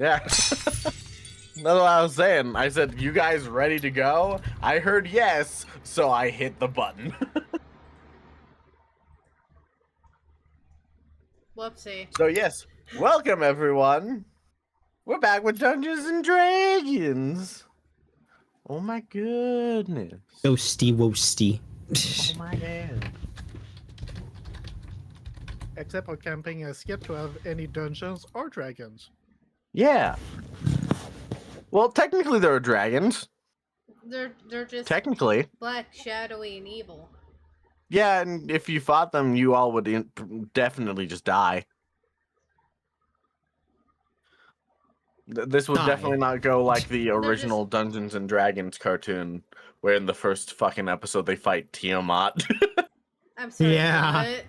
Yeah. That's what I was saying. I said, you guys ready to go? I heard yes, so I hit the button. Whoopsie. So yes, welcome everyone. We're back with Dungeons and Dragons. Oh my goodness. Roasty woasty. Oh my god. Except our campaign has yet to have any dungeons or dragons. Yeah. Well, technically there are dragons. They're just Technically. black, shadowy, and evil. Yeah, and if you fought them, you all would definitely just die. This would definitely not go like the original Dungeons and Dragons cartoon, where in the first fucking episode they fight Tiamat. I'm sorry. Yeah. What?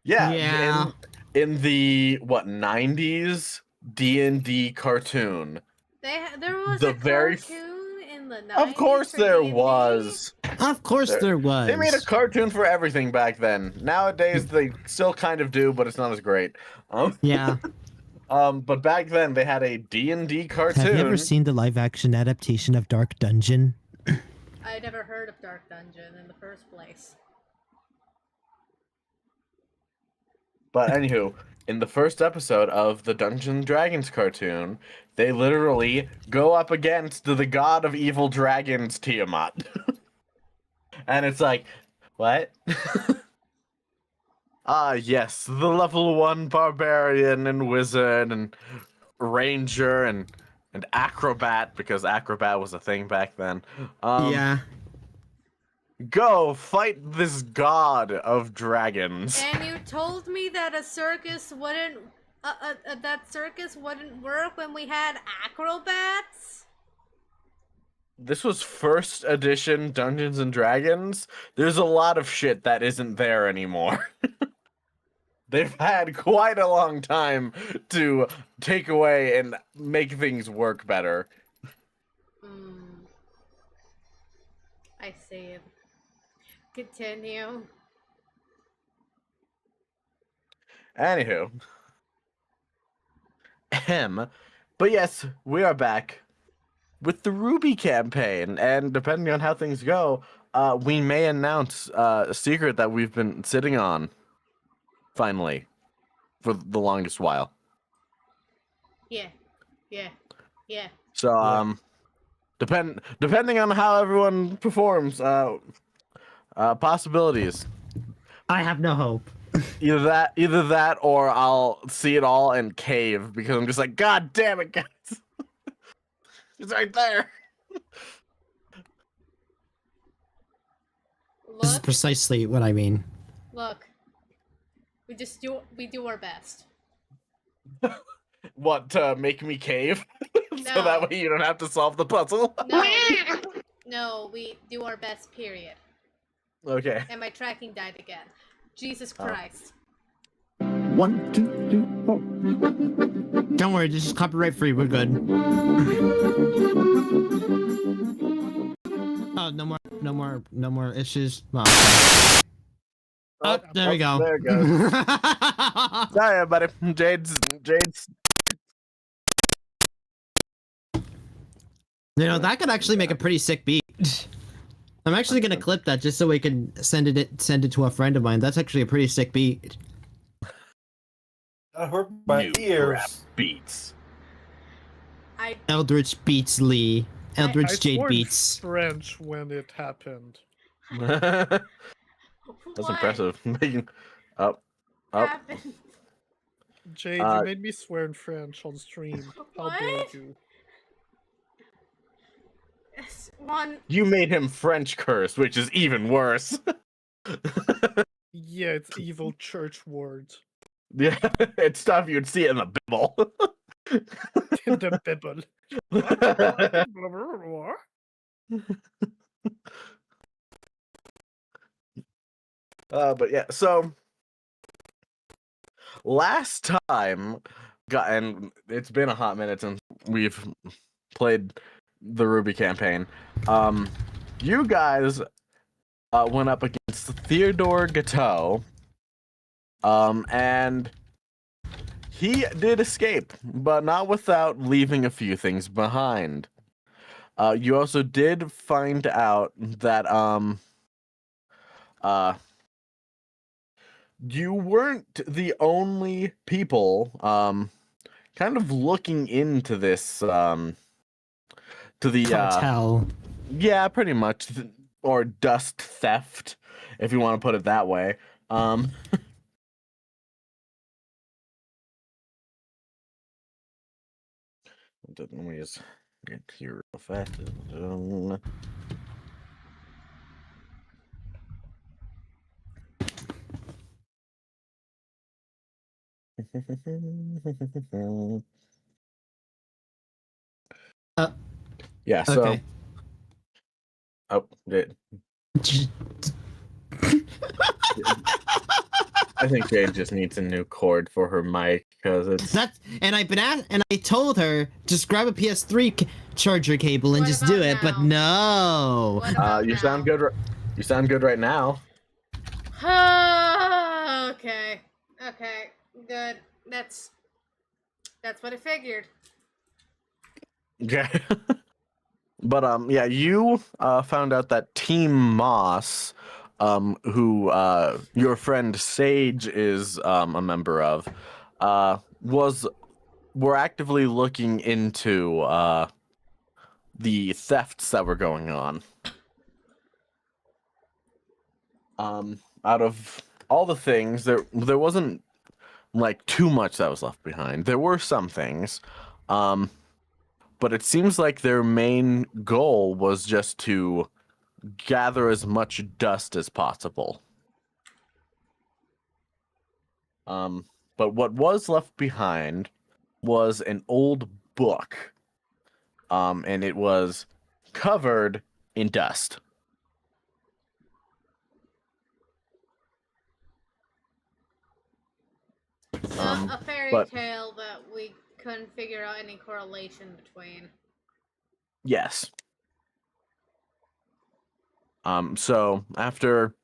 Yeah. In the 90s D&D cartoon. There was The a very cartoon in the 90s. Of course for there D&D? was. Of course there was. They made a cartoon for everything back then. Nowadays they still kind of do, but it's not as great. Yeah. But back then they had a D&D cartoon. Have you ever seen the live-action adaptation of Dark Dungeon? I never heard of Dark Dungeon in the first place. But anywho, in the first episode of the Dungeons and Dragons cartoon, they literally go up against the god of evil dragons, Tiamat. And it's like, what? Ah, yes, the level 1 barbarian and wizard and ranger and acrobat, because acrobat was a thing back then. Yeah. Go fight this god of dragons. And you told me that a circus wouldn't, that circus wouldn't work when we had acrobats? This was first edition Dungeons and Dragons. There's a lot of shit that isn't there anymore. They've had quite a long time to take away and make things work better. I see. Continue. Anywho. But yes, we are back with the Ruby campaign, and depending on how things go, we may announce a secret that we've been sitting on, finally, for the longest while. Yeah. So, depending on how everyone performs, possibilities. I have no hope. Either that, or I'll see it all and cave, because I'm just like, God damn it, guys. It's right there. This is Look, precisely what I mean. look. We do our best. What, to make me cave? So No. that way you don't have to solve the puzzle? No, we do our best, period. Okay. And my tracking died again. Jesus Christ. 1, 2, 3, 4. Don't worry, this is copyright free. We're good. Oh, no more issues. Oh, there we go. There it goes. Sorry, everybody. Jade's. You know, that could actually make a pretty sick beat. I'm actually gonna clip that just so we can send it to a friend of mine. That's actually a pretty sick beat. That hurt my New ears. rap beats. Eldritch beats Lee. Eldritch I Jade swore in beats. French when it happened. That's What impressive. Making up. happened? Jade, you made me swear in French on stream. How dare What? you? One. You made him French curse, which is even worse. Yeah, it's evil church words. Yeah, it's stuff you'd see in the Bible. In the Bible. But yeah, so last time, and it's been a hot minute since we've played the Ruby campaign. You guys went up against Theodore Gateau, and he did escape, but not without leaving a few things behind. You also did find out that you weren't the only people kind of looking into this to the Cartel. yeah, pretty much, or dust theft, if you want to put it that way. Let me just get here real fast. Yeah, so Okay. oh, I think Jade just needs a new cord for her mic because it's And I've been and I told her just grab a PS3 charger cable and What just do about it, but no. What about you now? sound good. You sound good right now. Okay. Okay. Good. That's what I figured. Okay. But yeah, you found out that Team Moss, who your friend Sage is a member of, were actively looking into the thefts that were going on. Out of all the things, there wasn't like too much that was left behind. There were some things, but it seems like their main goal was just to gather as much dust as possible. But what was left behind was an old book, and it was covered in dust. A fairy but- tale that we couldn't figure out any correlation between. Yes. So after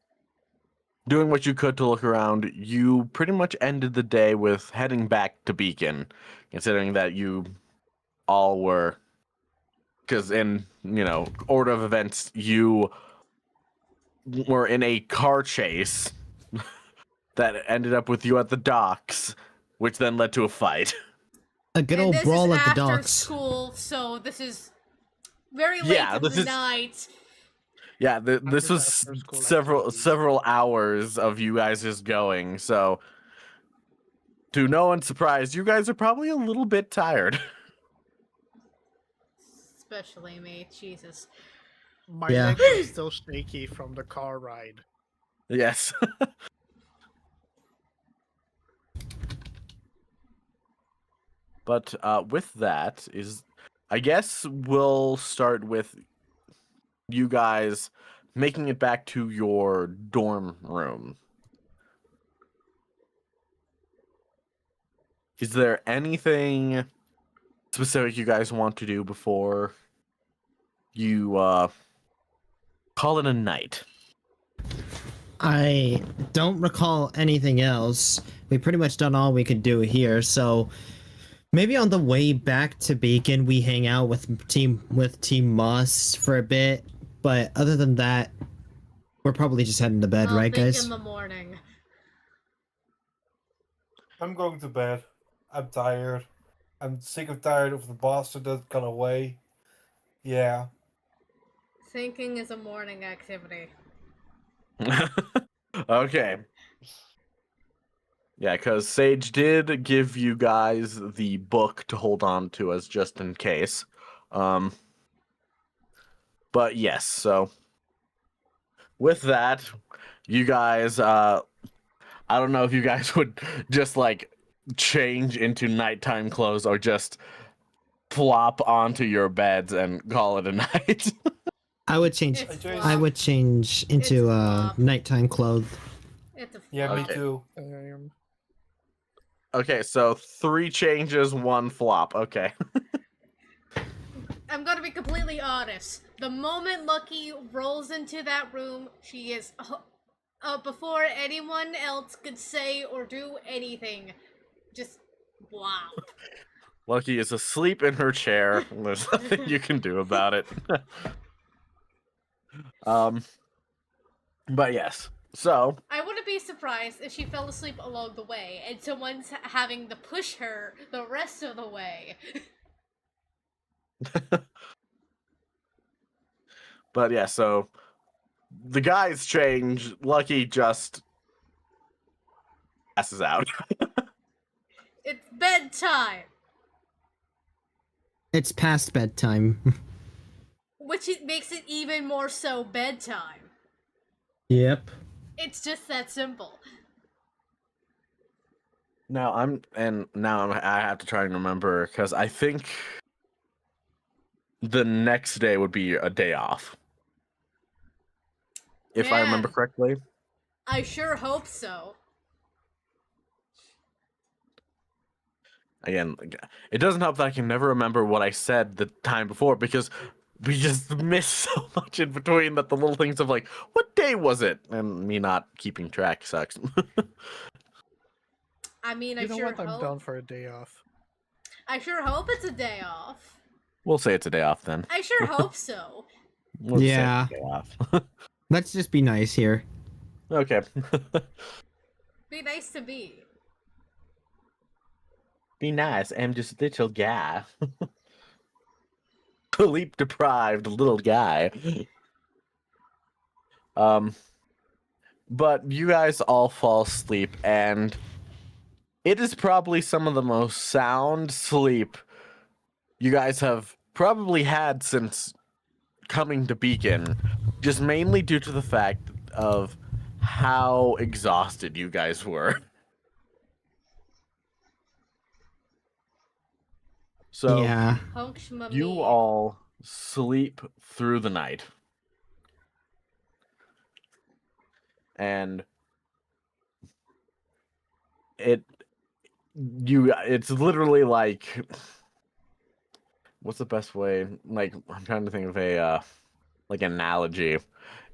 doing what you could to look around, you pretty much ended the day with heading back to Beacon, considering that you all were, because in, order of events, you were in a car chase that ended up with you at the docks, which then led to a fight. A good And old this brawl is at the after docks. school, so this is very late Yeah, in this the is- night. Yeah, this After was school activities. several hours of you guys just going, so to no one's surprise, you guys are probably a little bit tired. Especially me, Jesus. My Yeah. legs are still shaky from the car ride. Yes. But with that I guess we'll start with you guys making it back to your dorm room. Is there anything specific you guys want to do before you call it a night? I don't recall anything else. We pretty much done all we could do here, so maybe on the way back to Beacon we hang out with Team Moss for a bit, but other than that, we're probably just heading to bed, I'll right, think guys? in the morning. I'm going to bed. I'm tired. I'm sick and tired of the bastard that got away. Yeah. Thinking is a morning activity. Okay. Yeah, because Sage did give you guys the book to hold on to as just in case. But yes, so with that, you guys, I don't know if you guys would just like change into nighttime clothes or just plop onto your beds and call it a night. I would change. It's I I would change into It's flop. nighttime clothes. It's a Yeah, me flop. Okay. too. Okay, so 3 changes, 1 flop. Okay. I'm gonna be completely honest. The moment Lucky rolls into that room, she is before anyone else could say or do anything. Just Wow. Lucky is asleep in her chair. There's nothing you can do about it. But yes. So I wouldn't be surprised if she fell asleep along the way and someone's having to push her the rest of the way. But yeah, so the guys change. Lucky just passes out. It's bedtime, It's past bedtime. which makes it even more so bedtime. Yep. It's just that simple. I have to try and remember because I think the next day would be a day off. If I remember Man. correctly. I sure hope so. Again, it doesn't help that I can never remember what I said the time before because we just miss so much in between that the little things of like, what day was it? And me not keeping track sucks. I mean, I You know sure what? I'm hope. down for a day off. I sure hope it's a day off. We'll say it's a day off then. I sure hope so. We'll just say Yeah. it's a day off. Let's just be nice here. Okay. Be nice to me. Be nice. I'm just a little guy. Sleep deprived little guy. But you guys all fall asleep, and it is probably some of the most sound sleep you guys have probably had since coming to Beacon, just mainly due to the fact of how exhausted you guys were. So Yeah. you all sleep through the night. And it's literally like, what's the best way? Like, I'm trying to think of a like analogy.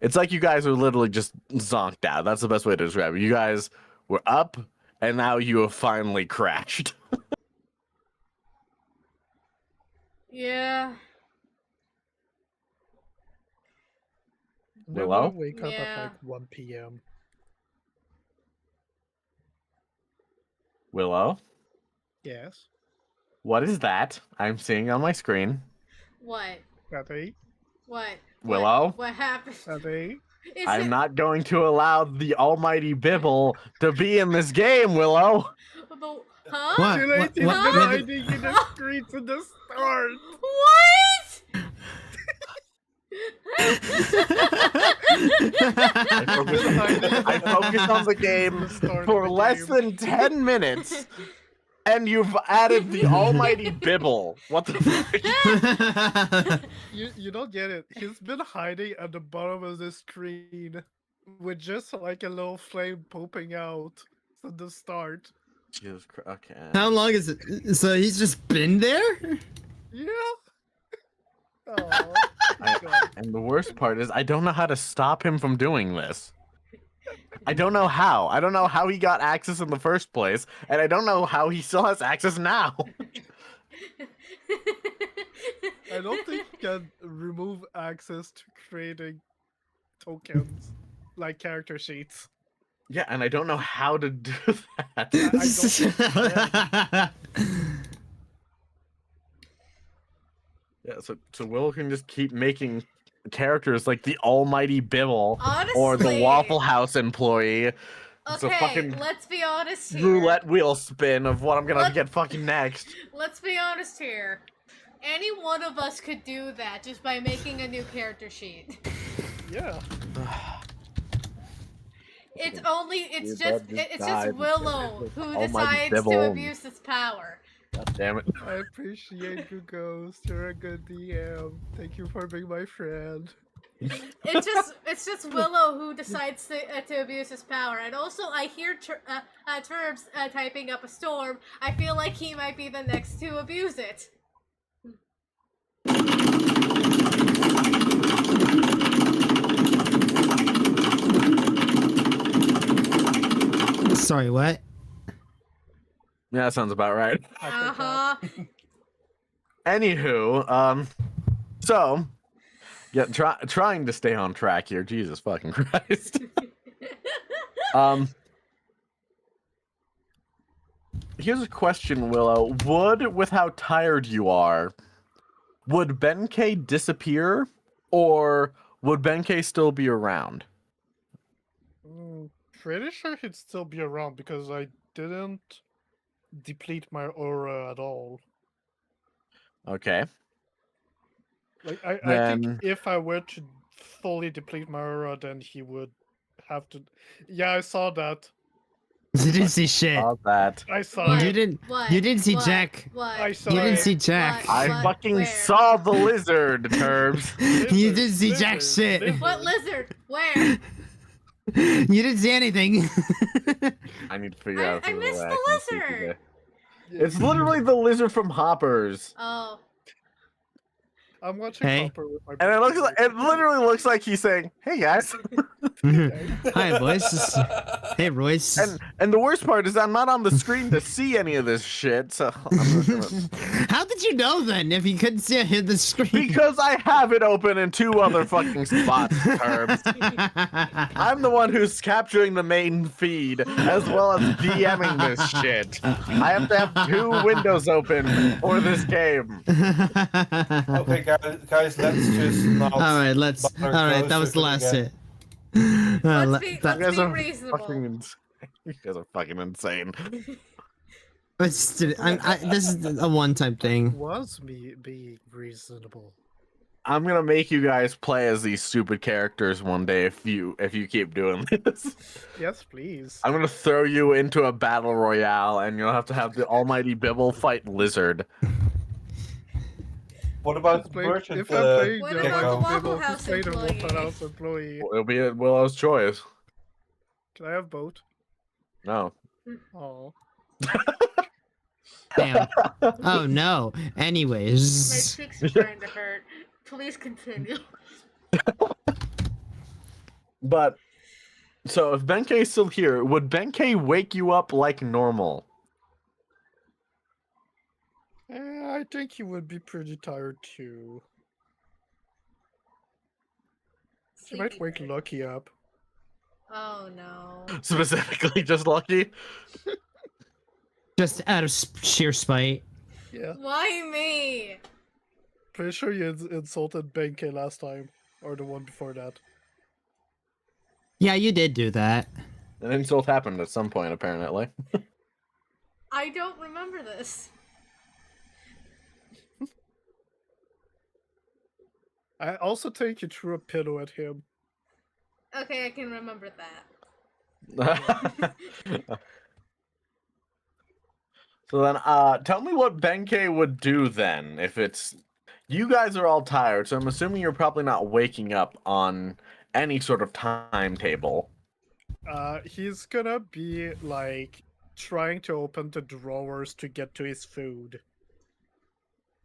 It's like you guys are literally just zonked out. That's the best way to describe it. You guys were up and now you have finally crashed. Yeah. Never Willow? wake up Yeah. at like 1 p.m. Willow, Yes. what is that I'm seeing on my screen? What? At 8? What? Willow? What happened? At 8? Is I'm it... not going to allow the almighty Bibble to be in this game, Willow. Huh? What? Too late, he's what- been what- hiding in the streets in the start! What? I focused on the game for less than 10 minutes, and you've added the almighty Bibble. What the fuck? You don't get it. He's been hiding at the bottom of the screen with just like a little flame popping out at the start. Jesus Christ. Okay. How long is it? So he's just been there? Yeah. Oh, And the worst part is, I don't know how to stop him from doing this. I don't know how. I don't know how he got access in the first place, and I don't know how he still has access now. I don't think you can remove access to creating tokens like character sheets. Yeah, and I don't know how to do that. Yeah, so Will can just keep making characters like the almighty Bibble or the Honestly. Waffle House employee. It's a Okay, fucking let's be honest here. roulette wheel spin of what I'm gonna Let- get fucking next. Let's be honest here. Any one of us could do that just by making a new character sheet. Yeah. It's Your just bud just it's died. just Willow who Almighty decides to Bibble. abuse his power. God damn it. I appreciate you, Ghost. You're a good DM. Thank you for being my friend. It's just Willow who decides to abuse his power, and also I hear Turbs typing up a storm. I feel like he might be the next to abuse it. Sorry, what? Yeah, that sounds about right. Uh huh. Anywho, so yeah, trying to stay on track here. Jesus fucking Christ. Here's a question, Willow. With how tired you are, would Benkei disappear, or would Benkei still be around? Pretty sure he'd still be around because I didn't deplete my aura at all. Okay. Like I Then think if I were to fully deplete my aura, then he would have to. Yeah, I saw that. You didn't see shit. saw that. I saw What? You it. didn't. What? You didn't see What? Jack. What? I saw You didn't it. see Jack. What? I What? fucking Where? saw the lizard, Turbs. You Lizard, didn't see jack lizard, shit. lizard. What lizard? Where? You didn't see anything. I need to figure out. I if there's a missed way the can see lizard. through there. It's literally the lizard from Hoppers, Oh. I'm watching Hey. Hopper with my. and it literally looks like he's saying, "Hey guys." Hi, boys. Hey, Royce. And the worst part is I'm not on the screen to see any of this shit, so I'm just gonna... How did you know then if you couldn't see it hit the screen? Because I have it open in 2 other fucking spots, Turbs. I'm the one who's capturing the main feed as well as DMing this shit. I have to have 2 windows open for this game. Okay, guys, let's just not. All right, let's. All bother right, that was the closer last again. hit. Let's be that- You guys are reasonable. fucking insane. You guys are fucking insane. this is a one-time thing. Was me being reasonable? I'm gonna make you guys play as these stupid characters one day if you keep doing this. Yes, please. I'm gonna throw you into a battle royale, and you'll have to have the almighty Bibble fight Lizard. What about Let's the play- merchant? if I'm playing What the about the Waffle Waffle Table, House play the Waffle employee? House employee. It'll be Willow's choice. Can I have both? No. Oh. Damn. Oh no. My Anyways. cheeks are starting to hurt. Please continue. But so if Benkei's still here, would Benkei wake you up like normal? I think he would be pretty tired too. He might wake Lucky up. Oh no. Specifically, just Lucky. Just out of sheer spite. Yeah. Why me? Pretty sure you insulted Benkei last time. Or the one before that. Yeah, you did do that. An insult happened at some point, apparently. I don't remember this. I also think you threw a pillow at him. Okay, I can remember that. So then, tell me what Benkei would do then if it's... You guys are all tired, so I'm assuming you're probably not waking up on any sort of timetable. He's gonna be, like, trying to open the drawers to get to his food.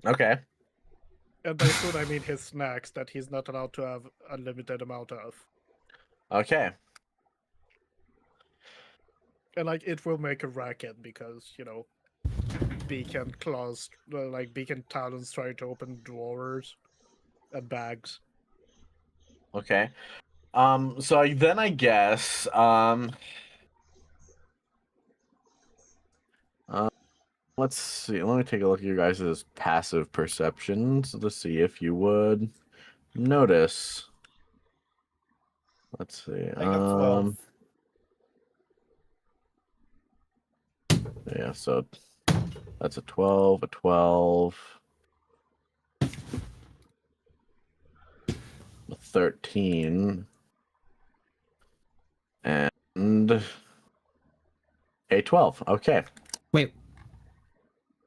Okay. And by food, I mean his snacks that he's not allowed to have a limited amount of. Okay. And, like, it will make a racket because, you know, Beacon claws, like, Beacon talons trying to open drawers and bags. Okay. So then I guess, let's see. Let me take a look at your guys' passive perceptions to see if you would notice. Let's see. I got 12. Yeah, so that's a 12, a 12, a 13, and a 12. Okay.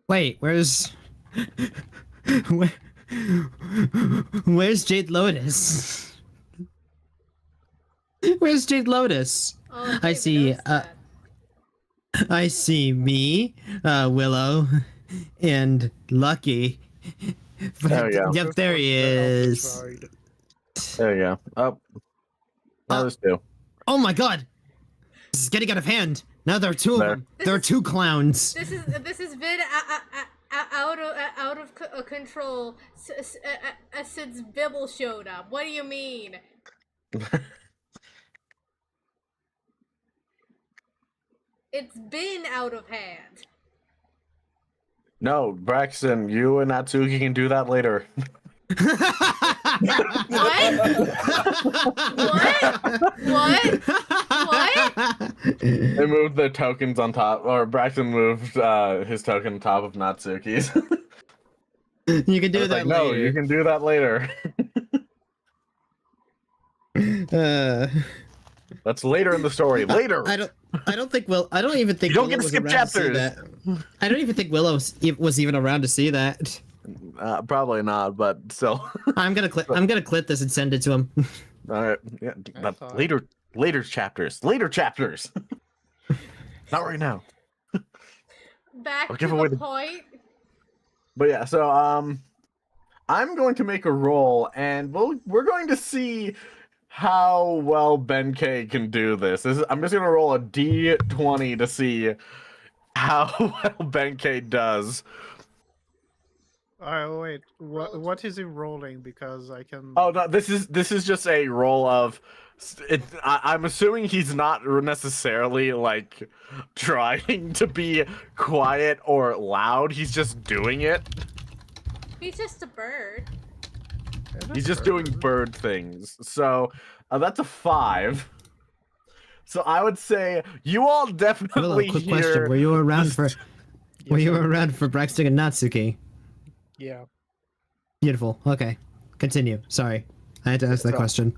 Wait, where's where's Jade Lotus? Where's Jade Lotus? Oh, I okay, see, that's that. I see me, Willow, and Lucky. There we go. Yep, there he is. There you go. Oh, now there's 2. Oh my god! This is getting out of hand. No, there are two of There. them. There are two clowns. This has been out of control since Bibble showed up. What do you mean? It's been out of hand. No, Braxton, you and Natsuki can do that later. What? They moved their tokens on top, or Braxton moved his token on top of Natsuki's. You can do It's that like, no, later. you can do that later. Uh, That's later in the story. Later. I don't think I don't even think You don't Willow get to was skip around to see chapters. that. I don't even think Willow was even around to see that. Probably not, but still. I'm gonna clip this and send it to him. All right. Yeah, but thought- later chapters. Later chapters. Not right now. Back I'll to give away the the- point. But yeah, so I'm going to make a roll, and we're going to see how well Benkei can do this. I'm just gonna roll a d20 to see how well Benkei does. Oh wait, what is he rolling? Because I can. Oh no, this is just a roll of. I'm assuming he's not necessarily like trying to be quiet or loud. He's just doing it. He's just a bird. He's just doing bird things. So that's a 5. So I would say you all Willow, definitely quick hear. question: Were you around for? Yes, Were you I- around for Braxton and Natsuki? Yeah. Beautiful. Okay, continue. Sorry, I had to ask that So- question.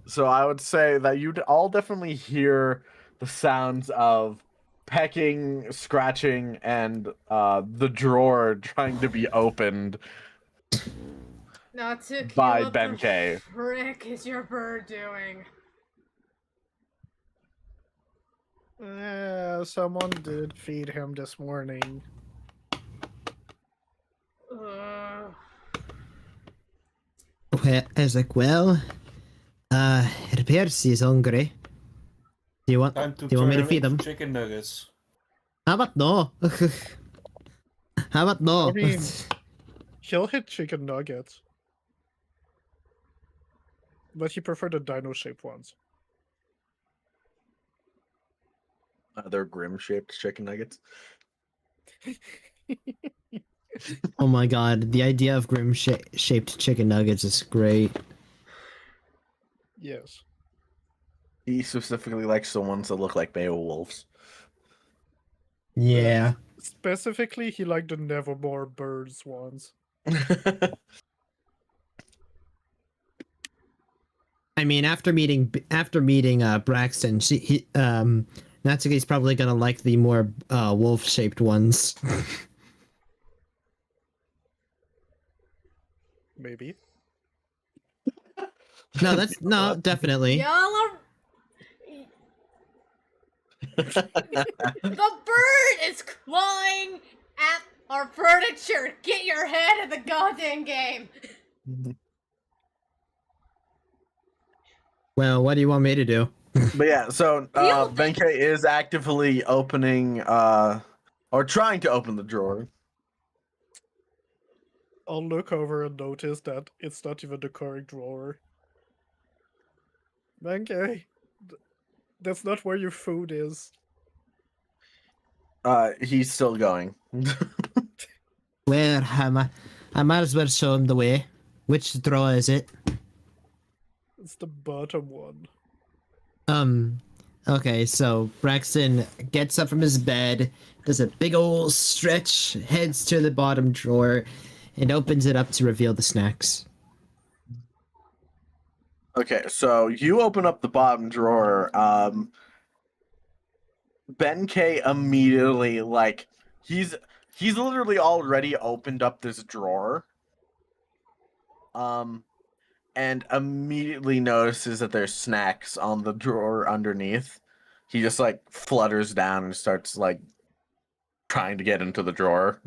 So I would say that you'd all definitely hear the sounds of pecking, scratching, and the drawer trying to be opened Natsuki, by what the Benkei. frick is your bird doing? Someone did feed him this morning. Ugh. Well, I was like, well, it appears he's hungry. Do you want? Time to Do you want me to turn feed into him? chicken nuggets. How about no? How about no? I mean- He'll hit chicken nuggets. But he preferred the dino-shaped ones. They're grim-shaped chicken nuggets. Oh my god, the idea of grim shaped chicken nuggets is great. Yes. He specifically likes the ones that look like Beowulfs. Yeah. Specifically, he liked the Nevermore birds ones. I mean, after meeting Braxton, Natsuki's probably gonna like the more wolf shaped ones. Maybe. No, definitely. Y'all are. The bird is clawing at our furniture. Get your head in the goddamn game. Well, what do you want me to do? But yeah, so Deal with it. Benkei is actively opening or trying to open the drawer. I'll look over and notice that it's not even the correct drawer. Benkei, that's not where your food is. He's still going. Well, I might as well show him the way. Which drawer is it? It's the bottom one. Okay, so Braxton gets up from his bed, does a big old stretch, heads to the bottom drawer, and opens it up to reveal the snacks. Okay, so you open up the bottom drawer. Benkei immediately he's literally already opened up this drawer. And immediately notices that there's snacks on the drawer underneath. He just flutters down and starts trying to get into the drawer.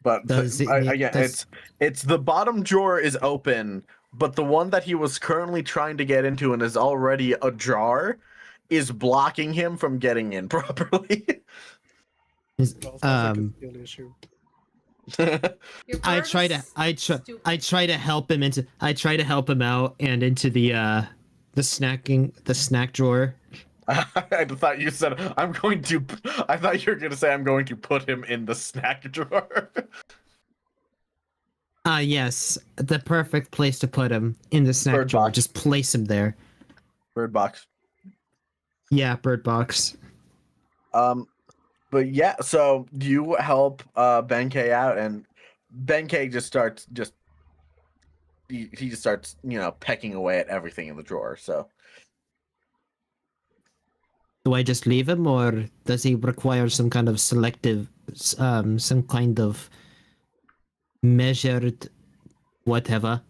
But Does it- again, does- it's the bottom drawer is open but the one that he was currently trying to get into and is already ajar is blocking him from getting in properly. Is- Well, sounds like a um, skill issue. Your I bird try to is stupid. I try to help him into I try to help him out and into the snack drawer. I thought you said I'm going to. I thought you were going to say I'm going to put him in the snack drawer. Yes, the perfect place to put him in the snack Bird drawer. box. Just place him there. Bird box. Yeah, bird box. But yeah, so you help Benkei out, and Benkei just starts he just starts pecking away at everything in the drawer. So Do I just leave him, or does he require some kind of selective, some kind of measured, whatever?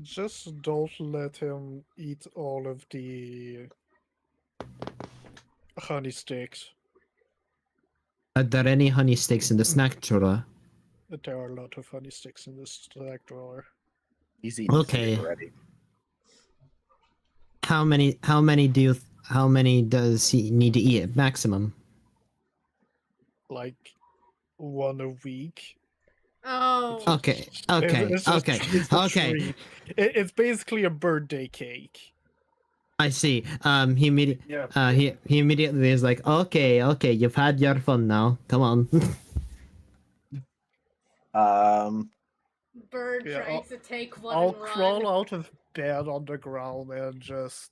Just don't let him eat all of the honey sticks. Are there any honey sticks in the snack drawer? There are a lot of honey sticks in this snack drawer. he's eating Okay. three already. How many? How many does he need to eat maximum? Like one a week. Oh. Okay. Okay. It's just- Okay. it's a Okay. treat. It's basically a birthday cake. I see. He immediately. Yeah. He immediately is like, okay, you've had your fun now. Come on. Bird Yeah, tries to take one I'll and run. crawl out of bed on the ground and just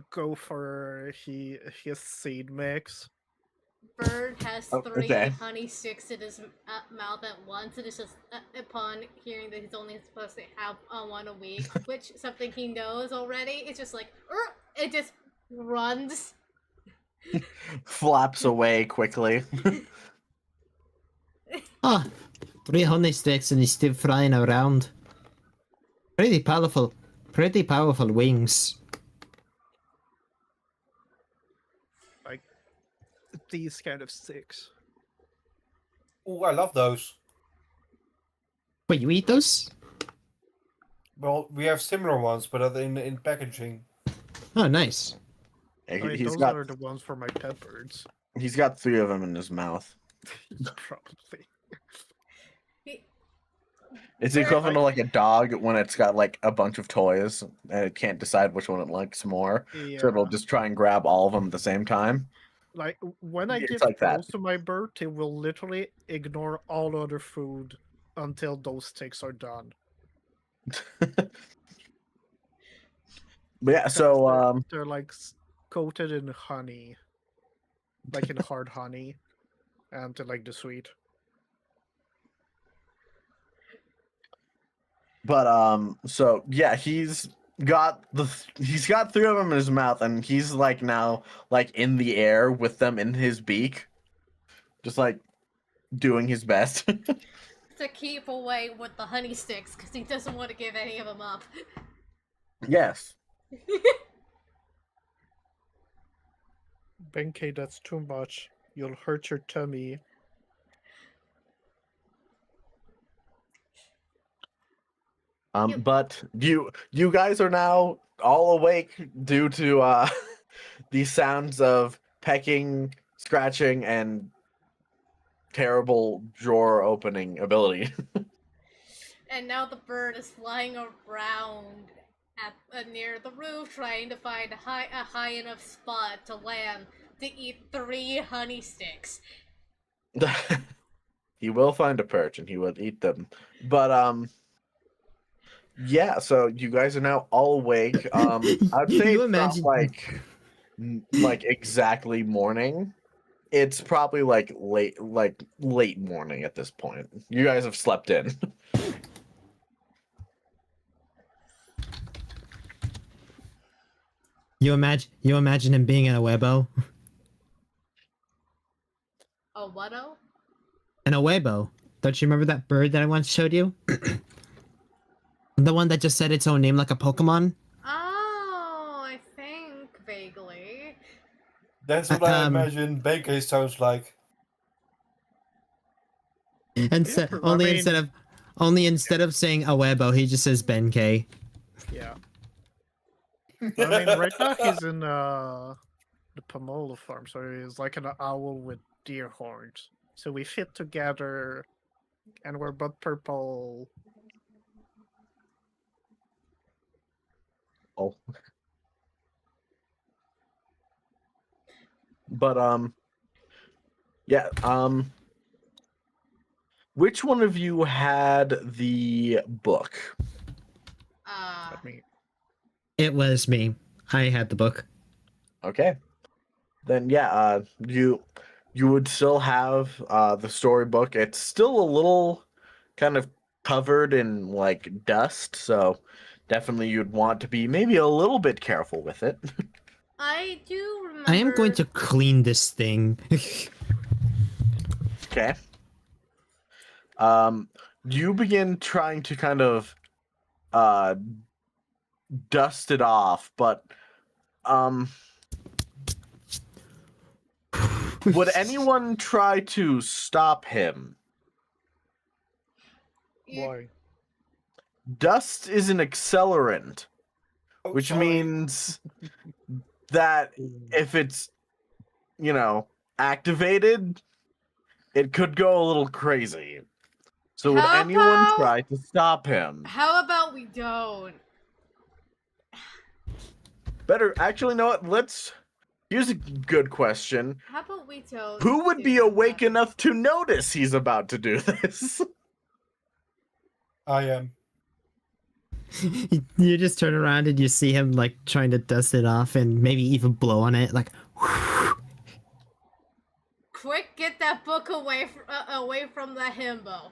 go for his seed mix. Bird has Oh, 3 okay. honey sticks in his mouth at once, and it's just upon hearing that he's only supposed to have one a week, which something he knows already. It's just like, it just runs. Flaps away quickly. Ah, 3 honey sticks and he's still flying around. Pretty powerful wings. Like these kind of sticks. Oh, I love those. Wait, you eat those? Well, we have similar ones, but in packaging. Oh, nice. Yeah, I mean, he's those got are the ones for my pet birds. he's got 3 of them in his mouth. Probably. It's the equivalent of like a dog when it's got like a bunch of toys and it can't decide which one it likes more. Yeah. So it'll just try and grab all of them at the same time. Like when I Yeah, it's give like that. those to my bird, it will literally ignore all other food until those sticks are done. But yeah, so They're like coated in honey, like in hard honey, and they like the sweet. so yeah, he's got 3 of them in his mouth, and he's like now like in the air with them in his beak, just like doing his best. To keep away with the honey sticks, because he doesn't want to give any of them up. Yes. Benkei, that's too much. You'll hurt your tummy. But you guys are now all awake due to the sounds of pecking, scratching, and terrible drawer opening ability. And now the bird is flying around at near the roof, trying to find a high enough spot to land to eat 3 honey sticks. He will find a perch and he will eat them. But yeah, so you guys are now all awake. I'd say You it's not imagine- like exactly morning. It's probably like late morning at this point. You guys have slept in. You imagine him being in a webo? A what-o? In a webo. Don't you remember that bird that I once showed you? The one that just said its own name like a Pokemon? Oh, I think vaguely. That's what I Um, imagine Benkei sounds like. And Yeah, I mean- Only instead of saying Awebo, he just says Benkei. Yeah. I mean, right now he's in the Pomolo farm, so he's like an owl with deer horns. So we fit together, and we're both purple. Oh. But yeah, which one of you had the book? Let me. It was me. I had the book. Okay. Then yeah, you would still have the storybook. It's still a little kind of covered in like dust, so definitely you'd want to be maybe a little bit careful with it. I do remember. I am going to clean this thing. Okay. You begin trying to kind of uh dust it off, but would anyone try to stop him? Why? Dust is an accelerant, Oh, which sorry. means that if it's, activated, it could go a little crazy. So would How anyone about- try to stop him? How about we don't? Better, actually, know what? Here's a good question. How about we don't? Who would be do awake that? enough to notice he's about to do this? I am. You just turn around and you see him like trying to dust it off and maybe even blow on it, like. Quick, get that book away from the himbo.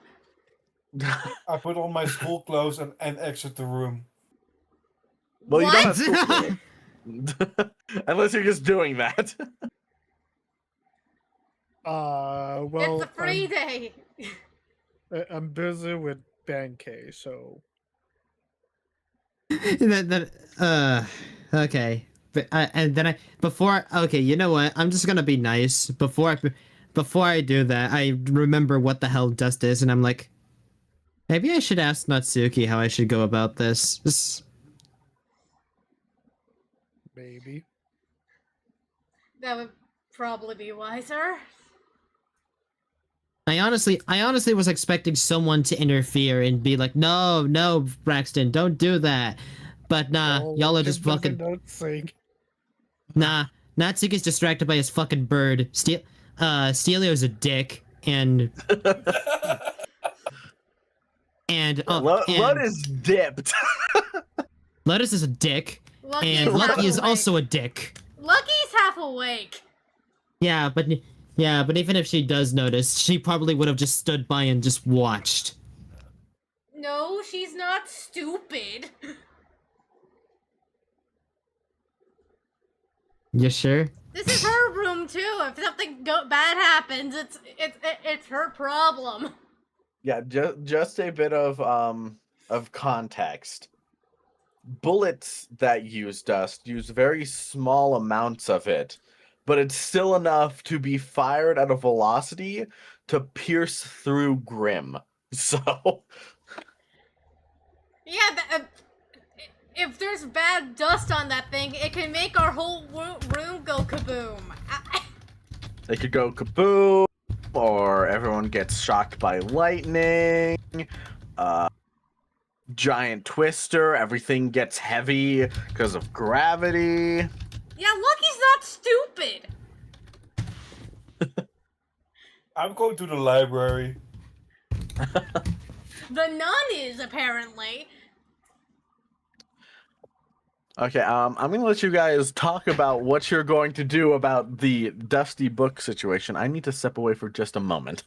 I put on my school clothes and exit the room. Well, you What? don't have school. Unless you're just doing that. Well, It's a free day. I'm busy with Benkei, so Okay. But and then okay, you know what? I'm just gonna be nice. Before I do that, I remember what the hell dust is, and I'm like, maybe I should ask Natsuki how I should go about this. maybe. That would probably be wiser. I honestly was expecting someone to interfere and be like, no, Braxton, don't do that. But nah, Well, y'all are too just busy fucking noticing. nah. Natsuki's distracted by his fucking bird. Stelio's a dick, and Lud is dipped. Lotus is a dick, Lucky and is Lucky half is awake. also a dick. Lucky's half awake. Yeah, but even if she does notice, she probably would have just stood by and just watched. No, she's not stupid. You sure? This is her room too. If something bad happens, it's her problem. Yeah, just a bit of context. Bullets that use dust use very small amounts of it, but it's still enough to be fired at a velocity to pierce through Grim. So Yeah, if there's bad dust on that thing, it can make our whole room go kaboom. they could go kaboom, or everyone gets shocked by lightning. Giant twister, everything gets heavy because of gravity. Yeah, Lucky's not stupid. I'm going to the library. The nun is apparently. Okay, I'm gonna let you guys talk about what you're going to do about the dusty book situation. I need to step away for just a moment.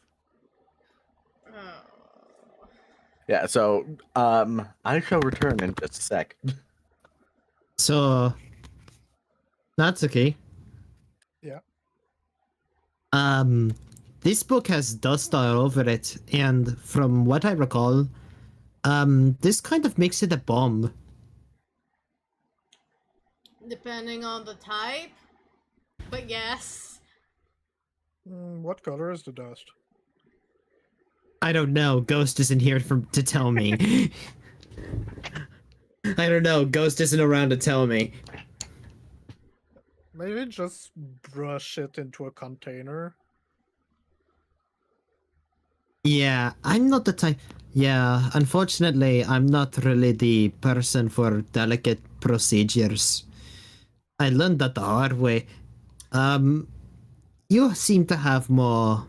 Yeah, so I shall return in just a sec. So, Natsuki. Yeah. This book has dust all over it, and from what I recall, this kind of makes it a bomb. Depending on the type. But yes. What color is the dust? I don't know. Ghost isn't here to tell me. I don't know. Ghost isn't around to tell me. Maybe just brush it into a container. Yeah, I'm not the type. Yeah, unfortunately, I'm not really the person for delicate procedures. I learned that the hard way. You seem to have more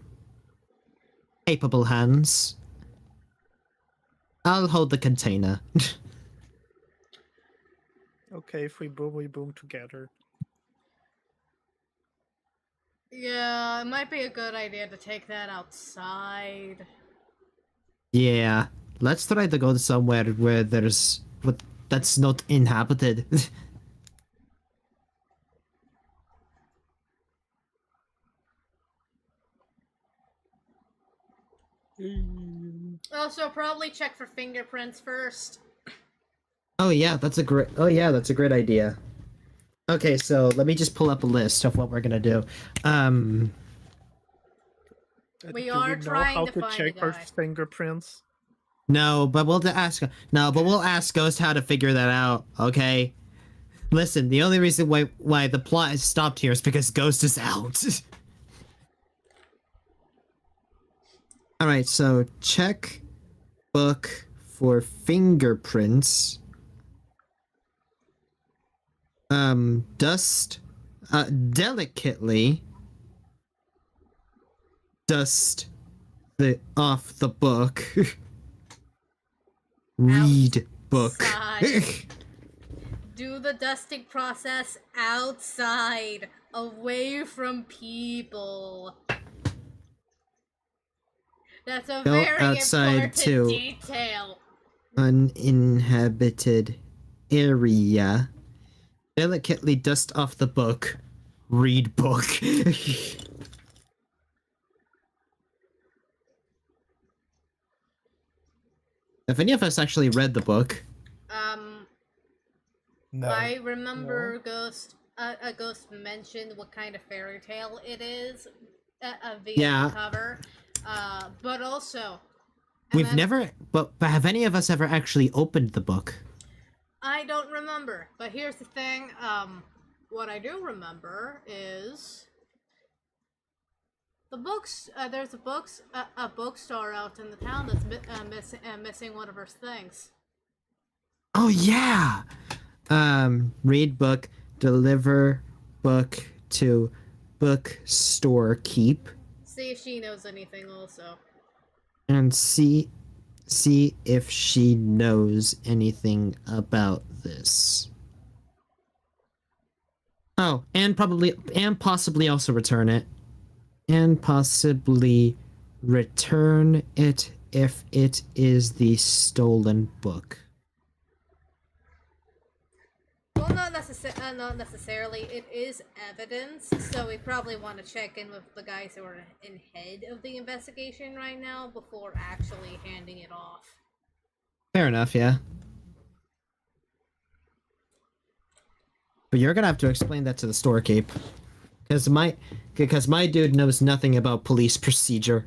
capable hands. I'll hold the container. Okay, if we boom together. Yeah, it might be a good idea to take that outside. Yeah, let's try to go somewhere where that's not inhabited. Also, probably check for fingerprints first. Oh yeah, that's a great idea. Okay, so let me just pull up a list of what we're gonna do. We Do are we know trying how to to find check a our guy. No, fingerprints? but we'll ask Ghost how to figure that out. Okay. Listen, the only reason why the plot is stopped here is because Ghost is out. All right, so check book for fingerprints. Dust, delicately dust off the book. Read book. Outside. Do the dusting process outside, away from people. That's a Go very outside important to detail. uninhabited area. Delicately dust off the book. Read book. Have any of us actually read the book? No. I remember a ghost mentioned what kind of fairy tale it is via Yeah. the cover. But also, We've never, but have any of us ever actually opened the book? I don't remember. But here's the thing. What I do remember is the books. There's a bookstore out in the town that's missing one of her things. Oh yeah. Read book, deliver book to bookstore keep, See if she knows anything. Also, and see if she knows anything about this. Oh, and possibly also return it. And possibly return it if it is the stolen book. well, not necessarily. It is evidence, so we probably want to check in with the guys who are in head of the investigation right now before actually handing it off. Fair enough, yeah. But you're gonna have to explain that to the storekeep. Because my dude knows nothing about police procedure.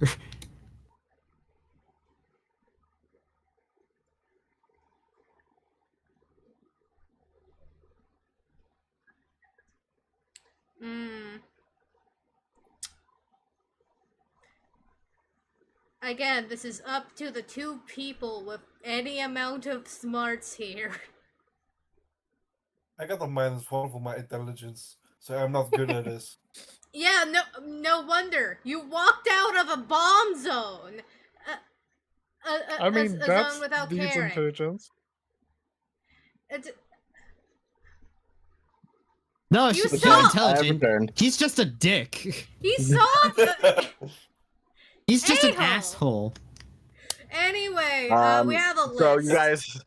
Again, this is up to the two people with any amount of smarts here. I got a -1 for my intelligence, so I'm not good at this. Yeah, no wonder. You walked out of a bomb zone. I mean, a that's zone without these caring. intelligence. No, You she's saw- not intelligent. returned. He's just a dick. He saw the... He's just an A-hole. asshole. Anyway, we have a list. So you guys,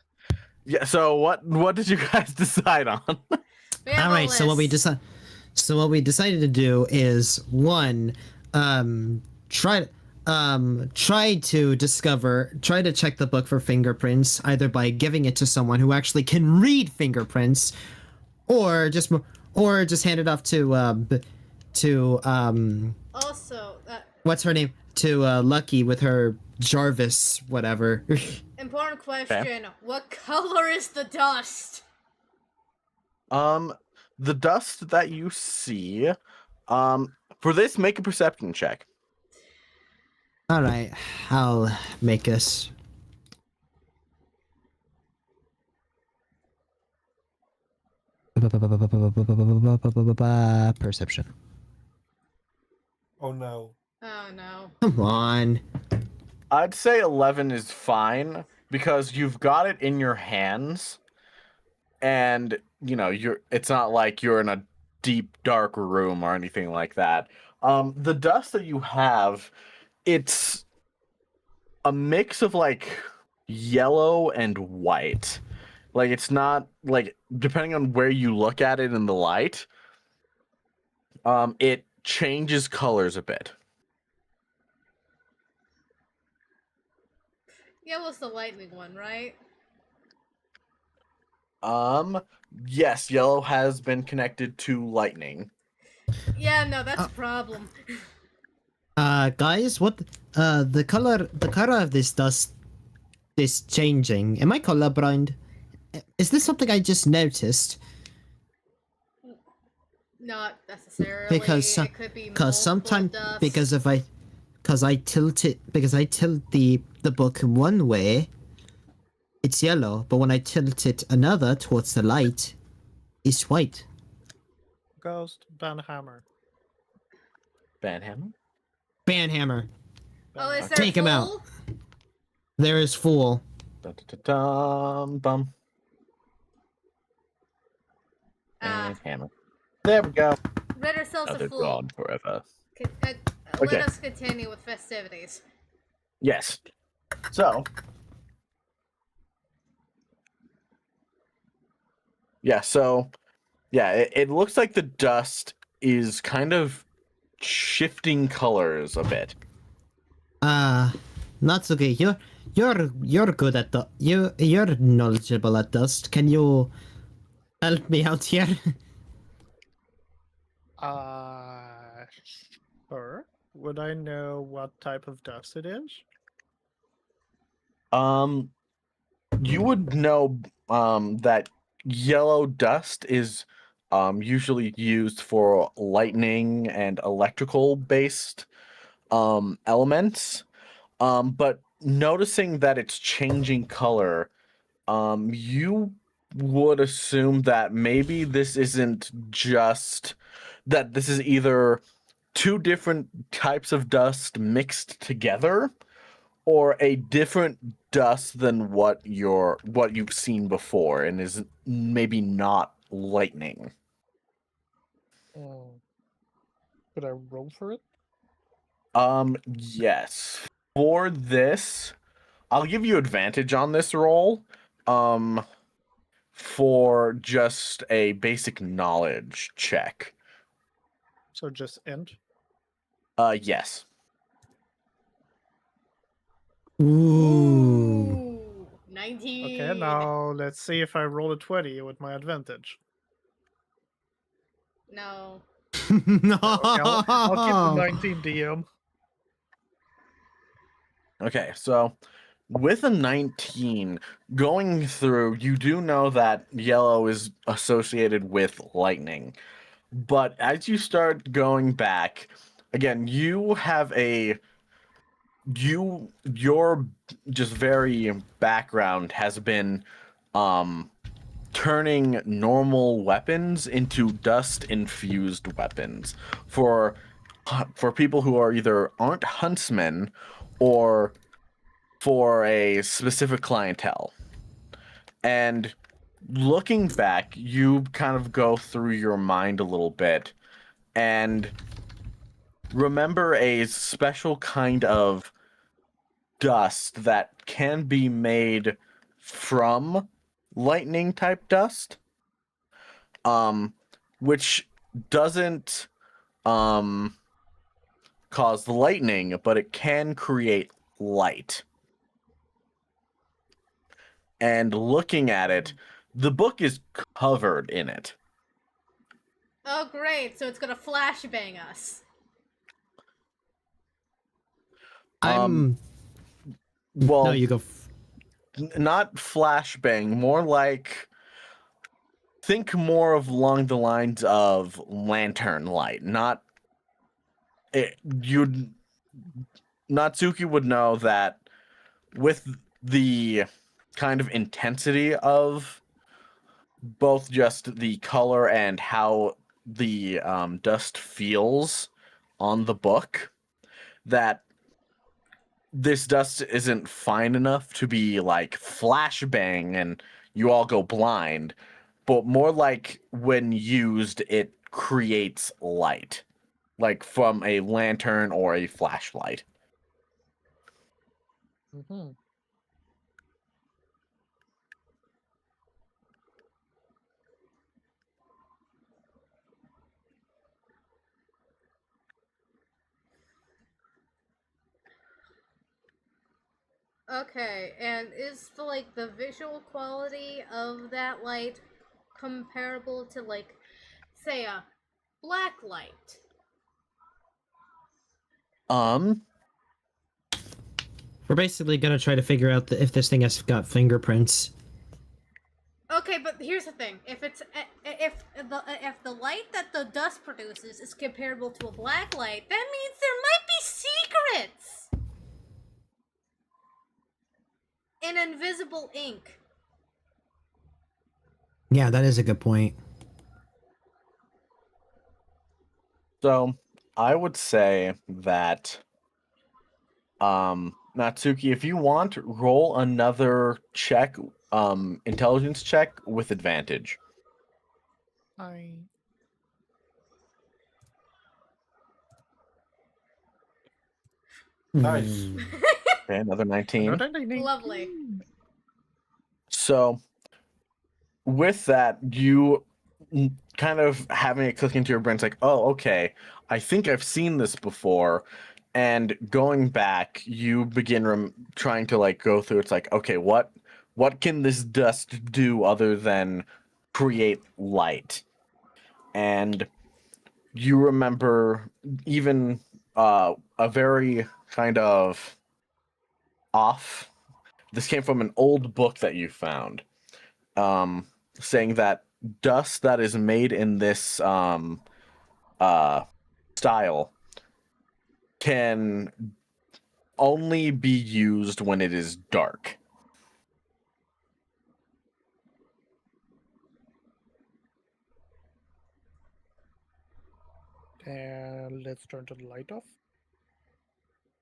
yeah. So what did you guys decide on? We have All a right, so what we list. decided to do is one, try to check the book for fingerprints, either by giving it to someone who actually can read fingerprints, or just hand it off to Also, what's her name? To Lucky with her Jarvis, whatever. Important question. What color is the dust? The dust that you see, for this, make a perception check. All right, I'll make us. Perception. Oh no. Oh no. Come on. I'd say 11 is fine because you've got it in your hands, and it's not like you're in a deep dark room or anything like that. The dust that you have, it's a mix of like yellow and white. Like it's not like, depending on where you look at it in the light, it changes colors a bit. Yellow's the lightning one, right? Yes, yellow has been connected to lightning. Yeah, no, that's a problem. Guys, what? The color of this dust is changing. Am I colorblind? Is this something I just noticed? Not necessarily. Because it could be because sometimes dust. because I tilt the book one way, it's yellow, but when I tilt it another towards the light, it's white. Ghost Banhammer. Banhammer? Banhammer. Oh, is there Take him out. full? There is fool. Bum. Ah, Banhammer. There we go. rid ourselves Now of they're fool. gone forever. Let Okay. us continue with festivities. Yes. So. Yeah, it looks like the dust is kind of shifting colors a bit. Natsuki, you're good at you're knowledgeable at dust. Can you help me out here? Sure. Would I know what type of dust it is? You would know that yellow dust is usually used for lightning and electrical based elements. But noticing that it's changing color, you would assume that maybe this isn't just that this is either two different types of dust mixed together, or a different dust than what you've seen before, and is maybe not lightning. Could I roll for it? Yes. For this, I'll give you advantage on this roll. For just a basic knowledge check. So just int. Yes. Ooh. 19. Okay, now let's see if I roll a 20 with my advantage. No. No. Okay, I'll keep the 19 DM. Okay, so with a 19 going through, you do know that yellow is associated with lightning. But as you start going back, again, your just very background has been turning normal weapons into dust infused weapons for people who are either aren't huntsmen or for a specific clientele. And looking back, you kind of go through your mind a little bit and remember a special kind of dust that can be made from lightning type dust, which doesn't cause the lightning, but it can create light. And looking at it, the book is covered in it. Oh, great. So it's gonna flashbang us. I'm. Well, No, you go. not flashbang, more like think more of along the lines of lantern light. Not you'd Natsuki would know that with the kind of intensity of both just the color and how the dust feels on the book, that this dust isn't fine enough to be like flashbang and you all go blind, but more like when used, it creates light, like from a lantern or a flashlight. Mhm. Okay, and is the visual quality of that light comparable to say a black light? Um, We're basically gonna try to figure out if this thing has got fingerprints. Okay, but here's the thing: if the light that the dust produces is comparable to a black light, that means there might be secrets in invisible ink. Yeah, that is a good point. so I would say that Natsuki, if you want, roll another check, intelligence check with advantage. I Nice. Hmm. Okay, another 19. another 19. Lovely. So with that, you kind of having it click into your brain, it's like, oh, okay, I think I've seen this before. And going back, you begin trying to like go through. It's like, okay, what can this dust do other than create light? And you remember even a very kind of off. This came from an old book that you found, saying that dust that is made in this style can only be used when it is dark. And let's turn the light off.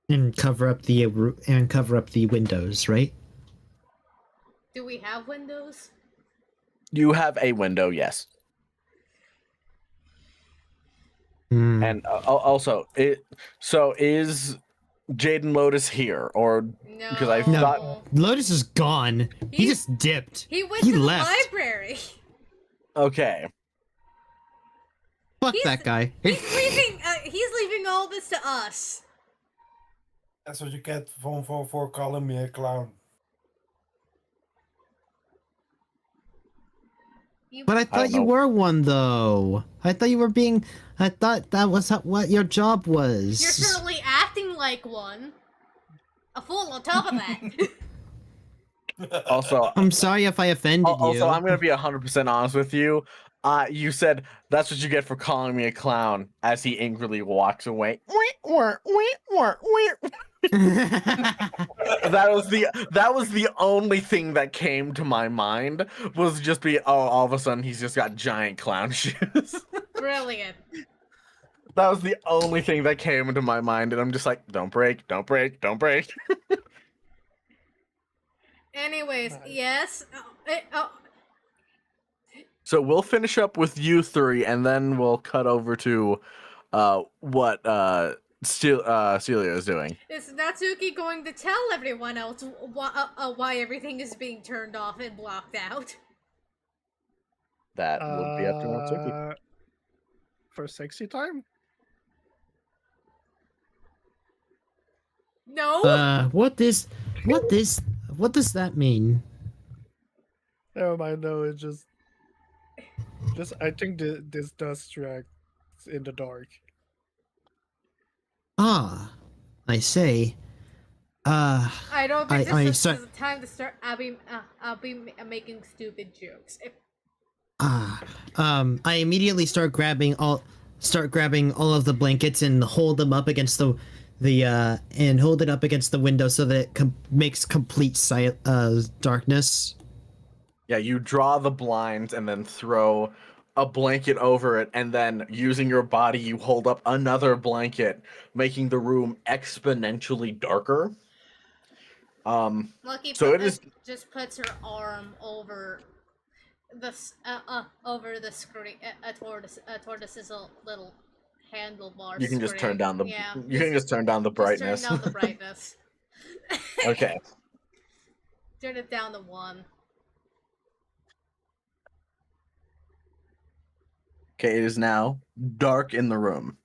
And cover up the windows, right? Do we have windows? You have a window, yes, Hmm. and also is Jaden Lotus here, or No. because I No. thought Lotus is gone. He He's- just dipped. He went He to the left. library. okay, Fuck He's- that guy. He's leaving. He's leaving all this to us. That's what you get for calling me a clown. But I don't thought you know. were one, though. I thought you were being. I thought that was what your job was. You're certainly acting like one. A fool on top of that. also I'm sorry if I offended you. also I'm gonna be 100% honest with you. You said that's what you get for calling me a clown as he angrily walks away. That was the only thing that came to my mind, was just all of a sudden he's just got giant clown shoes. Brilliant. That was the only thing that came into my mind, and I'm just like, don't break, don't break, don't break. Anyways, Nice. yes. So we'll finish up with you three, and then we'll cut over to what Celia is doing. Is Natsuki going to tell everyone else why everything is being turned off and blocked out? That would be up to Natsuki. For sexy time? No. what does that mean? Never mind, no, it's just I think this dust tracks in the dark. Ah, I say. I don't think I this start is the time to start. I'll be making stupid jokes. I immediately start grabbing all of the blankets and hold them up against and hold it up against the window so that it makes complete darkness. Yeah, you draw the blinds and then throw a blanket over it, and then using your body, you hold up another blanket, making the room exponentially darker. Lucky So it is. just puts her arm over over the screen toward this little handlebar You can just turn screen. down the. Yeah, You can just turn down the just turn brightness. down the brightness. Okay. Turn it down to 1. Okay, it is now dark in the room.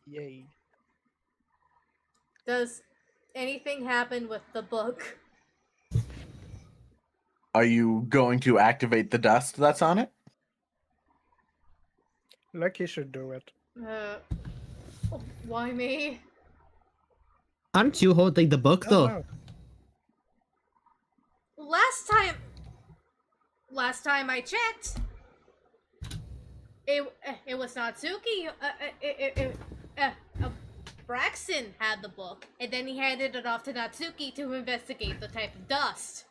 Yay. Does anything happen with the book? Are you going to activate the dust that's on it? Lucky should do it. Uh, why me? Aren't you holding the book Oh, though? no. Last time I checked, it was Natsuki. Braxton had the book, and then he handed it off to Natsuki to investigate the type of dust.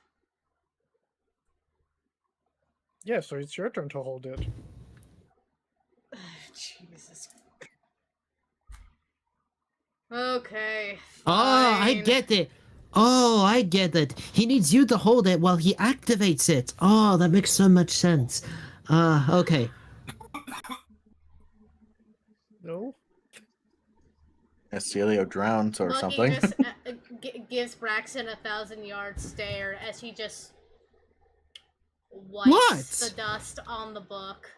Yeah, so it's your turn to hold it. Jesus. Okay. Oh, I fine. get it. Oh, I get it. He needs you to hold it while he activates it. Oh, that makes so much sense. Okay. No? Celio drowns or Lucky something. just gives Braxton 1,000-yard stare as he just wipes What? the dust on the book,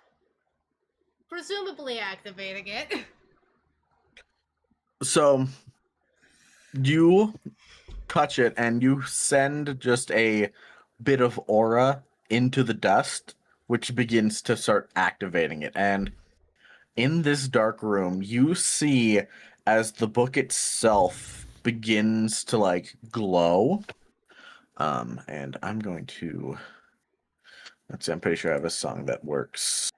presumably activating it. So you touch it and you send just a bit of aura into the dust, which begins to start activating it. And in this dark room, you see as the book itself begins to like glow. And I'm going to let's see, I'm pretty sure I have a song that works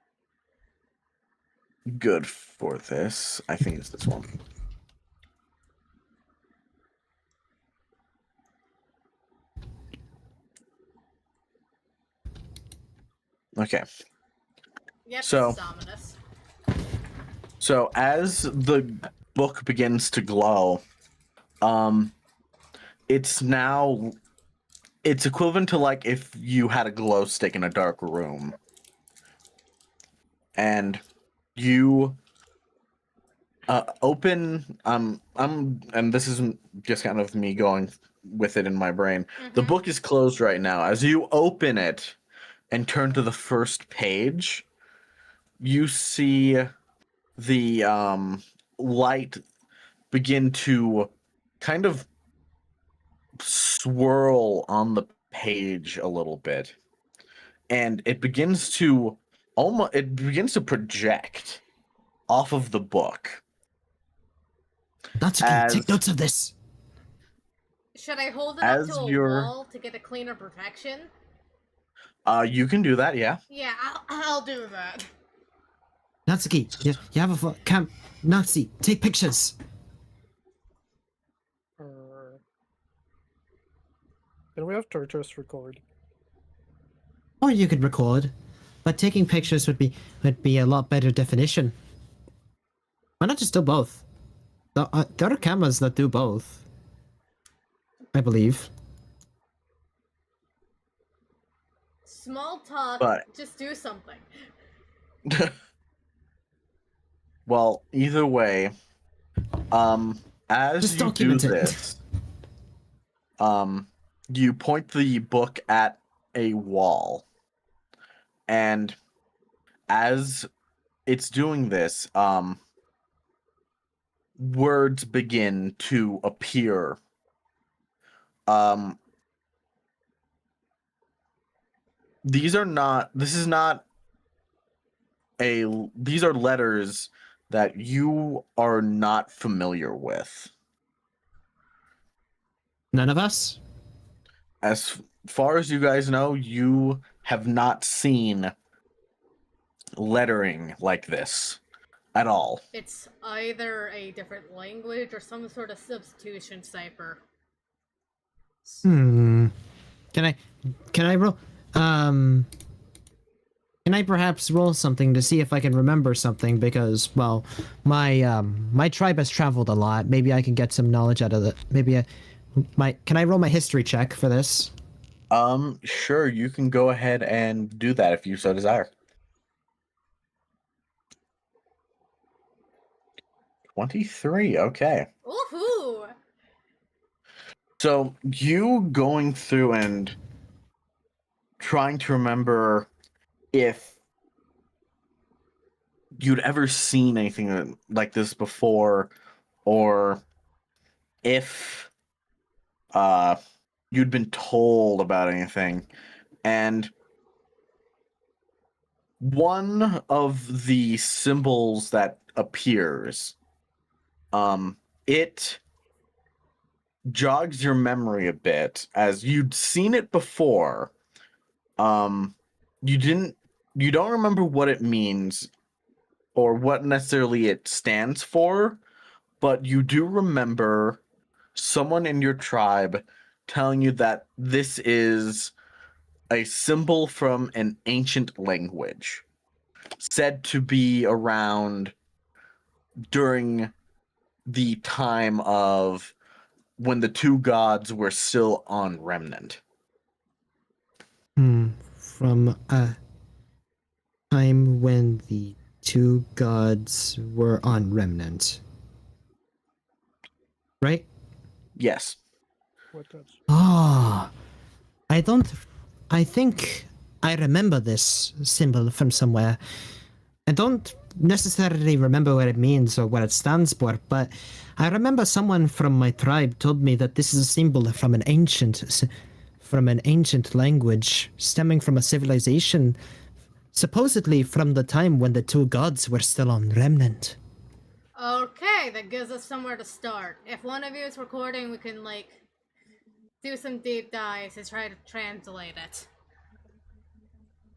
good for this. I think it's this one. Okay. Yep, So- this is ominous. So as the book begins to glow, it's equivalent to like if you had a glow stick in a dark room. And you open and this isn't just kind of me going with it in my brain. The book is closed right now. As you open it and turn to the first page, you see the light begin to kind of swirl on the page a little bit, and it begins to project off of the book. Natsuki, As- take notes of this. Should I hold it up As to a you're- wall to get a cleaner protection? You can do that, yeah. Yeah, I'll do that. Natsuki, you have a cam. Natsuki, take pictures. Can we have Tortoise record? Or you could record, but taking pictures would be a lot better definition. Why not just do both? There are cameras that do both, I believe. Small talk, But- just do something. Well, either way, as Just you do document it. this, you point the book at a wall, and as it's doing this, words begin to appear. These are letters that you are not familiar with. None of us? As far as you guys know, you have not seen lettering like this at all. It's either a different language or some sort of substitution cipher. Hmm. Can I roll? Can I perhaps roll something to see if I can remember something? Because, well, my tribe has traveled a lot. Maybe I can get some knowledge out of it. Can I roll my history check for this? Sure, you can go ahead and do that if you so desire. 23, okay. Woohoo! So you going through and trying to remember if you'd ever seen anything like this before, or if you'd been told about anything. And one of the symbols that appears, it jogs your memory a bit, as you'd seen it before. You don't remember what it means or what necessarily it stands for, but you do remember someone in your tribe telling you that this is a symbol from an ancient language, said to be around during the time of when the two gods were still on Remnant. From a time when the two gods were on Remnant. Right? Yes. What does? Ah, I think I remember this symbol from somewhere. I don't necessarily remember what it means or what it stands for, but I remember someone from my tribe told me that this is a symbol from an ancient language stemming from a civilization supposedly from the time when the two gods were still on Remnant. Okay, that gives us somewhere to start. If one of you is recording, we can, do some deep dives and try to translate it.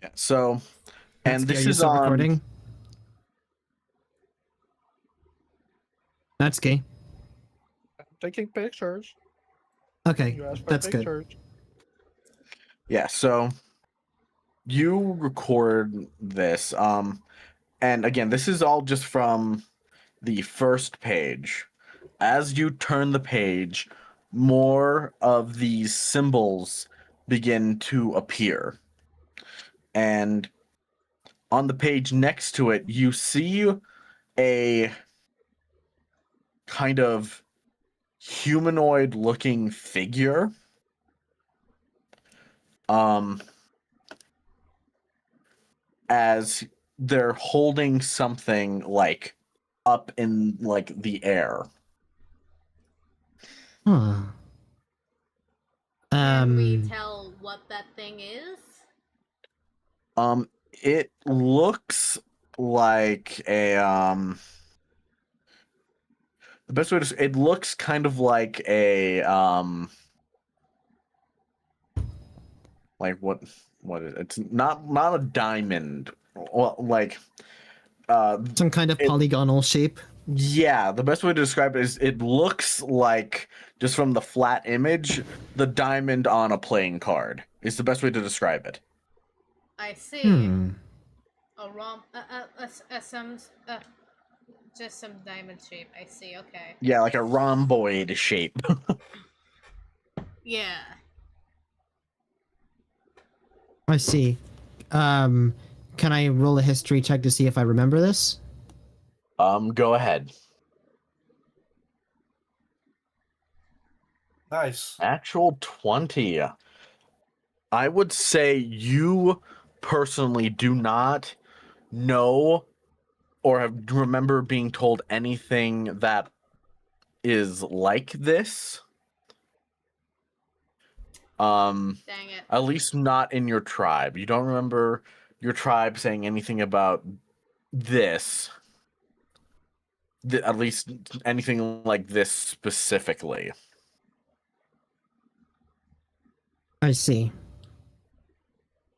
Yeah, so, and Natsuki, this are you is still on. recording? Natsuki. I'm taking pictures. Okay, You asked for that's good. pictures. Yeah, so you record this. And again, this is all just from the first page. As you turn the page, more of these symbols begin to appear. And on the page next to it, you see a kind of humanoid looking figure. As they're holding something like up in like the air. Huh. Can we tell what that thing is? It looks like a the best way to it looks kind of like a like what is it? It's not a diamond. Well, like some kind of it, polygonal shape. yeah, the best way to describe it is it looks like, just from the flat image, the diamond on a playing card is the best way to describe it. I see. A rom, just some diamond shape. I see. Okay. Yeah, like a rhomboid shape. Yeah. I see. Can I roll a history check to see if I remember this? Go ahead. Nice. Actual 20. I would say you personally do not know or remember being told anything that is like this. Dang it. At least not in your tribe. You don't remember your tribe saying anything about this. at least anything like this specifically. I see.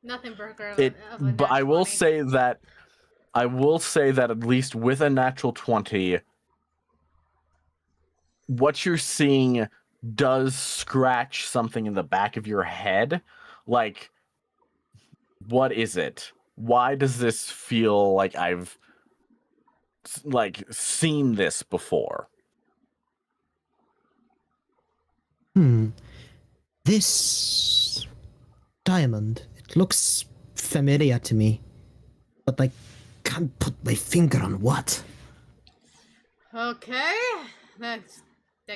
Nothing burger It, of a but nat I will 20. say that at least with a natural 20, what you're seeing does scratch something in the back of your head. Like, what is it? Why does this feel like I've seen this before? This diamond, it looks familiar to me, but I can't put my finger on what. Okay, that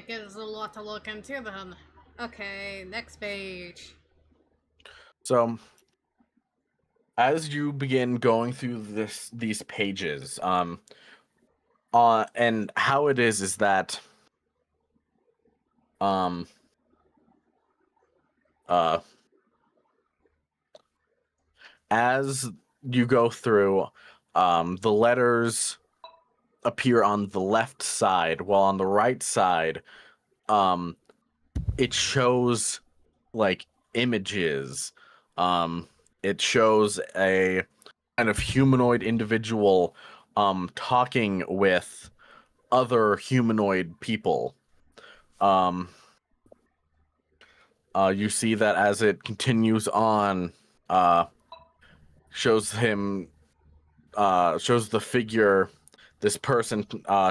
gives a lot to look into then. Okay, next page. So, as you begin going through these pages, and how it is that, as you go through, the letters appear on the left side, while on the right side, it shows like images. It shows a kind of humanoid individual talking with other humanoid people. You see that as it continues on, shows the figure, this person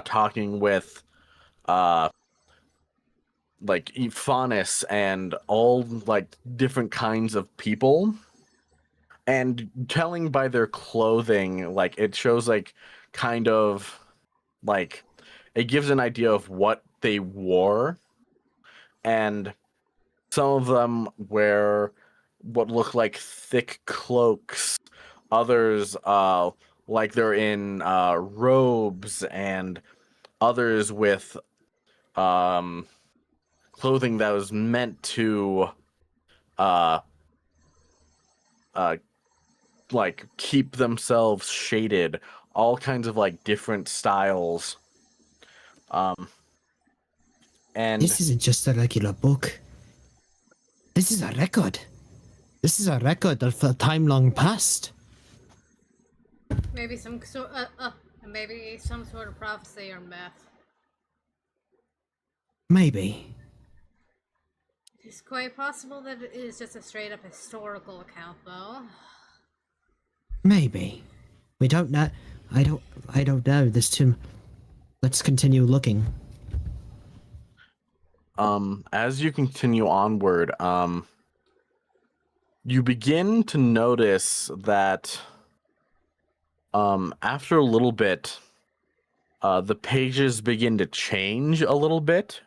talking with like Faunus and all like different kinds of people, and telling by their clothing, like it shows like kind of like it gives an idea of what they wore, and some of them wear what look like thick cloaks, others like they're in robes, and others with clothing that was meant to uh like keep themselves shaded, all kinds of like different styles. And This isn't just a regular book. This is a record. This is a record of a time long past. Maybe some sort of prophecy or myth. Maybe. It's quite possible that it is just a straight up historical account, though. Maybe. We don't know. I don't know. This too. Let's continue looking. as you continue onward, you begin to notice that after a little bit, the pages begin to change a little bit.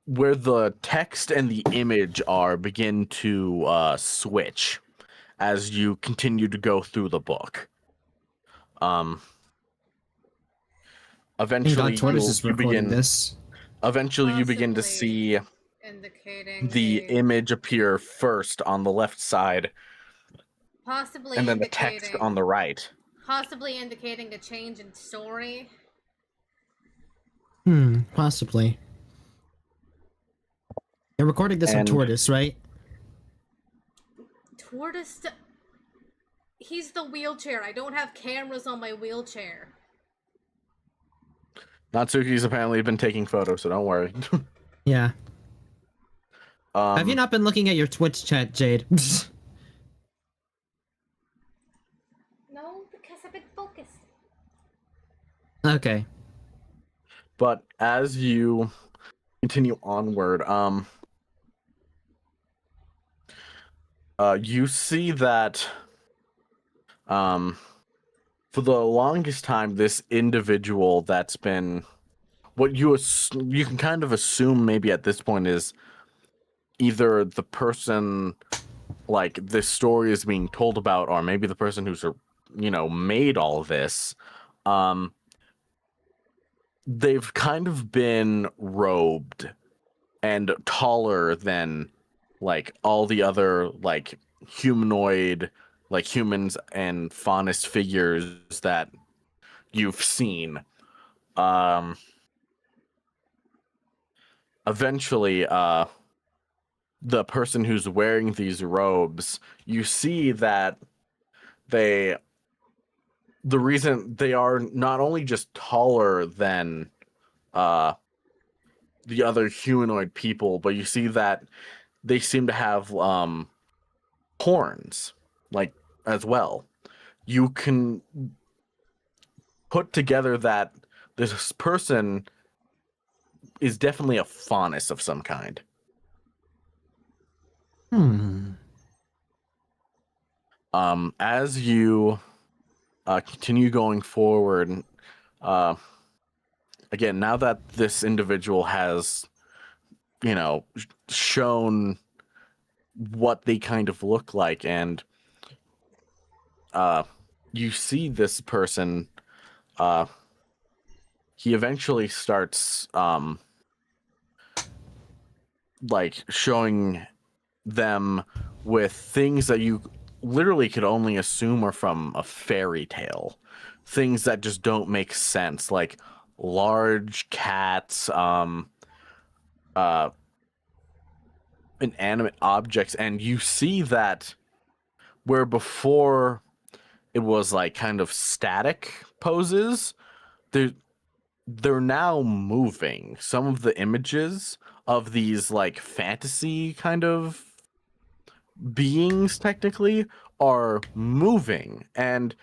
Where the text and the image are begin to switch as you continue to go through the book. Eventually, Tortoise is recording this. Eventually, you begin to see indicating the image appear first on the left side, possibly and then the indicating text on the right. possibly indicating a change in story. Possibly. You're recording this on Tortoise, right? Tortoise. He's the wheelchair. I don't have cameras on my wheelchair. Natsuki's apparently been taking photos, so don't worry. Yeah. Have you not been looking at your Twitch chat, Jade? No, because I've been focused. Okay. But as you continue onward, you see that for the longest time, this individual that's been what you can kind of assume maybe at this point is either the person like this story is being told about, or maybe the person who's made all this. They've kind of been robed and taller than like all the other like humanoid like humans and faunus figures that you've seen. Eventually, the person who's wearing these robes, you see that the reason they are not only just taller than the other humanoid people, but you see that they seem to have horns, like, as well. You can put together that this person is definitely a faunus of some kind. As you continue going forward, again, now that this individual has, shown what they kind of look like, and you see this person, he eventually starts like showing them with things that you literally could only assume are from a fairy tale, things that just don't make sense, like large cats, inanimate objects. And you see that where before it was like kind of static poses, they're now moving. Some of the images of these like fantasy kind of beings technically are moving, and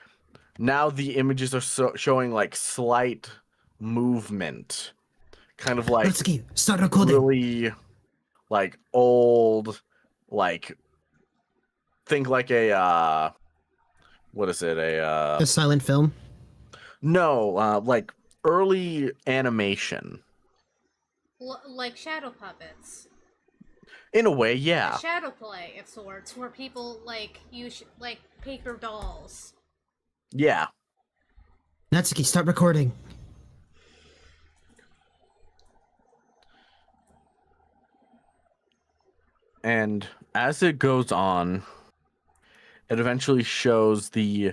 now the images are showing like slight movement, kind of like Natsuki, start recording. really like old, like think like a what is it, A silent film. no, like early animation Like shadow puppets. in a way, yeah. A shadow play of sorts, where people like use like paper dolls. Yeah. Natsuki, start recording. And as it goes on, it eventually shows the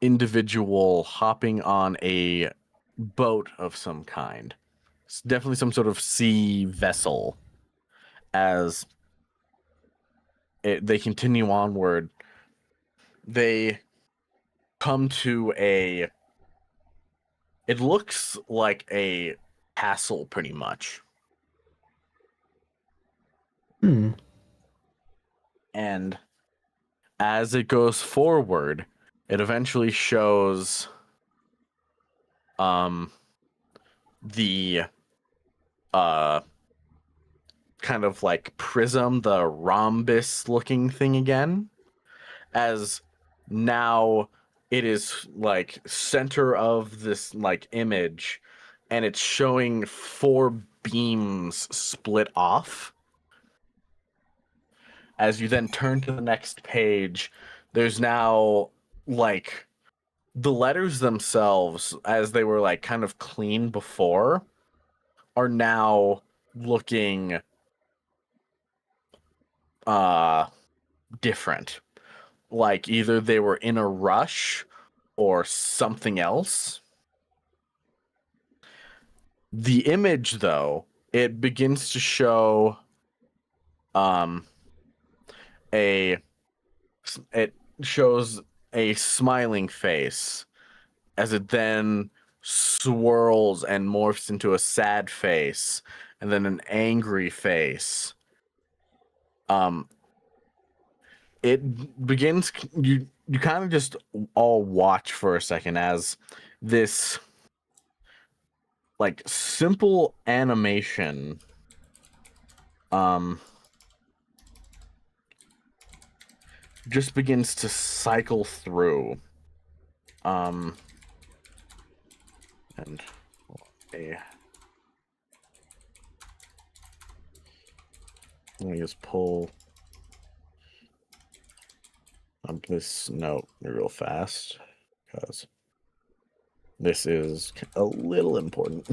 individual hopping on a boat of some kind. It's definitely some sort of sea vessel. As they continue onward, they come to it looks like a castle, pretty much. And as it goes forward, it eventually shows the kind of like prism, the rhombus looking thing again, as now it is like center of this like image, and it's showing 4 beams split off. As you then turn to the next page, there's now like the letters themselves, as they were like kind of clean before, are now looking different. Like either they were in a rush or something else. The image, though, it begins to show it shows a smiling face, as it then swirls and morphs into a sad face, and then an angry face. It begins, you kind of just all watch for a second as this like simple animation just begins to cycle through. And let me just pull up this note real fast, because this is a little important.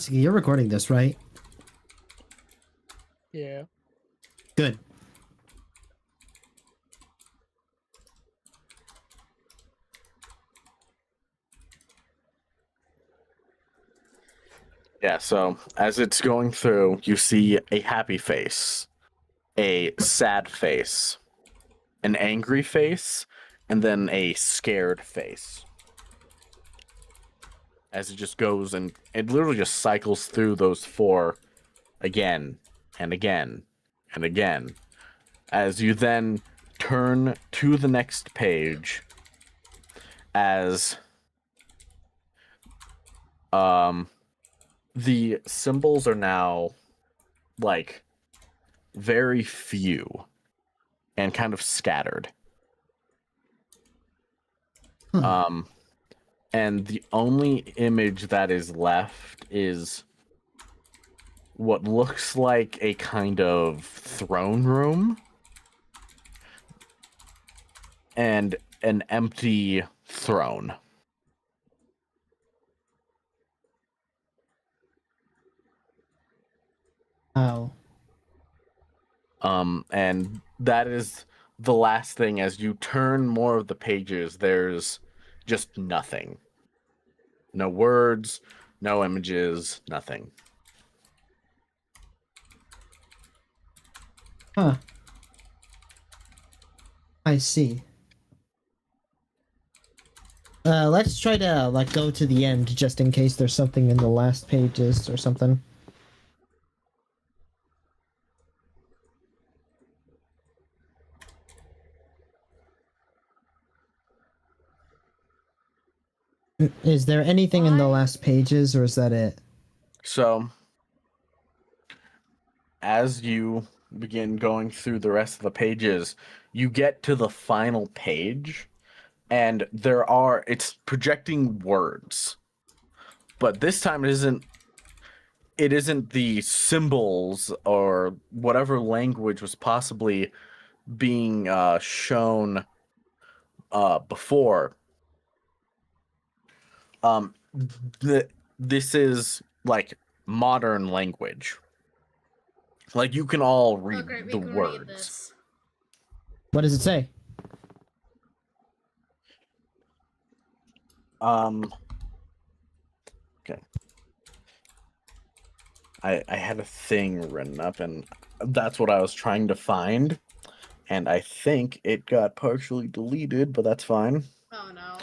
You're recording this, right? Yeah. Good. Yeah, so as it's going through, you see a happy face, a sad face, an angry face, and then a scared face. As it just goes and it literally just cycles through those four again and again and again. As you then turn to the next page as the symbols are now like very few and kind of scattered. Huh. And the only image that is left is what looks like a kind of throne room and an empty throne. Oh. And that is the last thing. As you turn more of the pages, there's just nothing. No words, no images, nothing. Huh. I see. Let's try to like go to the end just in case there's something in the last pages or something. Is there anything in the Why? last pages, or is that it? So, as you begin going through the rest of the pages, you get to the final page, and it's projecting words. But this time it isn't the symbols or whatever language was possibly being shown before. This is like modern language. Like you can all Oh, read great, we the can read words. this. What does it say? Okay. I had a thing written up, and that's what I was trying to find, and I think it got partially deleted, but that's fine. Oh no.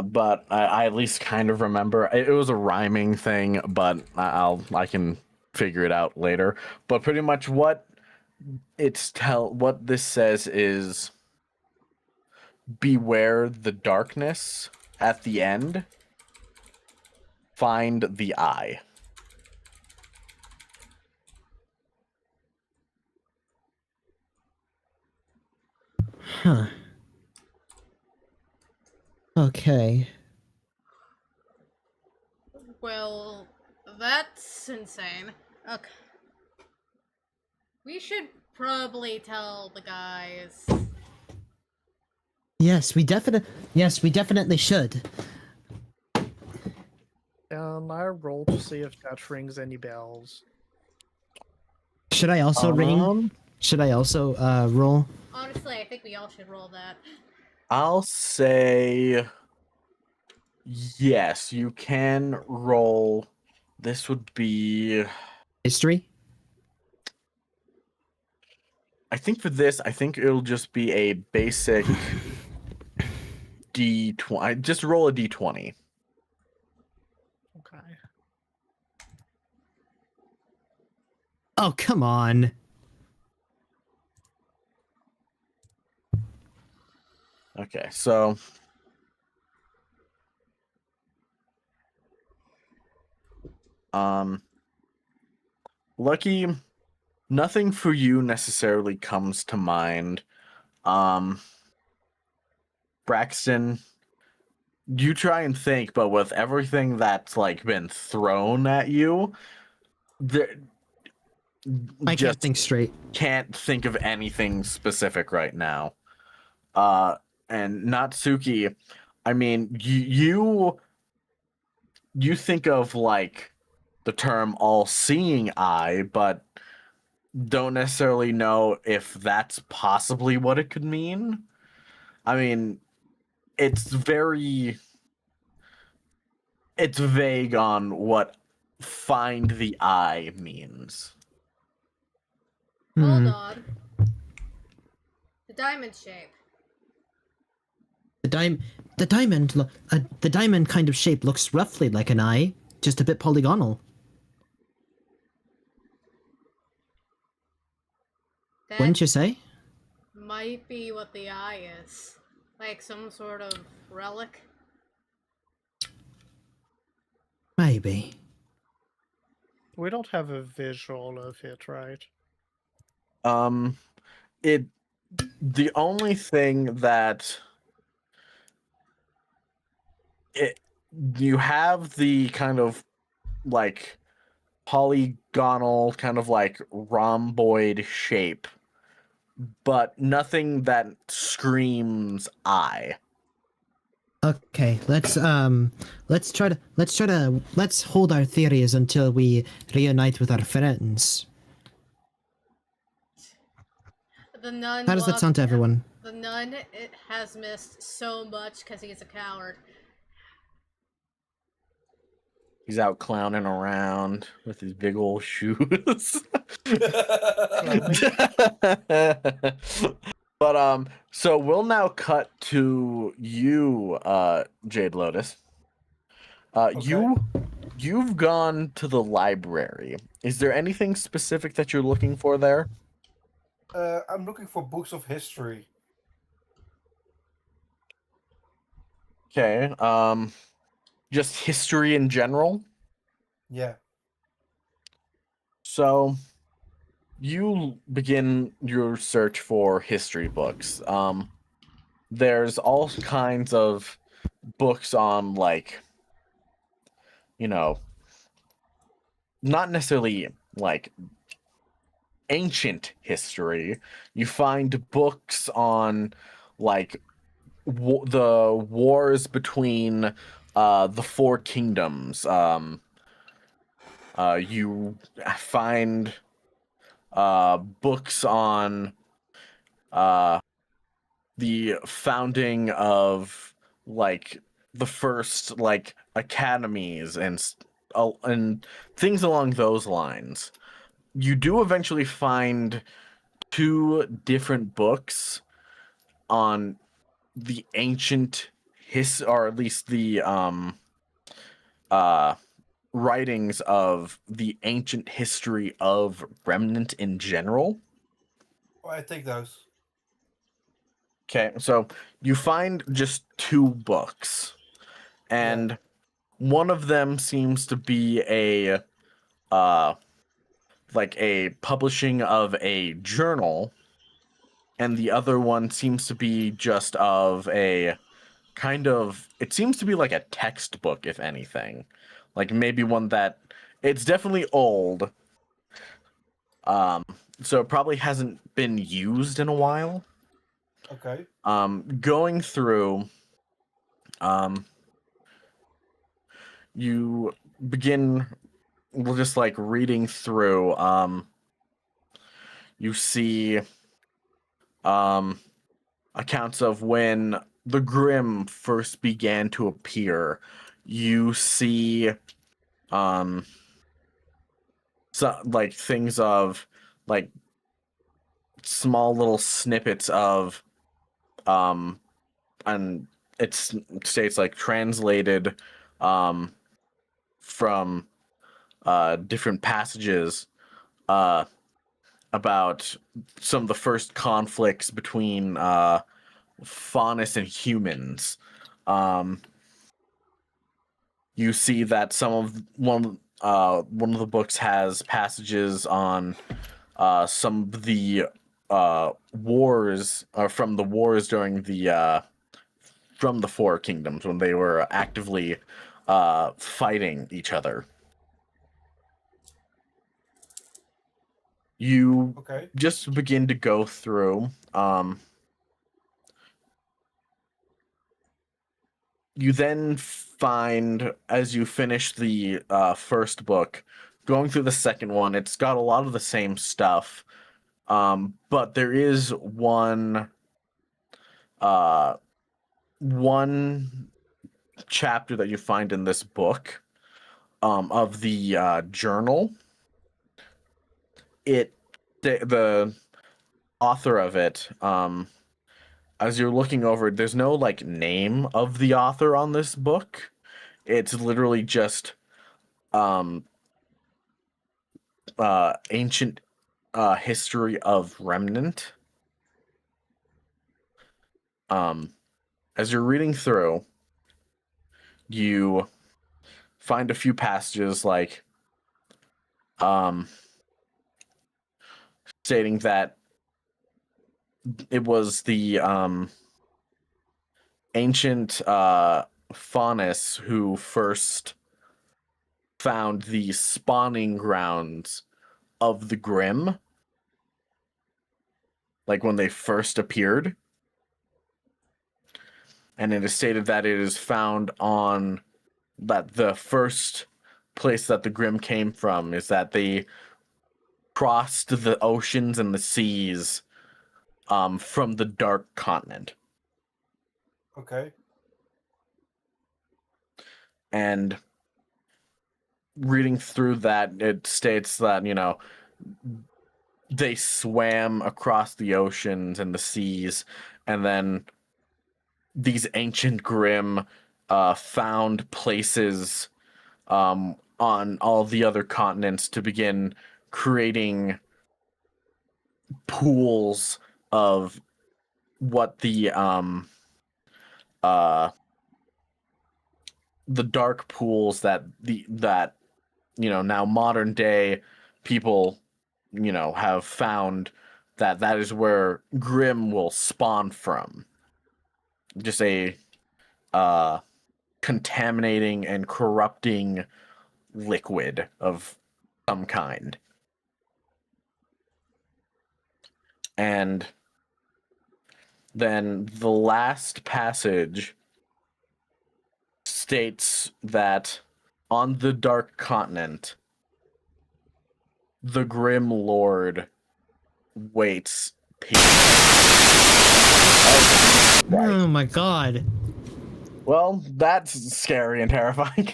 But I at least kind of remember it was a rhyming thing, but I can figure it out later. But pretty much what this says is beware the darkness at the end. Find the eye. Huh. Okay. Well, that's insane. Okay. We should probably tell the guys. Yes, we definitely should. I roll to see if that rings any bells. Should I also ring? Should I also roll? Honestly, I think we all should roll that. I'll say yes, you can roll. This would be History? I think for this, I think it'll just be a basic D20. Just roll a D20. Okay. Oh, come on. Okay, so Lucky, nothing for you necessarily comes to mind. Braxton, you try and think, but with everything that's like been thrown at you, there I just can't think straight. can't think of anything specific right now. And Natsuki, I mean, you think of like the term all-seeing eye, but don't necessarily know if that's possibly what it could mean. I mean, it's vague on what find the eye means. Hold Hmm. on. The diamond shape. The diamond kind of shape looks roughly like an eye, just a bit polygonal. That Wouldn't you say? might be what the eye is. Like some sort of relic. Maybe. We don't have a visual of it, right? It the only thing that you have the kind of like polygonal kind of like rhomboid shape, but nothing that screams eye. Okay, let's hold our theories until we reunite with our friends. The nun. How does that sound to everyone? The nun has missed so much because he's a coward. He's out clowning around with his big old shoes. But so we'll now cut to you, Jade Lotus. You've gone to the library. Is there anything specific that you're looking for there? I'm looking for books of history. Okay. Just history in general. Yeah. So you begin your search for history books. There's all kinds of books on like, you know, not necessarily like ancient history. You find books on like the wars between the four kingdoms. You find books on the founding of like the first like academies and things along those lines. You do eventually find two different books on the ancient or at least the uh writings of the ancient history of Remnant in general. Oh, I take those. Okay, so you find just two books, and one of them seems to be a like a publishing of a journal, and the other one seems to be just of a kind of, it seems to be like a textbook, if anything. Like maybe one that it's definitely old. So it probably hasn't been used in a while. Okay. Going through, you begin just like reading through, you see accounts of when the Grimm first began to appear. You see so like things of like small little snippets of and it states like translated from different passages about some of the first conflicts between faunus and humans. You see that one of the books has passages on some of the wars from the wars during the from the Four Kingdoms when they were actively fighting each other. You Okay. just begin to go through. you then find, as you finish the first book, going through the second one, it's got a lot of the same stuff, but there is one chapter that you find in this book, of the journal. The author of it, as you're looking over it, there's no like name of the author on this book. It's literally just ancient history of Remnant. As you're reading through, you find a few passages like stating that it was the ancient Faunus who first found the spawning grounds of the Grimm, like when they first appeared. And it is stated that it is found on that the first place that the Grimm came from is that they crossed the oceans and the seas from the Dark Continent. Okay. And reading through that, it states that, they swam across the oceans and the seas, and then these ancient Grimm found places on all the other continents to begin creating pools of what the dark pools that now modern day people have found that is where Grimm will spawn from. Just a contaminating and corrupting liquid of some kind. And then the last passage states that on the Dark Continent, the Grim Lord waits Oh my god. Well, that's scary and terrifying.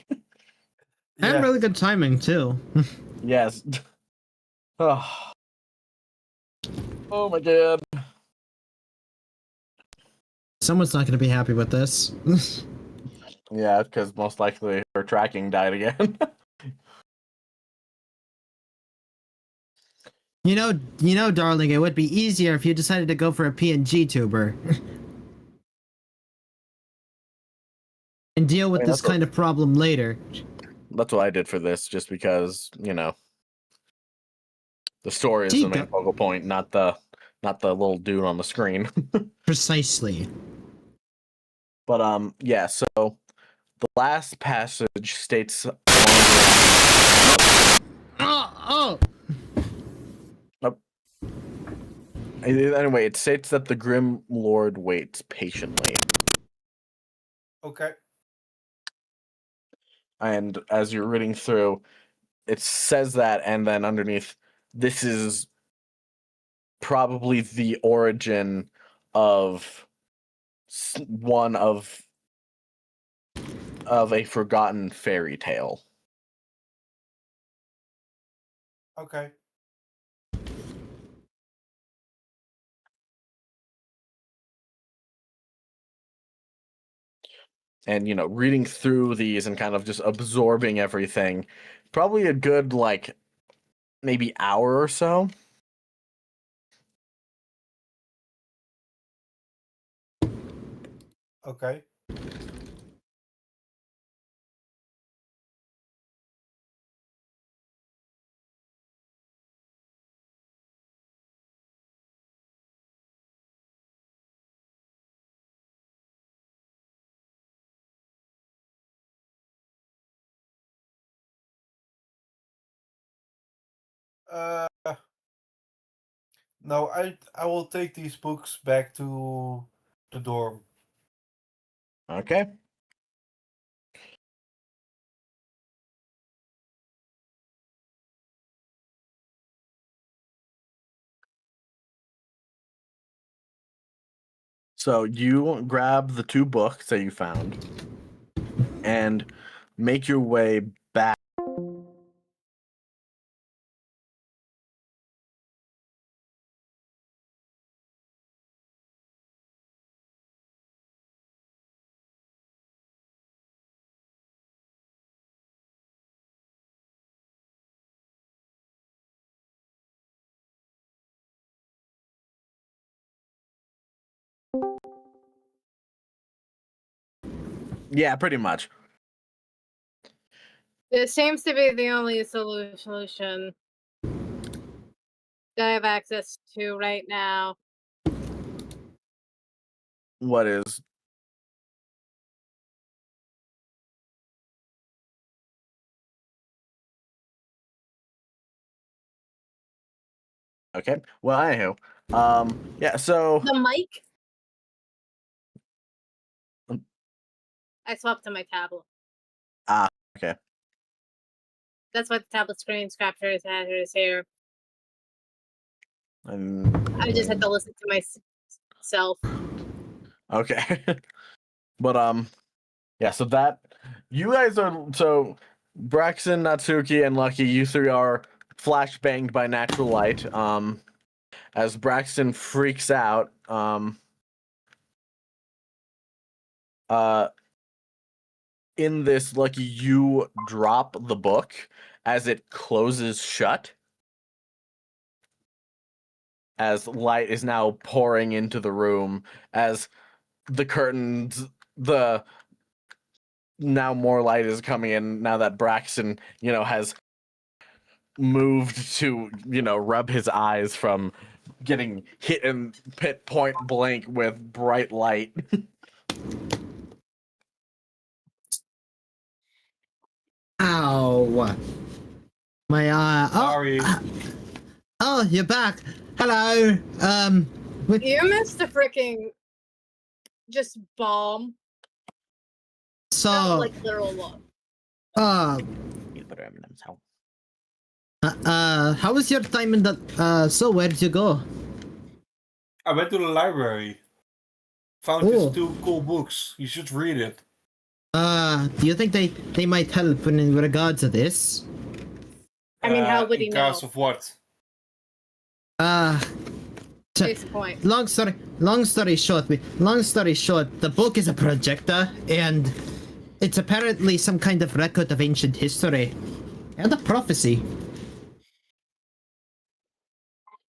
And really good timing, too. Yes. Oh. Oh my god. Someone's not going to be happy with this. Yeah, because most likely her tracking died again. You know, darling, it would be easier if you decided to go for a PNG tuber. And deal with this kind of problem later. That's what I did for this, just because, the story is the main focal point, not the little dude on the screen. Precisely. But yeah, so the last passage states Anyway, it states that the Grim Lord waits patiently. Okay. And as you're reading through, it says that, and then underneath, this is probably the origin of one of a forgotten fairy tale. Okay. And, reading through these and kind of just absorbing everything, probably a good, maybe hour or so. Okay. Uh, no, I will take these books back to the dorm. Okay. So you grab the 2 books that you found and make your way back. Yeah, pretty much. This seems to be the only solution that I have access to right now. What is? Okay. Well, anywho, yeah. So The mic? Um, I swapped to my tablet. okay. That's why the tablet screen captures his hair. I just had to listen to myself. Okay. But yeah. So that you guys are Braxton, Natsuki, and Lucky. You 3 are flashbanged by natural light. As Braxton freaks out. In this, Lucky, you drop the book as it closes shut. As light is now pouring into the room, as the curtains, now more light is coming in now that Braxton, has moved to, rub his eyes from getting hit in pit point blank with bright light. Ow! My Sorry. Oh, you're back. Hello. You missed a freaking just bomb. Not So, like literal one. how was your time in the? So where did you go? I went to the library. Found Oh. these 2 cool books. You should read it. Do you think they might help in regard to this? I mean, how would in he know? regards of what? Case point. Long story short, the book is a projector, and it's apparently some kind of record of ancient history and a prophecy.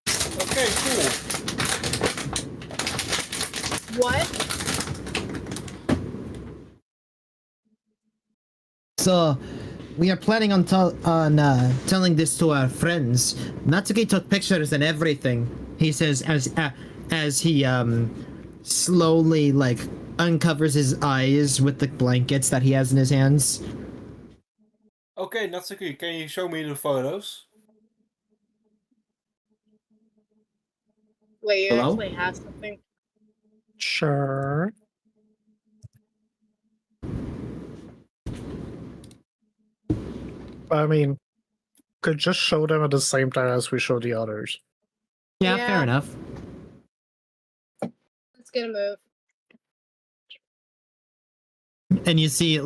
Okay, cool. What? So, we are planning on telling this to our friends. Natsuki took pictures and everything. He says as he slowly uncovers his eyes with the blankets that he has in his hands. Okay, Natsuki, can you show me the photos? Wait, you Hello? actually have something? Sure. I mean, could just show them at the same time as we show the others. Yeah, Yeah. fair enough. Let's get a move. And you see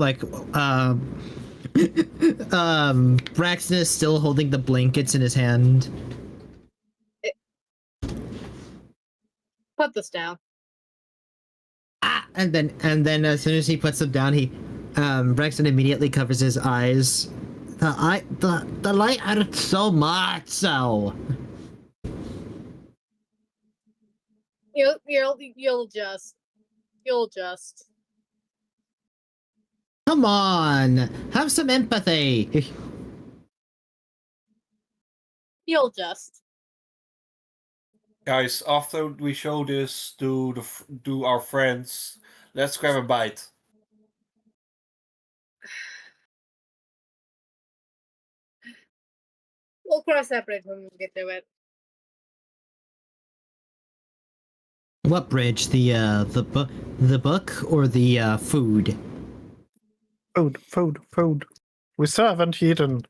Braxton is still holding the blankets in his hand. Put this down. And then as soon as he puts them down, Braxton immediately covers his eyes. The light hurts so much. So You'll just. come on, have some empathy. You'll just. Guys, after we show this to our friends, let's grab a bite. We'll cross that bridge when we get to it. What bridge? The book or the food? Food. We still haven't eaten.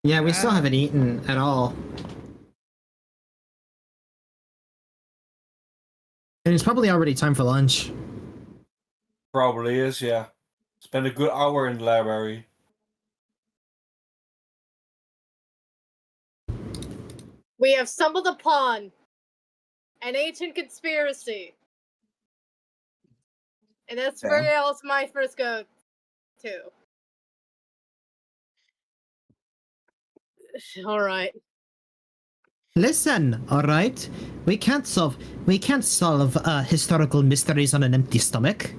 Yeah, we still haven't eaten at all. And it's probably already time for lunch. Probably is, yeah. Spend a good hour in the library. We have stumbled upon an ancient conspiracy. And that's Okay. where else my first go to. Alright. Listen, all right. We can't solve historical mysteries on an empty stomach.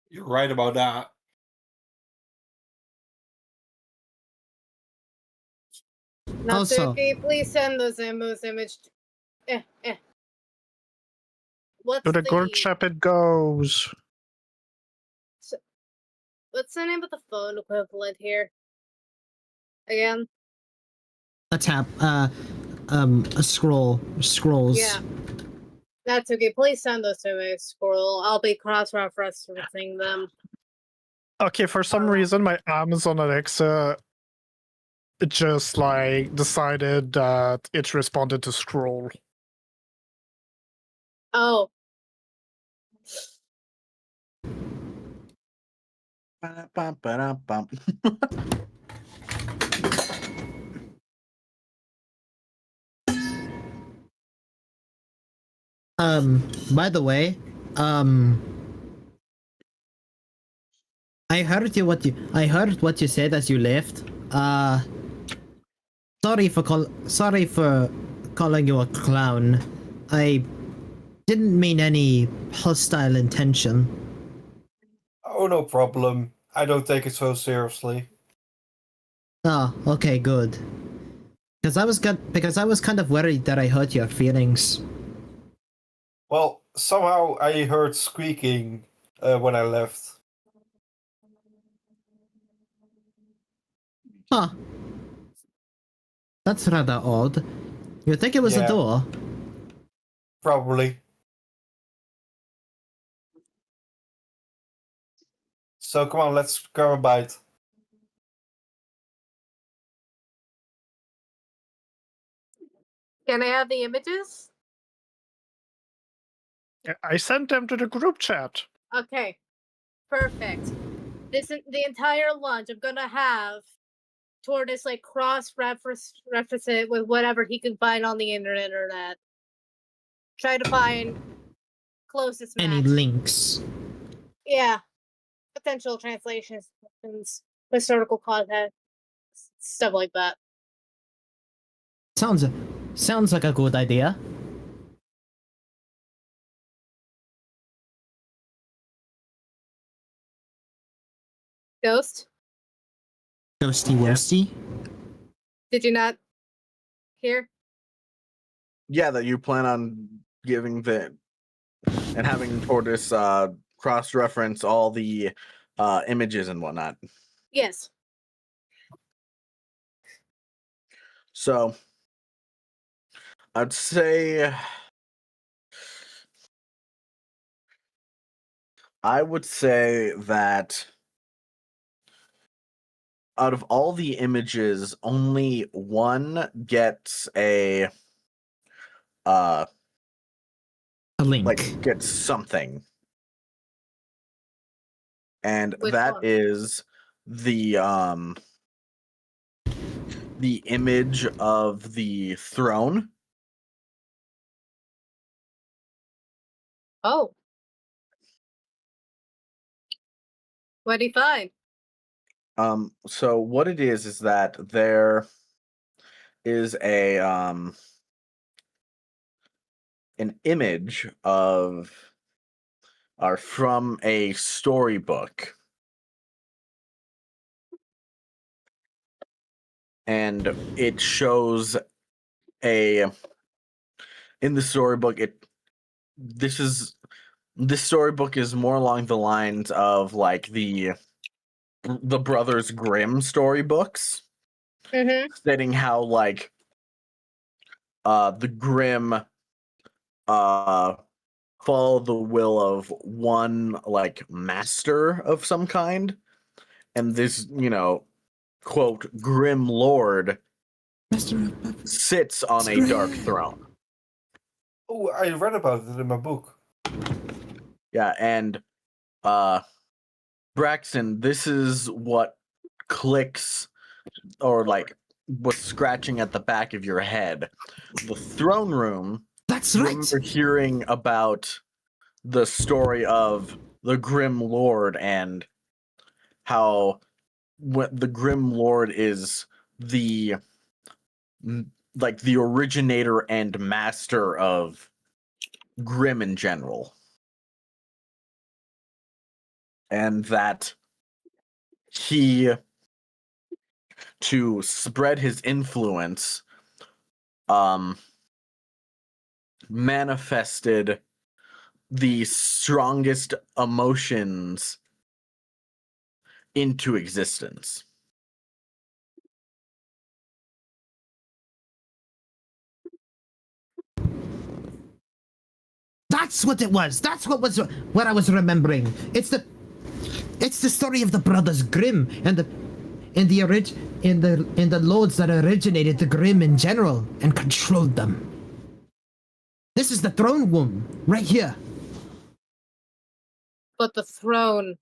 You're right about that. Also- Natsuki, please send those images. What's To the group chat it goes. what's the name of the phone equivalent here? Again? A tab, a scrolls. Yeah. Natsuki, please send those to me, Squirrel. I'll be cross-referencing them. Okay, for some reason my Amazon Alexa just like decided that it responded to scroll. Oh. Ba-da-bum. By the way, I heard what you said as you left. Sorry for calling you a clown. I didn't mean any hostile intention. Oh, no problem. I don't take it so seriously. Oh, okay, good. Because I was kind of worried that I hurt your feelings. Well, somehow I heard squeaking when I left. Huh. That's rather odd. You think it was a Yeah. door? Probably. So come on, let's grab a bite. Can I have the images? I sent them to the group chat. Okay. Perfect. The entire lunch I'm gonna have Tortoise like reference it with whatever he can find on the internet. Try to find closest match. Any links? Yeah. Potential translations, historical context, stuff like that. Sounds like a good idea. Ghost, Ghosty woasty. did you not hear? Yeah, that you plan on giving the and having Tortoise cross-reference all the images and whatnot. Yes. So I'd say that out of all the images, only one gets a link. like gets something. And Which that one? is the image of the throne. Oh. What do you find? So what it is that there is a an image of or from a storybook. And it shows in the storybook this storybook is more along the lines of like the Brothers Grimm storybooks, stating how like the Grimm follow the will of one like master of some kind, and this quote, Grim Lord Master of Puppets. sits on a dark throne. Oh, I read about it in my book. Yeah, and Braxton, this is what clicks or like was scratching at the back of your head. The throne room. That's You right. remember hearing about the story of the Grim Lord and how what the Grim Lord is the like the originator and master of Grim in general. And that he, to spread his influence, manifested the strongest emotions into existence. That's what it was. That's what I was remembering. It's the story of the brothers Grimm and the lords that originated the Grimm in general and controlled them. This is the throne room right here. But the throne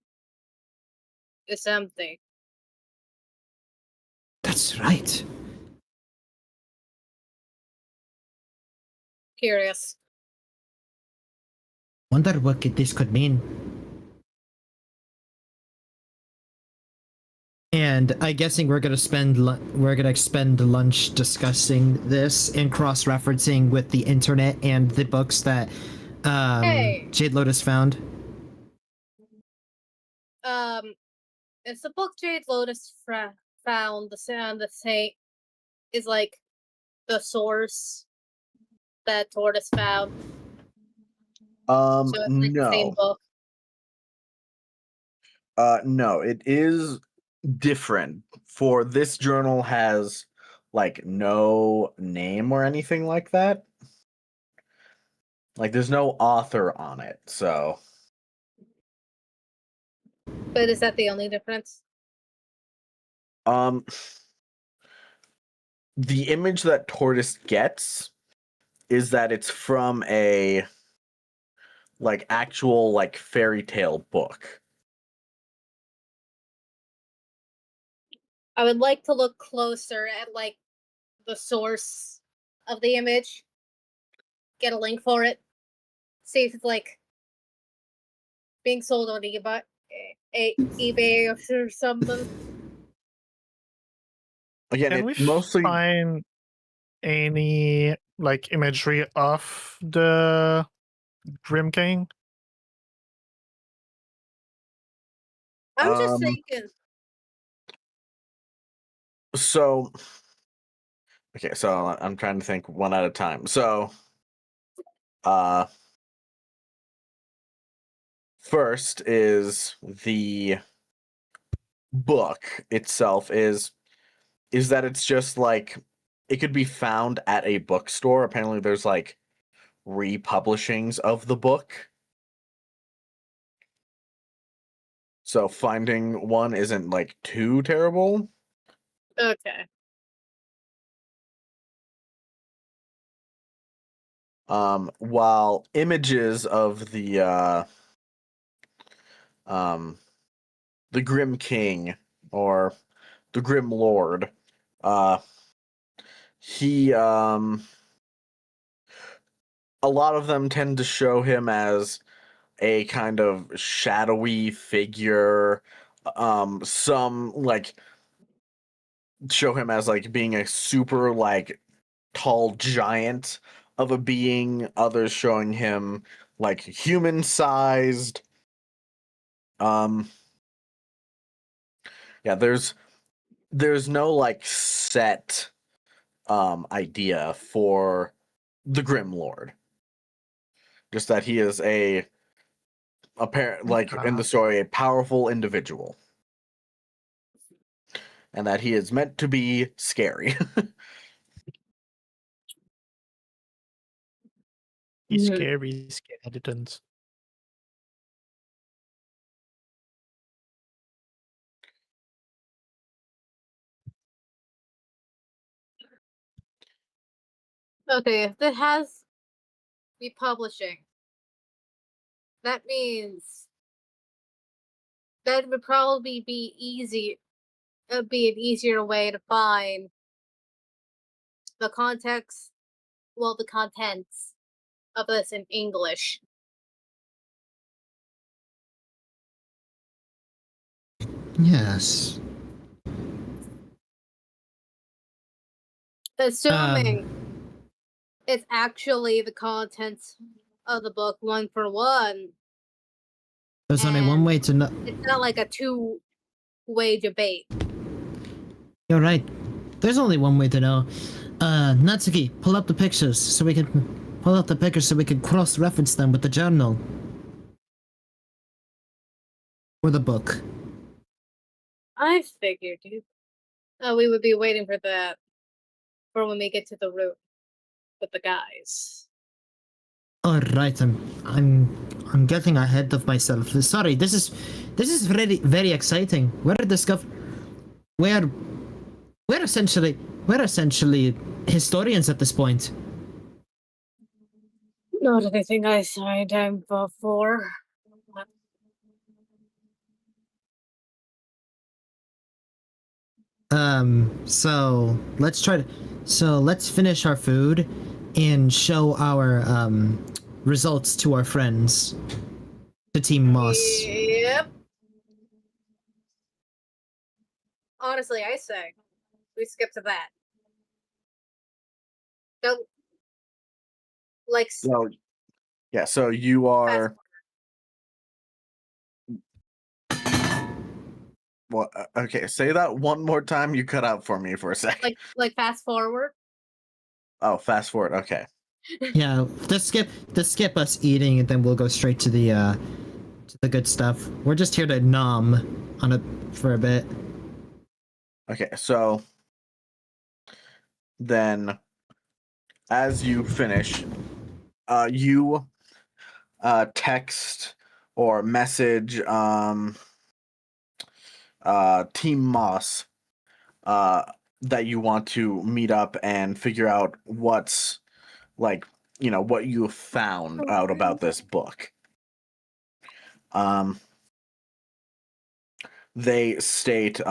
is empty. That's right. Curious. Wonder what this could mean. And I'm guessing we're gonna spend lunch discussing this and cross-referencing with the internet and the books that Hey. Jade Lotus found. It's the book Jade Lotus found. The same is like the source that Tortoise found. So it's like the same No. book. No, it is different. For this journal has like no name or anything like that. Like there's no author on it, so But is that the only difference? the image that Tortoise gets is that it's from a like actual like fairy tale book. I would like to look closer at like the source of the image. Get a link for it. See if it's like being sold on eBay or something. Again, Can we it's mostly find any like imagery of the Grim King? I'm just Um, thinking. so okay, so I'm trying to think one at a time. So first is the book itself is that it's just like it could be found at a bookstore. Apparently there's like republishings of the book. So finding one isn't like too terrible. Okay. While images of the Grim King or the Grim Lord, he a lot of them tend to show him as a kind of shadowy figure. Some like show him as like being a super like tall giant of a being, others showing him like human sized. Yeah, there's no like set idea for the Grim Lord. Just that he is a apparent like in the story a powerful individual. And that he is meant to be scary. He's Mhm. scary skeletons. Okay, if it has be publishing, that means that would probably be be an easier way to find the context, well, the contents of this in English. Yes. Assuming it's actually the contents of the book one for one. There's only one and way to know. It's not like a two-way debate. You're right. There's only one way to know. Natsuki, pull up the pictures so we can cross-reference them with the journal. Or the book. I figured we would be waiting for that for when we get to the room with the guys. Alright, I'm getting ahead of myself. Sorry, this is very very exciting. We're essentially historians at this point. Not anything I signed up for. Let's finish our food and show our results to our friends. To Team Moss. Yep. Honestly, I say we skip to that. Don't like. So, yeah. So you are. Well, okay. Say that one more time. You cut out for me for a second. Like fast forward. Oh, fast forward. Okay. Yeah, just skip us eating, and then we'll go straight to the good stuff. We're just here to nom on it for a bit. Okay. So then, as you finish, you text or message Team Moss that you want to meet up and figure out what's like, what you found out about this book. They state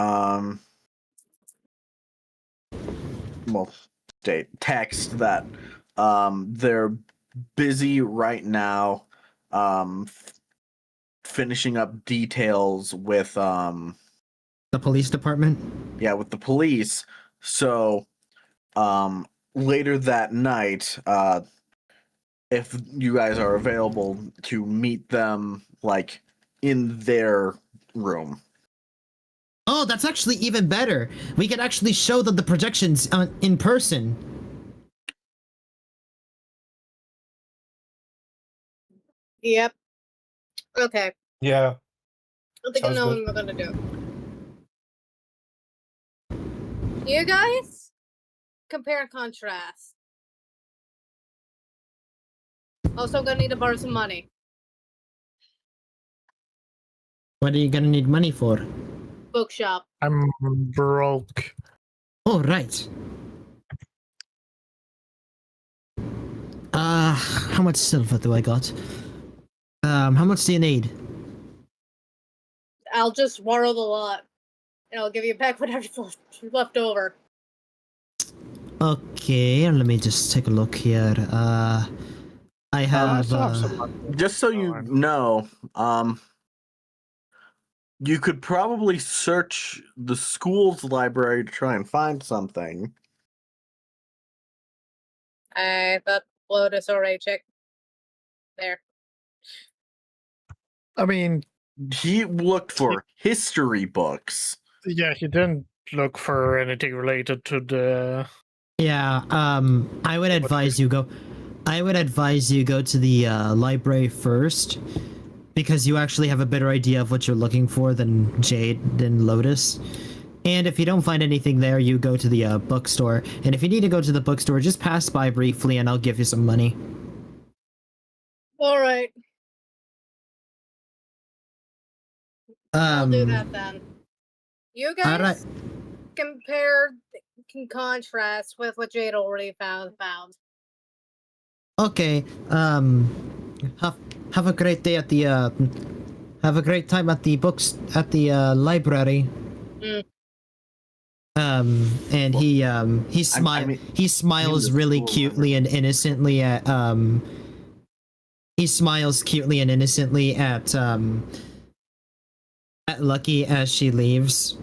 text that they're busy right now finishing up details with the police department. Yeah, with the police. So later that night, if you guys are available to meet them like in their room. Oh, that's actually even better. We can actually show them the projections in person. Yep. Okay. Yeah. I think I Sounds know good. what we're gonna do. You guys compare and contrast. Also, gonna need to borrow some money. What are you gonna need money for? Bookshop. I'm broke. Oh, right. How much silver do I got? How much do you need? I'll just borrow the lot, and I'll give you back whatever's left over. Okay, let me just take a look here. I have. still have some money. Just so you know, you could probably search the school's library to try and find something. I thought Lotus already checked there. I mean, He looked for history books. yeah, he didn't look for anything related to the. Yeah. I would advise you go. I would advise you go to the library first, because you actually have a better idea of what you're looking for than Jade and Lotus. And if you don't find anything there, you go to the bookstore. And if you need to go to the bookstore, just pass by briefly and I'll give you some money. All right. I'll do that then. You guys Alright. compare, can contrast with what Jade already found. Okay. Have have a great day at the have a great time at the books at the library. Mm. And he I mean, he you mean smiles the really school cutely and innocently at he smiles cutely and innocently at Lucky as she leaves.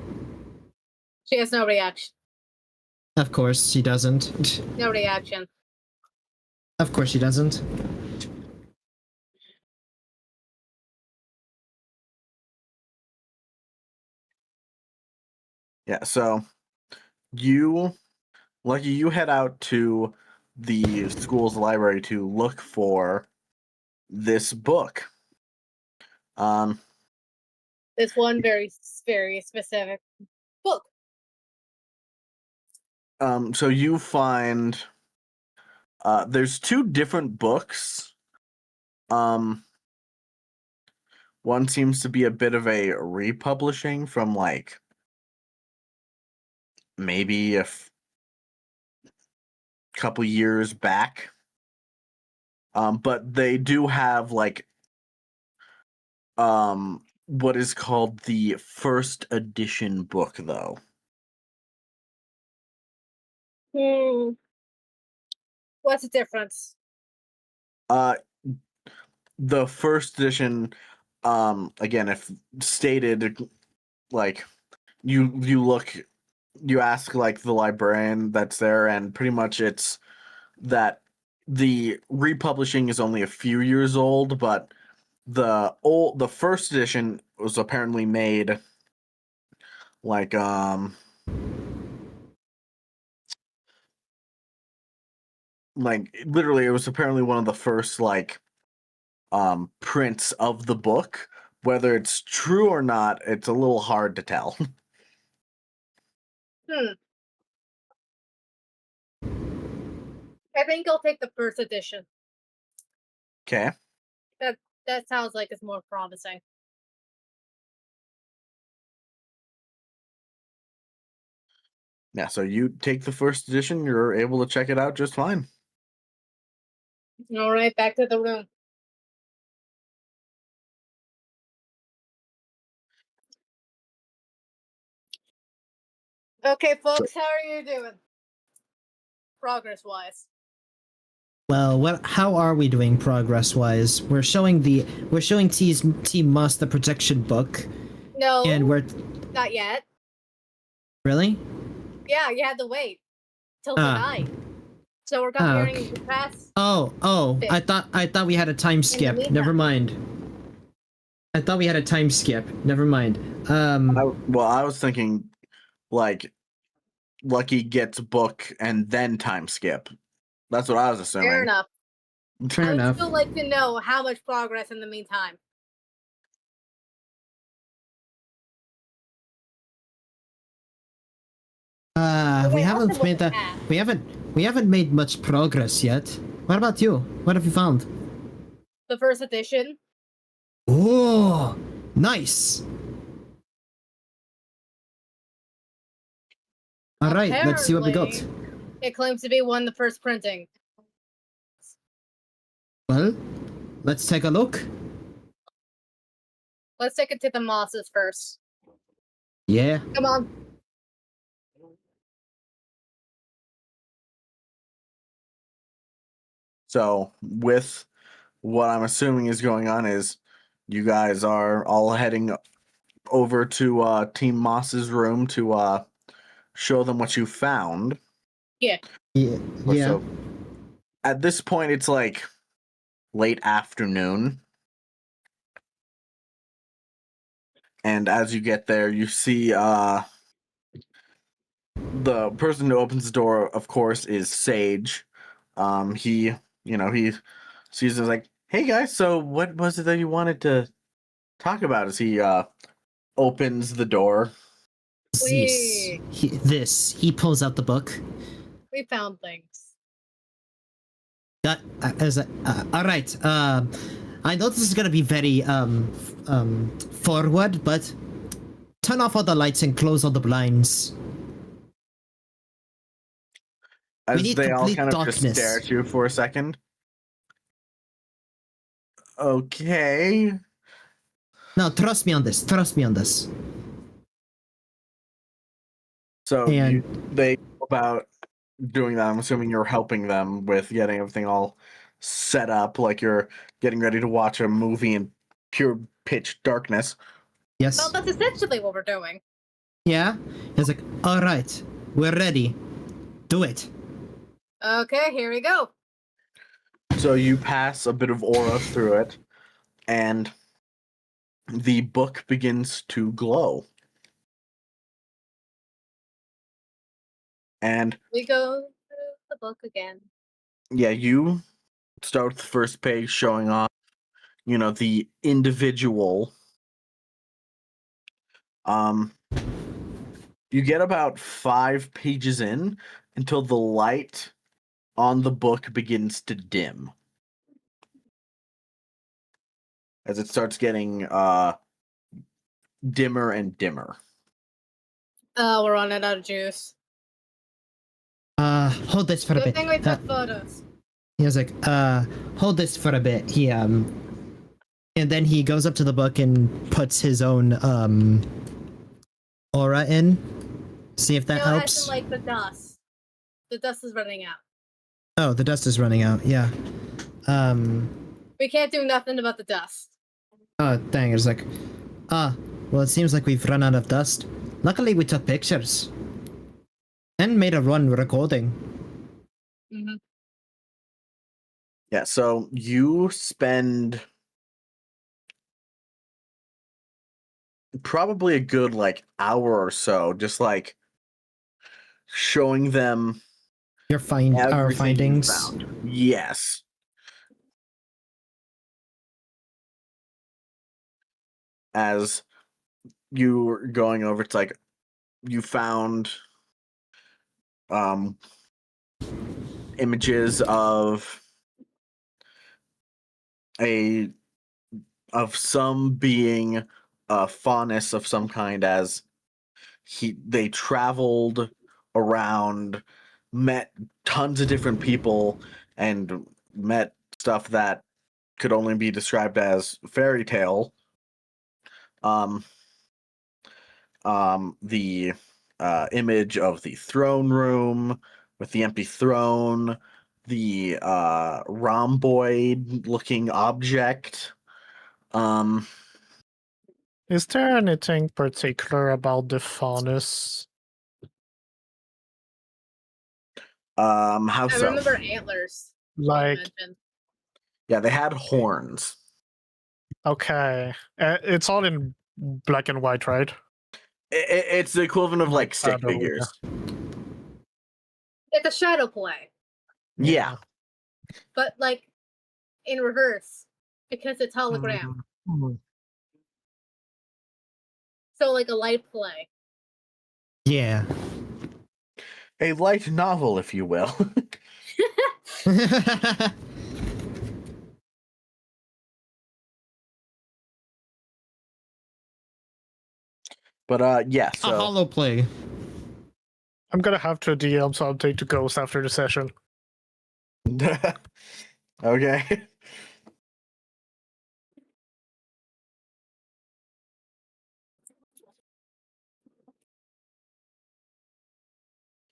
She has no reaction. Of course she doesn't. No reaction. Of course she doesn't. Yeah, so you, Lucky, you head out to the school's library to look for this book. Um, This one very specific book. so you find there's two different books. One seems to be a bit of a republishing from like maybe couple years back. But they do have like what is called the first edition book though. Hmm. What's the difference? Uh the first edition, again, if stated, like you ask like the librarian that's there, and pretty much it's that the republishing is only a few years old, but the first edition was apparently made like literally it was apparently one of the first like prints of the book. Whether it's true or not, it's a little hard to tell. Hmm. I think I'll take the first edition. Okay. That sounds like it's more promising. Yeah, so you take the first edition, you're able to check it out just fine. All right, back to the room. Okay, folks, how are you doing? Progress-wise. Well, how are we doing progress-wise? We're showing Team Must the protection book, No, and we're not yet. really. Yeah, you had to wait till Ah. tonight. So we're comparing Okay. the past. Oh! Bit. I thought we had a time skip. meantime. Never mind. I thought we had a time skip. Never mind. I was thinking like Lucky gets book and then time skip. That's what I was assuming. Fair enough. Fair I would enough. still like to know how much progress in the meantime. We Okay, I'll haven't look made at that. that. We haven't made much progress yet. What about you? What have you found? The first edition. Oh, nice. All right, let's see what we got. Apparently, it claims to be one of the first printing. Well, let's take a look. Let's take it to the mosses first. Yeah. Come on. So with what I'm assuming is going on is you guys are all heading over to Team Moss's room to show them what you found. Yeah. So at this point it's like late afternoon. And as you get there, you see the person who opens the door, of course, is Sage. He sees us like, "Hey guys, so what was it that you wanted to talk about?" As he opens the door. He pulls out the book. We found things. All right. I know this is gonna be very forward, but turn off all the lights and close all the blinds. As need they all complete kind of just darkness. stare at you for a second. Okay. No, trust me on this. Trust me on this. So And they go about doing that. I'm assuming you're helping them with getting everything all set up, like you're getting ready to watch a movie in pure pitch darkness. yes. Well, that's essentially what we're doing. Yeah. He's like, all right, we're ready. Do it. Okay, here we go. So you pass a bit of aura through it, and the book begins to glow. And We go through the book again. yeah, you start with the first page showing off, the individual. You get about 5 pages in until the light on the book begins to dim. As it starts getting dimmer and dimmer. Oh, we're running out of juice. Hold this for a Good bit. thing we took photos. He was like, hold this for a bit. He and then he goes up to the book and puts his own aura in. See if that No, helps. as in, like the dust. The dust is running out. Oh, the dust is running out. Yeah. We can't do nothing about the dust. Oh, dang. It's like, well, it seems like we've run out of dust. Luckily, we took pictures and made a run recording. Mm-hmm. Yeah, so you spend probably a good hour or so just showing them Our everything you findings. found. Yes. As you were going over, it's like you found images of some being a faunus of some kind, as they traveled around, met tons of different people, and met stuff that could only be described as fairy tale. The image of the throne room with the empty throne, the rhomboid looking object. Is there anything particular about the faunus? How I so? remember antlers. being Like, mentioned. Yeah, they had horns. okay, it's all in black and white, right? It's the equivalent of stick Shadow, figures. It's a shadow play, Yeah. but in reverse because it's hologram. Mhm. So like a light play. Yeah. A light novel, if you will. But yeah, A so hollow play. I'm gonna have to DM something to Ghost after the session. okay.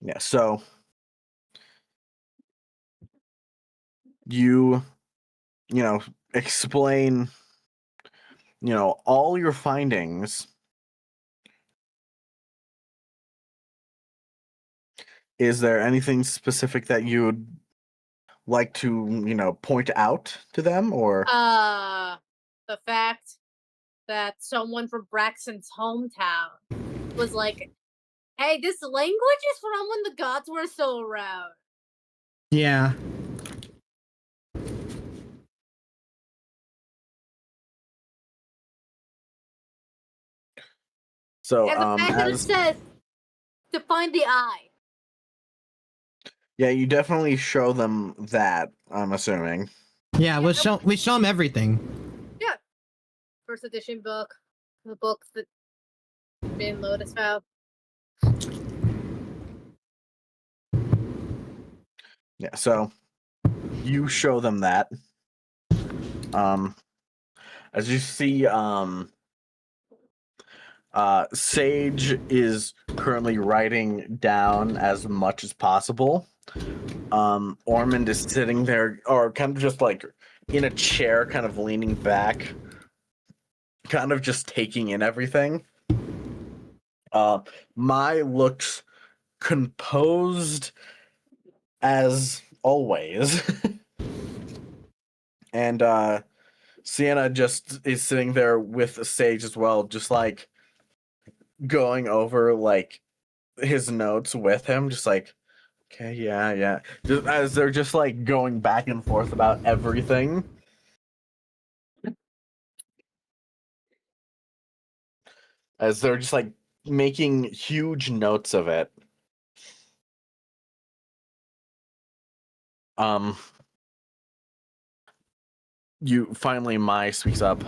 Yeah, so you explain all your findings. Is there anything specific that you would like to point out to them, or The fact that someone from Braxton's hometown was like, "Hey, this language is from when the gods were still around." Yeah. so And the fact that it says to find the eye. yeah, you definitely show them that, I'm assuming. Yeah, we show them everything. Yeah. First edition book. The books that been Lotus found. Yeah, so you show them that. as you see, Sage is currently writing down as much as possible. Ormond is sitting there, or kind of just like in a chair, kind of leaning back, kind of just taking in everything. Mai looks composed as always. And Sienna just is sitting there with Sage as well, just like going over like his notes with him, just like, okay, yeah. Just as they're just like going back and forth about everything. As they're just like making huge notes of it. You finally, Mai speaks up.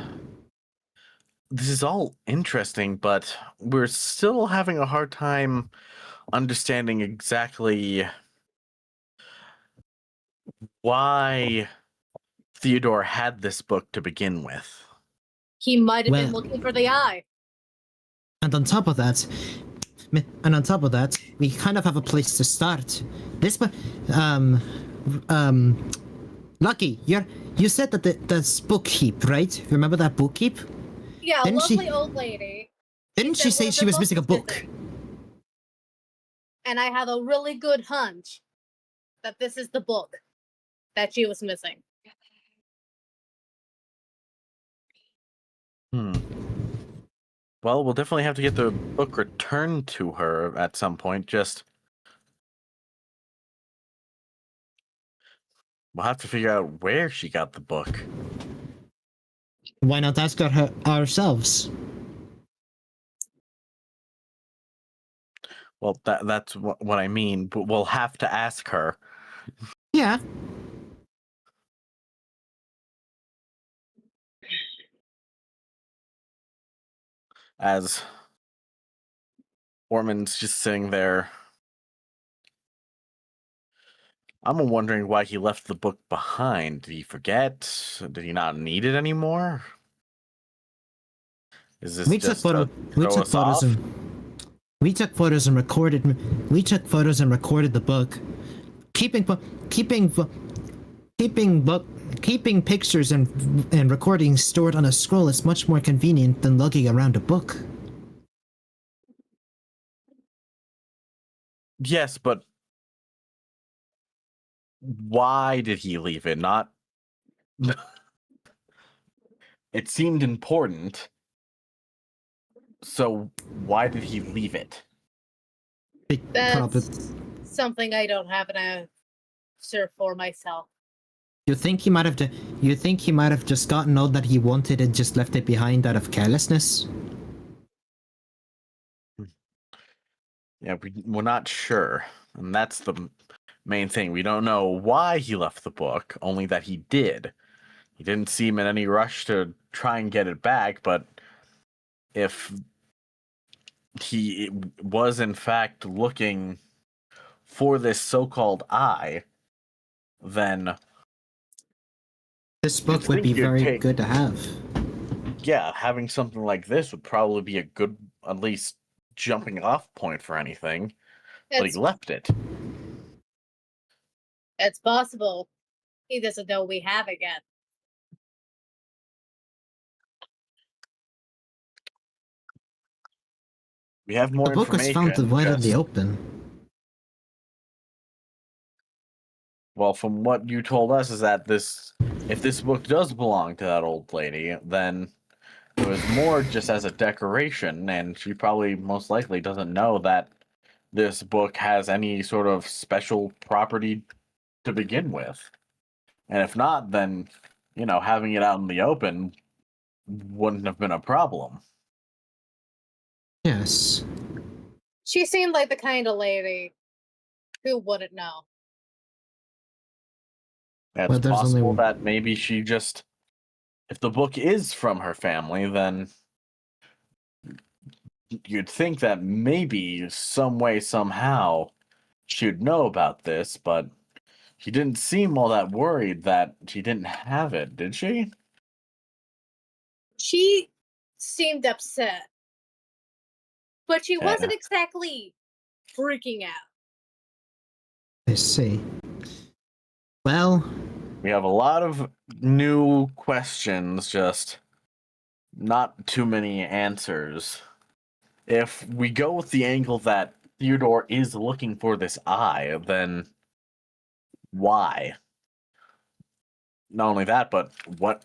This is all interesting, but we're still having a hard time understanding exactly why Theodore had this book to begin with. He might have been Well- looking for the eye. And on top of that, we kind of have a place to start. This, Lucky, you said that this bookkeep, right? Remember that bookkeep? Yeah, a Didn't she- lovely old lady. Didn't she said say one of she her was missing a books was book? missing. And I have a really good hunch that this is the book that she was missing. Well, we'll definitely have to get the book returned to her at some point. We'll have to figure out where she got the book. Why not ask her ourselves? Well, that's what I mean, but we'll have to ask her. Yeah. As Ormond's just sitting there. I'm wondering why he left the book behind. Did he forget? Did he not need it anymore? Is this We took just to we throw took us photos off? and we took photos and recorded the book. Keeping pictures and recordings stored on a scroll is much more convenient than lugging around a book. Yes, but why did he leave it? Not. It seemed important. So why did he leave it? That's something I don't have an answer for myself. You think he might have just gotten all that he wanted and just left it behind out of carelessness? Yeah, we're not sure. And that's the main thing. We don't know why he left the book, only that he did. He didn't seem in any rush to try and get it back, but if he was in fact looking for this so-called eye, then This book would think be you'd very take- good to have. yeah, having something like this would probably be a good, at least, jumping off point for anything. But It's, he left it. it's possible. He doesn't know we have it yet. We have more The book was information. found wide in the just- open. Well, from what you told us is that if this book does belong to that old lady, then it was more just as a decoration, and she probably most likely doesn't know that this book has any sort of special property to begin with. And if not, then, having it out in the open wouldn't have been a problem. Yes. She seemed like the kind of lady who wouldn't know. It's Well, there's possible only- that maybe she just, if the book is from her family, then you'd think that maybe some way, somehow, she'd know about this, but she didn't seem all that worried that she didn't have it, did she? She seemed upset, but she Yeah. wasn't exactly freaking out. I see. Well, We have a lot of new questions, just not too many answers. If we go with the angle that Theodore is looking for this eye, then why? Not only that, but what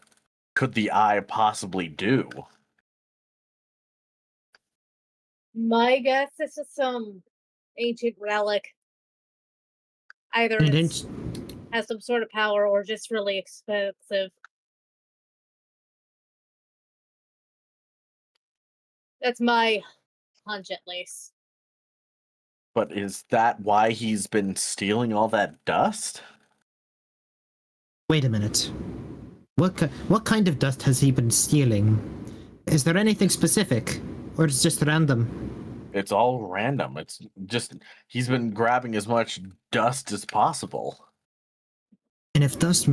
could the eye possibly do? My guess is just some ancient relic. Either it it's didn't. has some sort of power or just really expensive. That's my hunch, at least. But is that why he's been stealing all that dust? Wait a minute. What kind of dust has he been stealing? Is there anything specific, or it's just random? It's all random. It's just he's been grabbing as much dust as possible. And if dust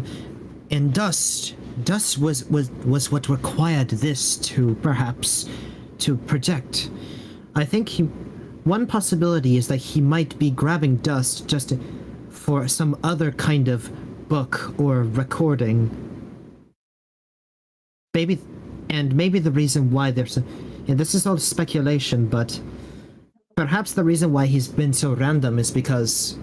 was what required this to perhaps to project. I think one possibility is that he might be grabbing dust just for some other kind of book or recording. Maybe the reason why and this is all speculation, but perhaps the reason why he's been so random is because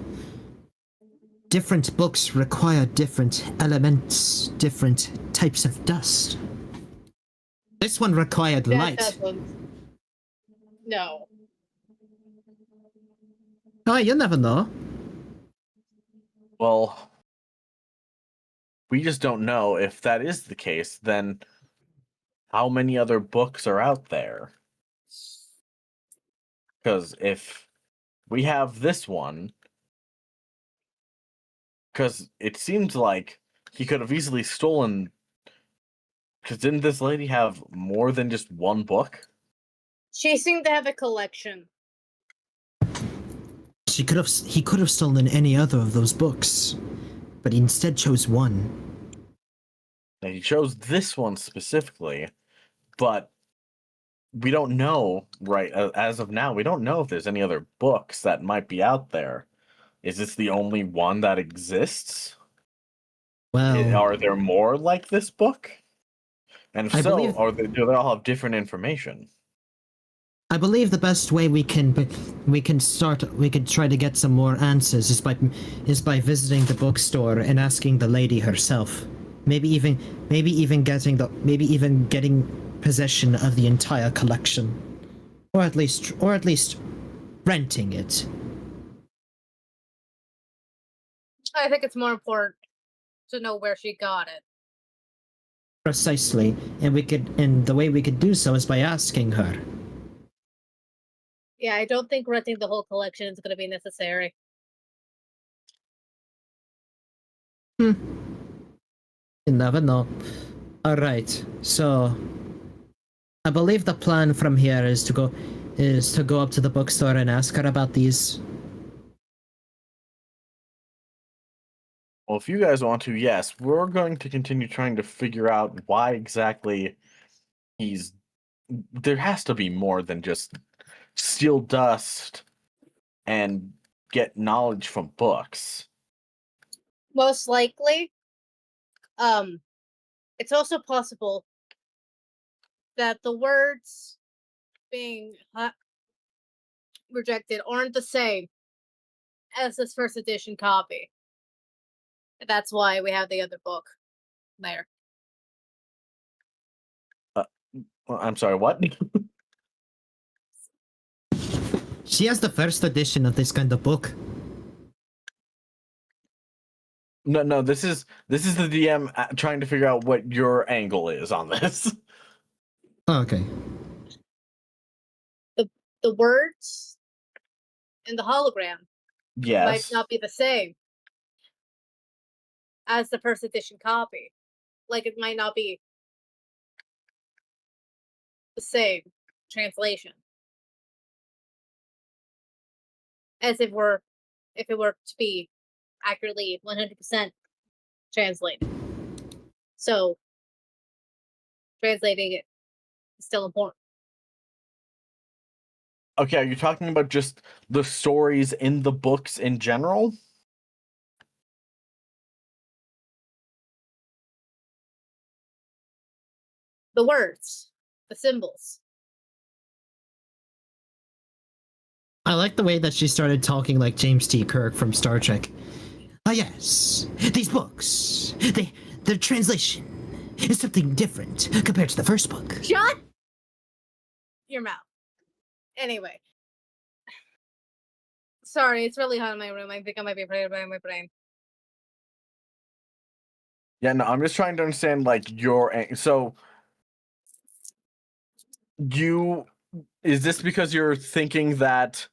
different books require different elements, different types of dust. This one required That light. doesn't. No. Oh, you never know. Well, we just don't know if that is the case. Then how many other books are out there? Because if we have this one, because it seems like he could have easily stolen. Because didn't this lady have more than just one book? She seemed to have a collection. He could have stolen any other of those books, but he instead chose one. And he chose this one specifically, but we don't know, right, as of now, we don't know if there's any other books that might be out there. Is this the only one that exists? Well, Are there more like this book? And if I so, believe- do they all have different information? I believe the best way we can try to get some more answers is by visiting the bookstore and asking the lady herself. Maybe even getting possession of the entire collection, or at least renting it. I think it's more important to know where she got it. Precisely, and the way we could do so is by asking her. Yeah, I don't think renting the whole collection is going to be necessary. You never know. Alright, so I believe the plan from here is to go up to the bookstore and ask her about these. Well, if you guys want to, yes, we're going to continue trying to figure out why exactly he's. There has to be more than just steal dust and get knowledge from books. Most likely, it's also possible that the words being rejected aren't the same as this first edition copy. That's why we have the other book there. I'm sorry, what? She has the first edition of this kind of book. No, this is the DM trying to figure out what your angle is on this. Oh, okay. The words in the hologram might Yes. not be the same as the first edition copy. Like, it might not be the same translation as if it were to be accurately 100% translated. So translating it is still important. Okay, are you talking about just the stories in the books in general? The words, the symbols. I like the way that she started talking like James T. Kirk from Star Trek. Ah, yes, these books, their translation is something different compared to the first book. Shut your mouth. Anyway. Sorry, it's really hot in my room. I think I might be afraid by my brain. Yeah, no, I'm just trying to understand like so is this because you're thinking that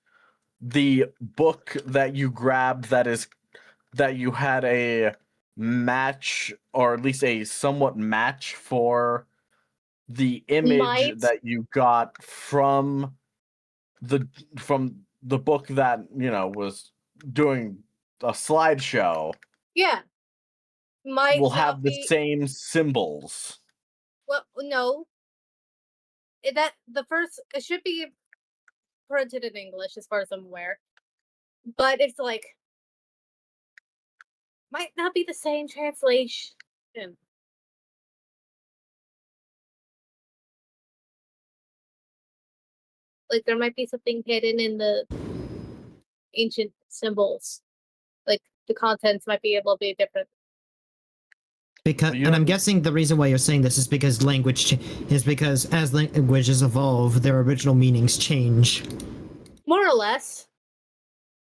the book that you grabbed that you had a match, or at least a somewhat match for the image Might. that you got from the book that, was doing a slideshow, Yeah. Might will not have the be. same symbols? Well, no. It should be printed in English, as far as I'm aware. But it's like might not be the same translation. Like there might be something hidden in the ancient symbols. Like the contents might be able to be different. Because, You and I'm don't- guessing the reason why you're saying this is because is because as languages evolve, their original meanings change. More or less.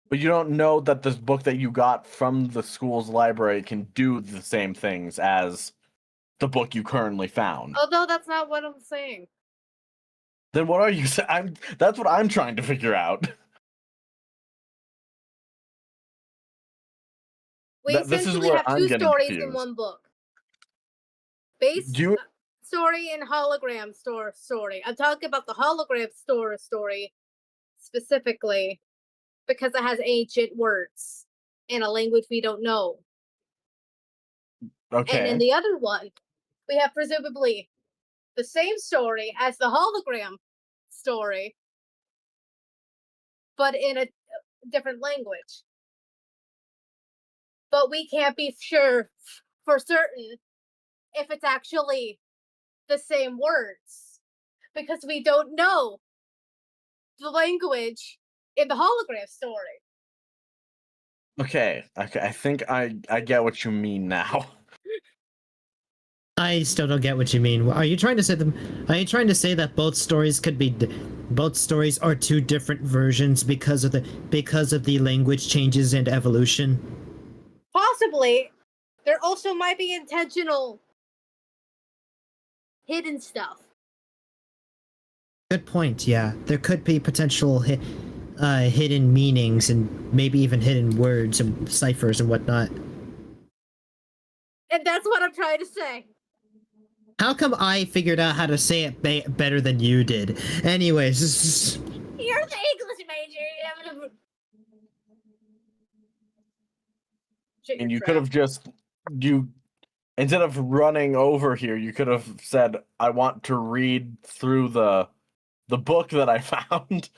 But you don't know that this book that you got from the school's library can do the same things as the book you currently found. Although that's not what I'm saying. Then what are you saying? That's what I'm trying to figure out. We This is essentially where have I'm two getting stories in confused. one book. Base Do you- story and hologram story. I'm talking about the hologram story specifically because it has ancient words in a language we don't know. Okay. And in the other one, we have presumably the same story as the hologram story, but in a different language. But we can't be sure for certain if it's actually the same words because we don't know the language in the hologram story. Okay. I think I get what you mean now. I still don't get what you mean. Are you trying to say Are you trying to say that both stories both stories are two different versions because of the language changes and evolution? Possibly, there also might be intentional hidden stuff. Good point. Yeah, there could be potential hidden meanings and maybe even hidden words and ciphers and whatnot. And that's what I'm trying to say. How come I figured out how to say it better than you did? Anyways, You're the English major. Shut And your you could have just instead of running over here, you could have said, "I want to read through the book that I found."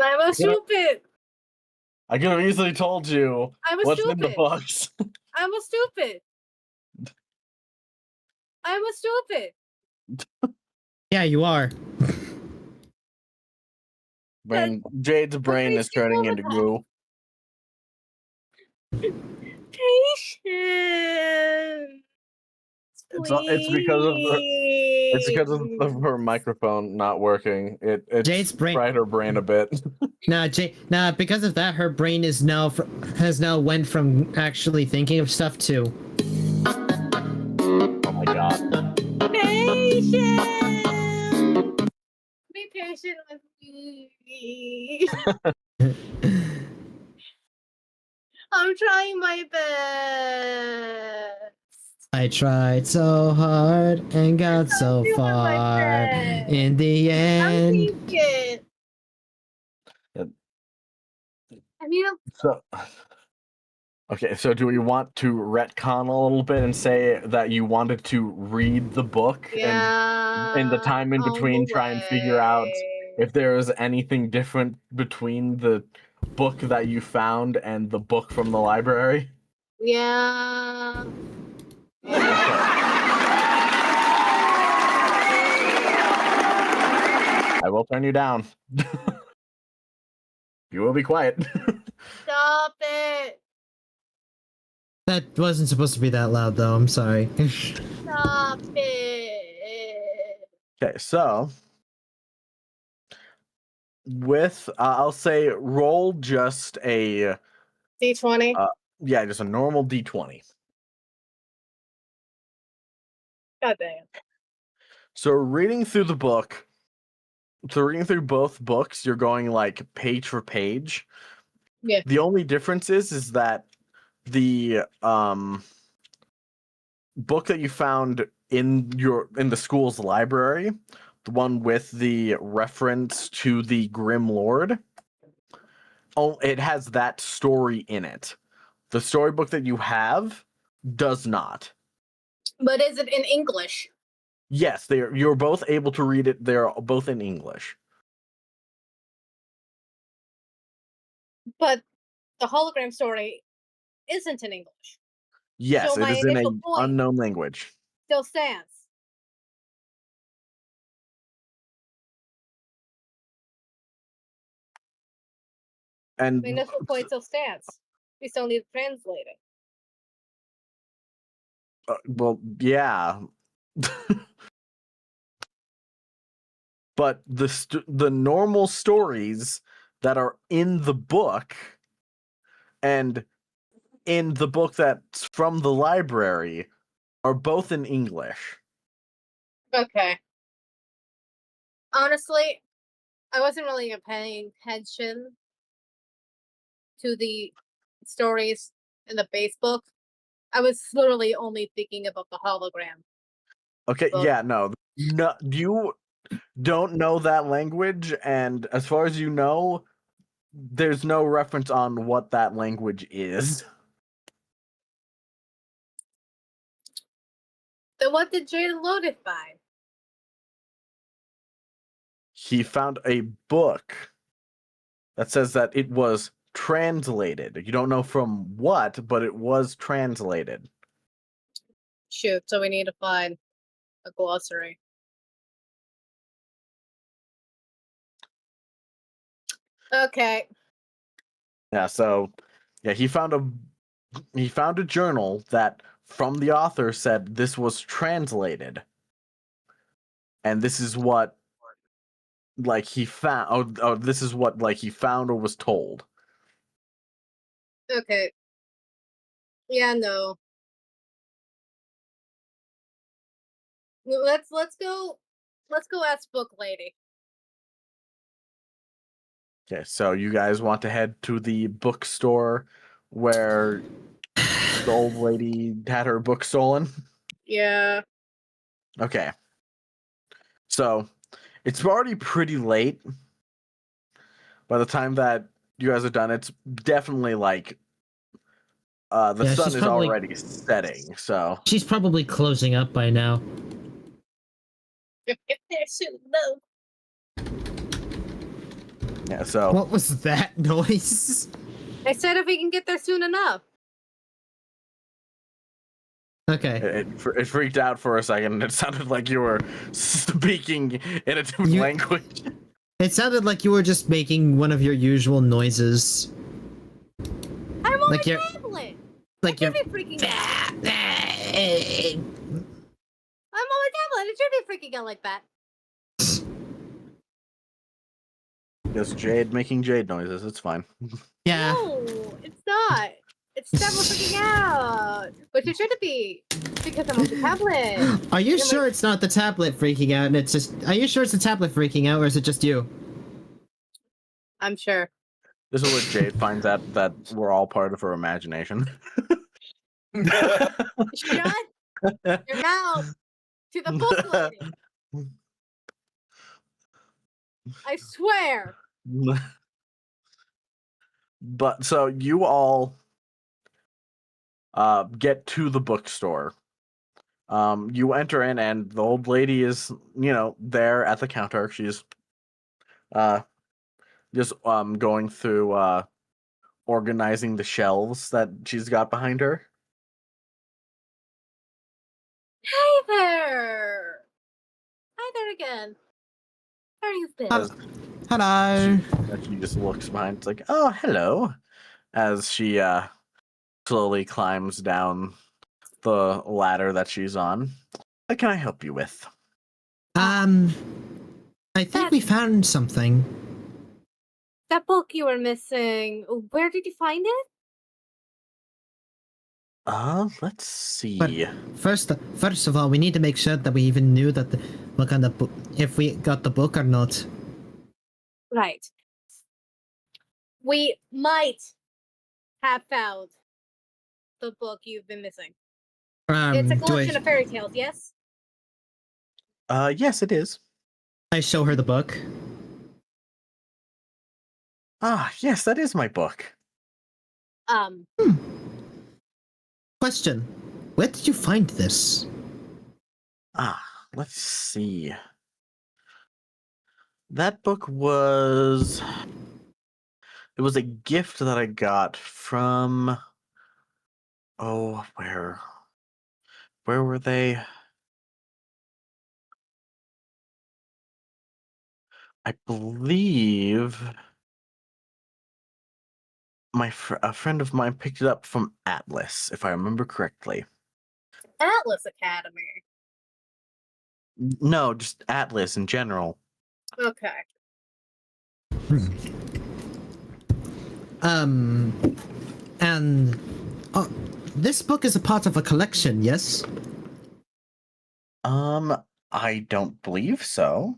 I'm a stupid. I could have easily told you I'm a what's in the stupid. books. I'm a stupid. I'm a stupid. yeah, you are. Jade's brain is turning into goo. Patience. It's because of her microphone not working. It's Jade's brain- fried her brain a bit. Nah, because of that, her brain has now went from actually thinking of stuff to. Oh my god. Patience. Be patient with me. I'm trying my best. I tried so hard and got so doing my far. best. In the I'm end, thinking. Yep. I mean, So Okay, so do we want to retcon a little bit and say that you wanted to read the book and in the Yeah. time in on between the try and figure out way. if there was anything different between the book that you found and the book from the library? Yeah. I will turn you down. You will be quiet. Stop it. That wasn't supposed to be that loud, though. I'm sorry. Stop it. Okay, so with I'll say roll just a D20. yeah, just a normal d20. God damn. So reading through the book, so reading through both books, you're going like page for page. Yeah. The only difference is that the book that you found in the school's library, the one with the reference to the Grim Lord, oh, it has that story in it. The storybook that you have does not. But is it in English? Yes, you're both able to read it. They're both in English. But the hologram story isn't in English. Yes, So it my is in initial an point unknown language. still stands. And My initial point still stands. We still need to translate it. well, yeah. But the normal stories that are in the book and in the book that's from the library are both in English. Okay. Honestly, I wasn't really paying attention to the stories in the base book. I was literally only thinking about the hologram. Okay, book. yeah, no, you don't know that language, and as far as you know, there's no reference on what that language is. Then what did Jaden Loaded find? He found a book that says that it was translated. You don't know from what, but it was translated. Shoot, so we need to find a glossary. Okay. Yeah, so yeah, he found a journal that from the author said this was translated. And this is what like he found this is what like he found or was told. Okay. Yeah, no. Let's go ask Book Lady. Okay, so you guys want to head to the bookstore where the old lady had her book stolen? Yeah. Okay. So it's already pretty late. By the time that you guys are done, it's definitely like the Yeah, sun she's is probably- already setting, so She's probably closing up by now. Get there soon, though. yeah, so What was that noise? I said if we can get there soon enough. Okay. it freaked out for a second. It sounded like you were speaking in a different language. It sounded like you were just making one of your usual noises. I'm on Like a you're- tablet. Like It you're. should be freaking out. I'm on a tablet. It should be freaking out like that. Just Jade making Jade noises. It's fine. Yeah. No, it's not. It's tablet freaking out. But it shouldn't be. Because I'm on the tablet. Are you You're sure it's not the tablet freaking out and it's just. Are you sure it's the tablet freaking out or is it just you? I'm sure. This is where Jade finds out that we're all part of her imagination. Shut your mouth to the book lady. I swear. But so you all get to the bookstore. You enter in, and the old lady is, there at the counter. She's just going through organizing the shelves that she's got behind her. Hey there! Hi there again. How are you been? As Hello. she just looks behind, it's like, oh, hello, as she slowly climbs down the ladder that she's on. What can I help you with? I think we found something. That book you were missing, where did you find it? Let's see. But first of all, we need to make sure that we even knew that what kind of book, if we got the book or not. Right. We might have found the book you've been missing. It's a collection of fairy tales, yes? Yes, it is. I show her the book. Ah, yes, that is my book. Question: where did you find this? Let's see. That book was... It was a gift that I got from... Oh, where? Where were they? I believe a friend of mine picked it up from Atlas, if I remember correctly. Atlas Academy. No, just Atlas in general. Okay. And this book is a part of a collection, yes? I don't believe so.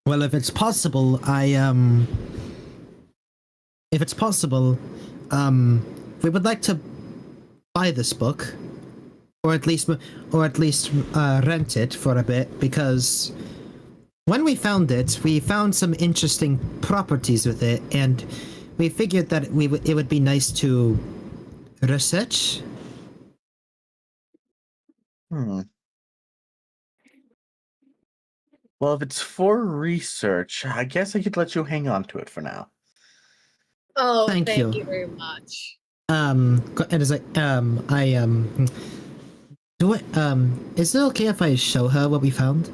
Well, if it's possible, we would like to buy this book, or at least rent it for a bit, because when we found it, we found some interesting properties with it, and we figured that it would be nice to research. Well, if it's for research, I guess I could let you hang on to it for now. Oh, Thank thank you. you very much. And is it, is it okay if I show her what we found?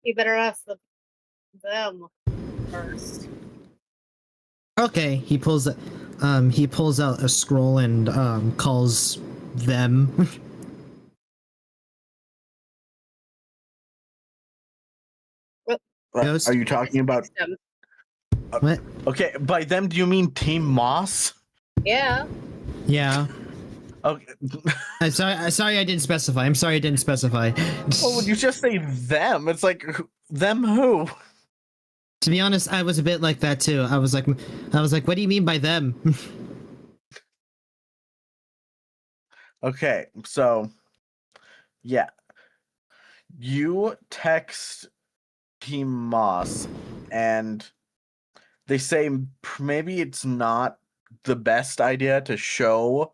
You better ask them first. Okay, he pulls out a scroll and calls them. Ghost? Are you talking about... What? Okay, by them, do you mean Team Moss? Yeah. Yeah. Okay. I'm sorry I didn't specify. I'm sorry I didn't specify. Well, would you just say them? It's like, them who? To be honest, I was a bit like that too. I was like, what do you mean by them? Okay, so yeah. You text Team Moss and they say maybe it's not the best idea to show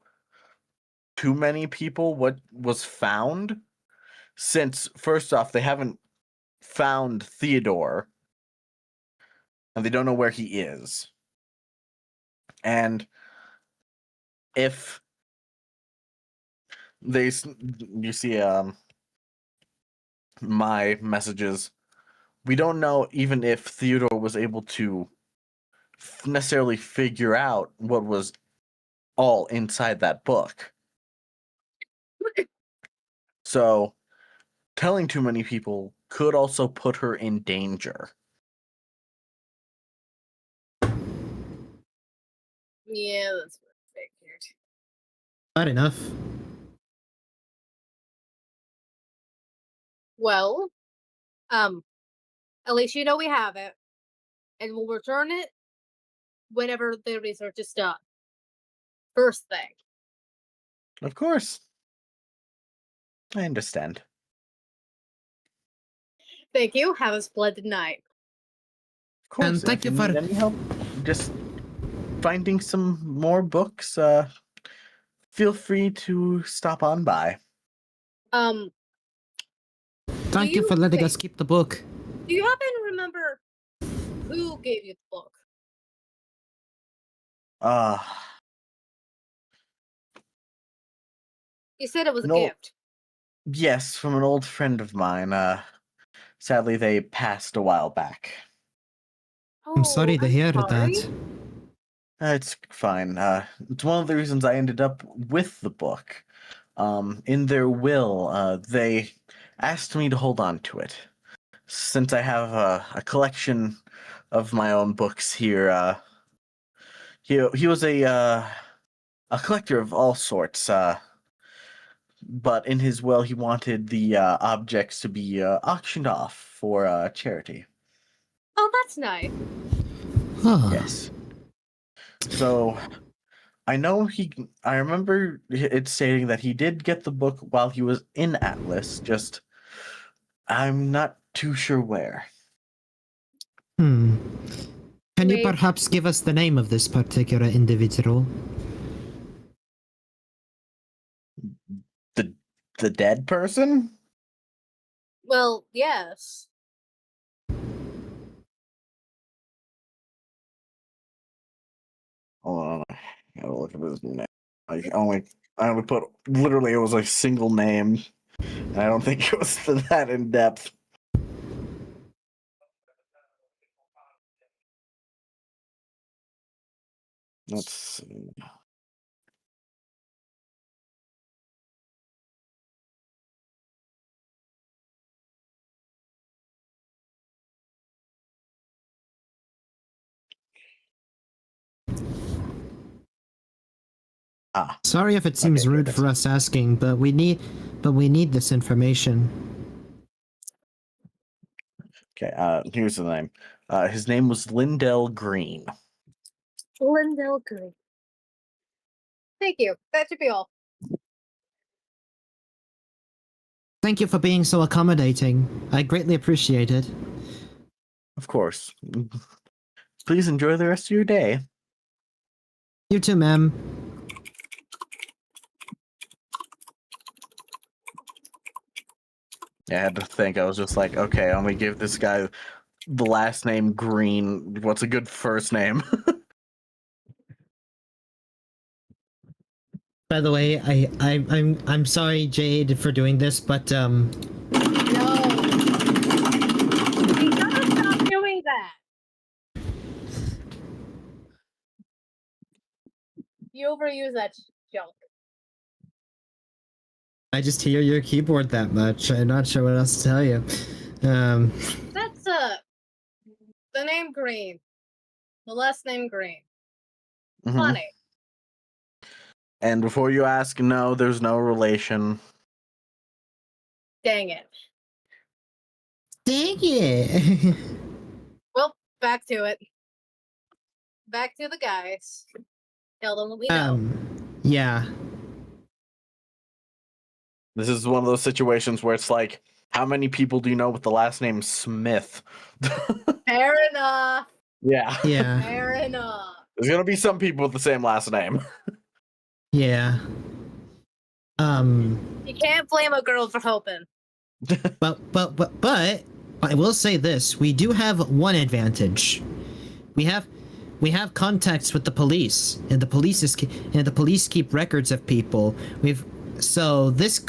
too many people what was found, since first off, they haven't found Theodore and they don't know where he is. And if you see my messages, we don't know even if Theodore was able to necessarily figure out what was all inside that book. So telling too many people could also put her in danger. Yeah, that's what I figured. Not enough. Well, at least you know we have it, and we'll return it whenever the research is done. First thing. Of course. I understand. Thank you. Have a splendid night. Of course. And And thank if you you for- need any help, just finding some more books. Feel free to stop on by. Thank you you for letting think- us keep the book. Do you happen to remember who gave you the book? Uh, You said it was a No. gift. yes, from an old friend of mine. Sadly, they passed a while back. I'm sorry to hear sorry. that. It's fine. It's one of the reasons I ended up with the book. In their will, they asked me to hold on to it. Since I have a collection of my own books here, he was a collector of all sorts. But in his will, he wanted the objects to be auctioned off for charity. Oh, that's nice. Huh. Yes. So I know I remember it stating that he did get the book while he was in Atlas, just I'm not too sure where. Hmm. Can you Maybe- perhaps give us the name of this particular individual? The dead person? Well, yes. Hold on, I gotta look at his name. I only put literally it was a single name. And I don't think it was that in depth. Let's see. Ah, Sorry if it seems Okay, rude that's- for us asking, but we need this information. okay. Here's the name. His name was Lindell Green. Lindell Green. Thank you. That should be all. Thank you for being so accommodating. I greatly appreciate it. Of course. Please enjoy the rest of your day. You too, ma'am. I had to think. I was just like, okay, I'm gonna give this guy the last name Green. What's a good first name? By the way, I'm sorry, Jade, for doing this, but No. You gotta stop doing that. You overuse that joke. I just hear your keyboard that much. I'm not sure what else to tell you. That's the name Green. The last name Green. Mhm. Funny. And before you ask, no, there's no relation. Dang it. Dang it. Well, back to it. Back to the guys. Tell them what we know. Yeah. This is one of those situations where it's like, how many people do you know with the last name Smith? Fair enough. Yeah. Yeah. Fair enough. There's gonna be some people with the same last name. Yeah. You can't blame a girl for hoping. But I will say this: we do have one advantage. We have contacts with the police, and the police keep records of people. This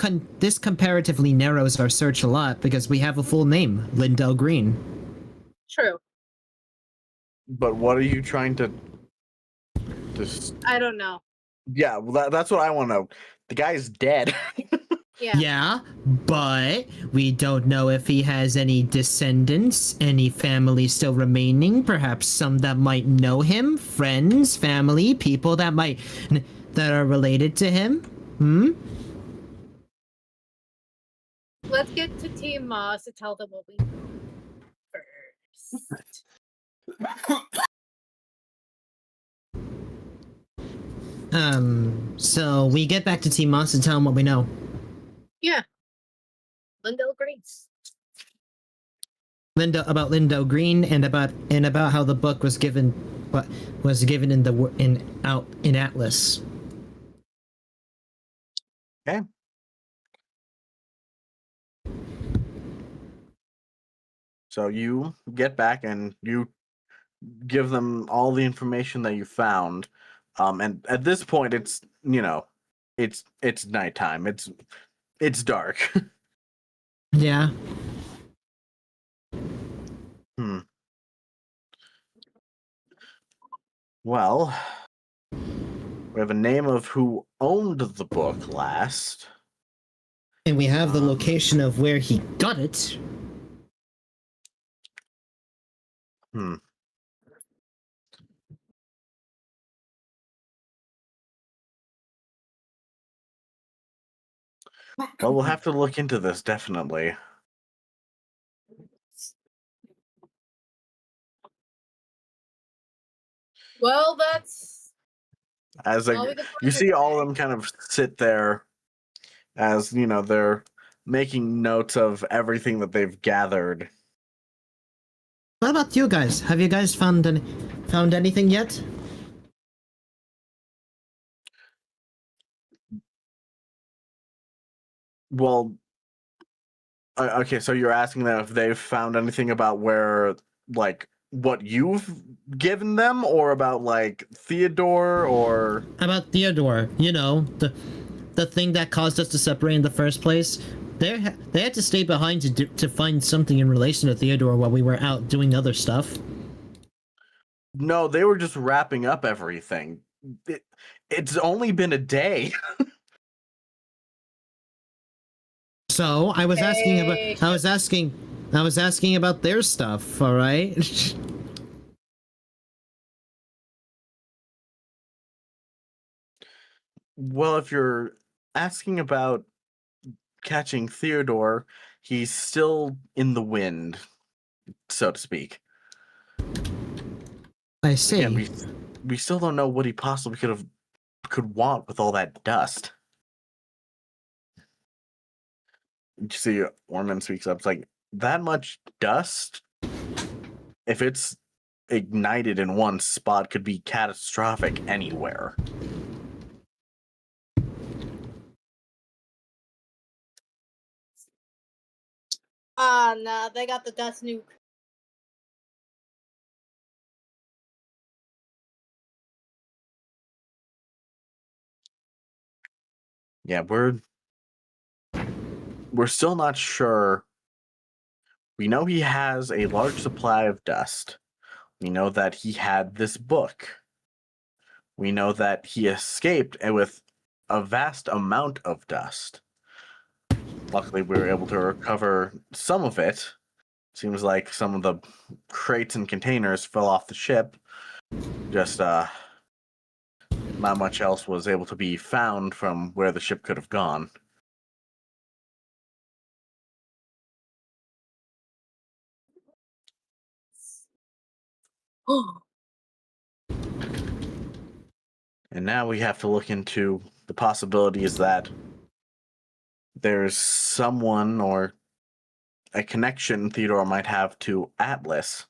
comparatively narrows our search a lot because we have a full name, Lindell Green. True. But what are you trying to just I don't know. yeah, well, that's what I want to know. The guy's dead. Yeah. Yeah, but we don't know if he has any descendants, any family still remaining, perhaps some that might know him, friends, family, people that are related to him. Let's get to Team Moss to tell them what we know first. So we get back to Team Moss and tell him what we know. Yeah. Lindell Greens. Lindo Green, and about how the book was given, but was given in Atlas. Okay. So you get back and you give them all the information that you found. And at this point, it's it's nighttime. It's dark. Yeah. Hmm. Well, we have a name of who owned the book last. And we have the Um, location of where he got it. Hmm. Well, we'll have to look into this definitely. Well, that's As all we can you find for see all of today. them kind of sit there as they're making notes of everything that they've gathered. What about you guys? Have you guys found anything yet? Well, okay, so you're asking them if they've found anything about where, like, what you've given them, or about, like, Theodore, or... About Theodore, the thing that caused us to separate in the first place. They had to stay behind to find something in relation to Theodore while we were out doing other stuff. No, they were just wrapping up everything. It's only been a day. So I was asking about Hey, I was asking about their stuff. All right. Well, if you're asking about catching Theodore, he's still in the wind, so to speak. I Again, see. we still don't know what he possibly could want with all that dust. You see, Orman speaks up. It's like, that much dust, if it's ignited in one spot, could be catastrophic anywhere. nah, they got the dust nuke. Yeah, we're still not sure. We know he has a large supply of dust. We know that he had this book. We know that he escaped with a vast amount of dust. Luckily, we were able to recover some of it. Seems like some of the crates and containers fell off the ship. Just not much else was able to be found from where the ship could have gone. And now we have to look into the possibilities that there's someone or a connection Theodore might have to Atlas.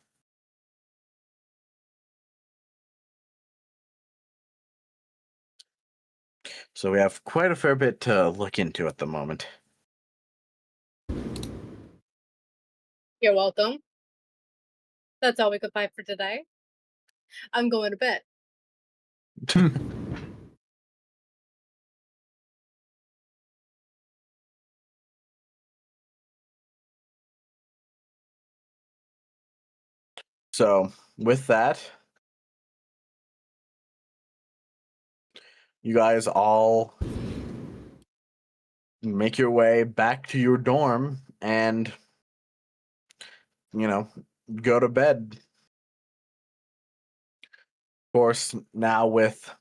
So we have quite a fair bit to look into at the moment. You're welcome. That's all we could find for today. I'm going to bed. So with that, you guys all make your way back to your dorm and, go to bed. Of course, now with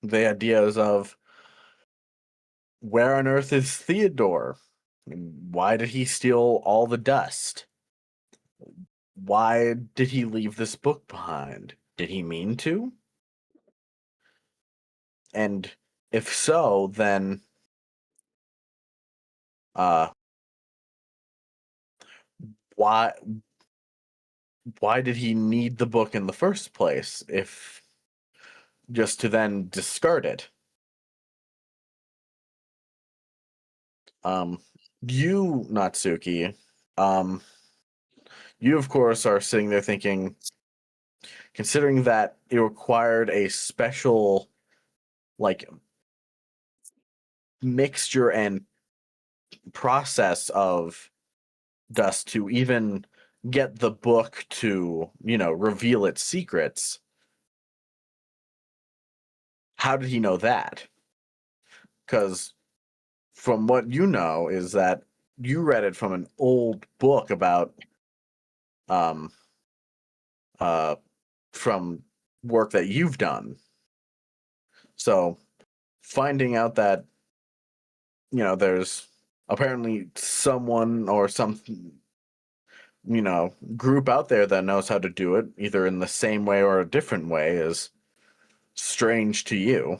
the ideas of where on earth is Theodore? Why did he steal all the dust? Why did he leave this book behind? Did he mean to? And if so, then uh why did he need the book in the first place if just to then discard it? You, Natsuki, you of course are sitting there thinking, considering that it required a special like mixture and process of dust to even get the book to, reveal its secrets. How did he know that? Because from what you know is that you read it from an old book about from work that you've done. So finding out that there's apparently someone or some group out there that knows how to do it either in the same way or a different way is strange to you.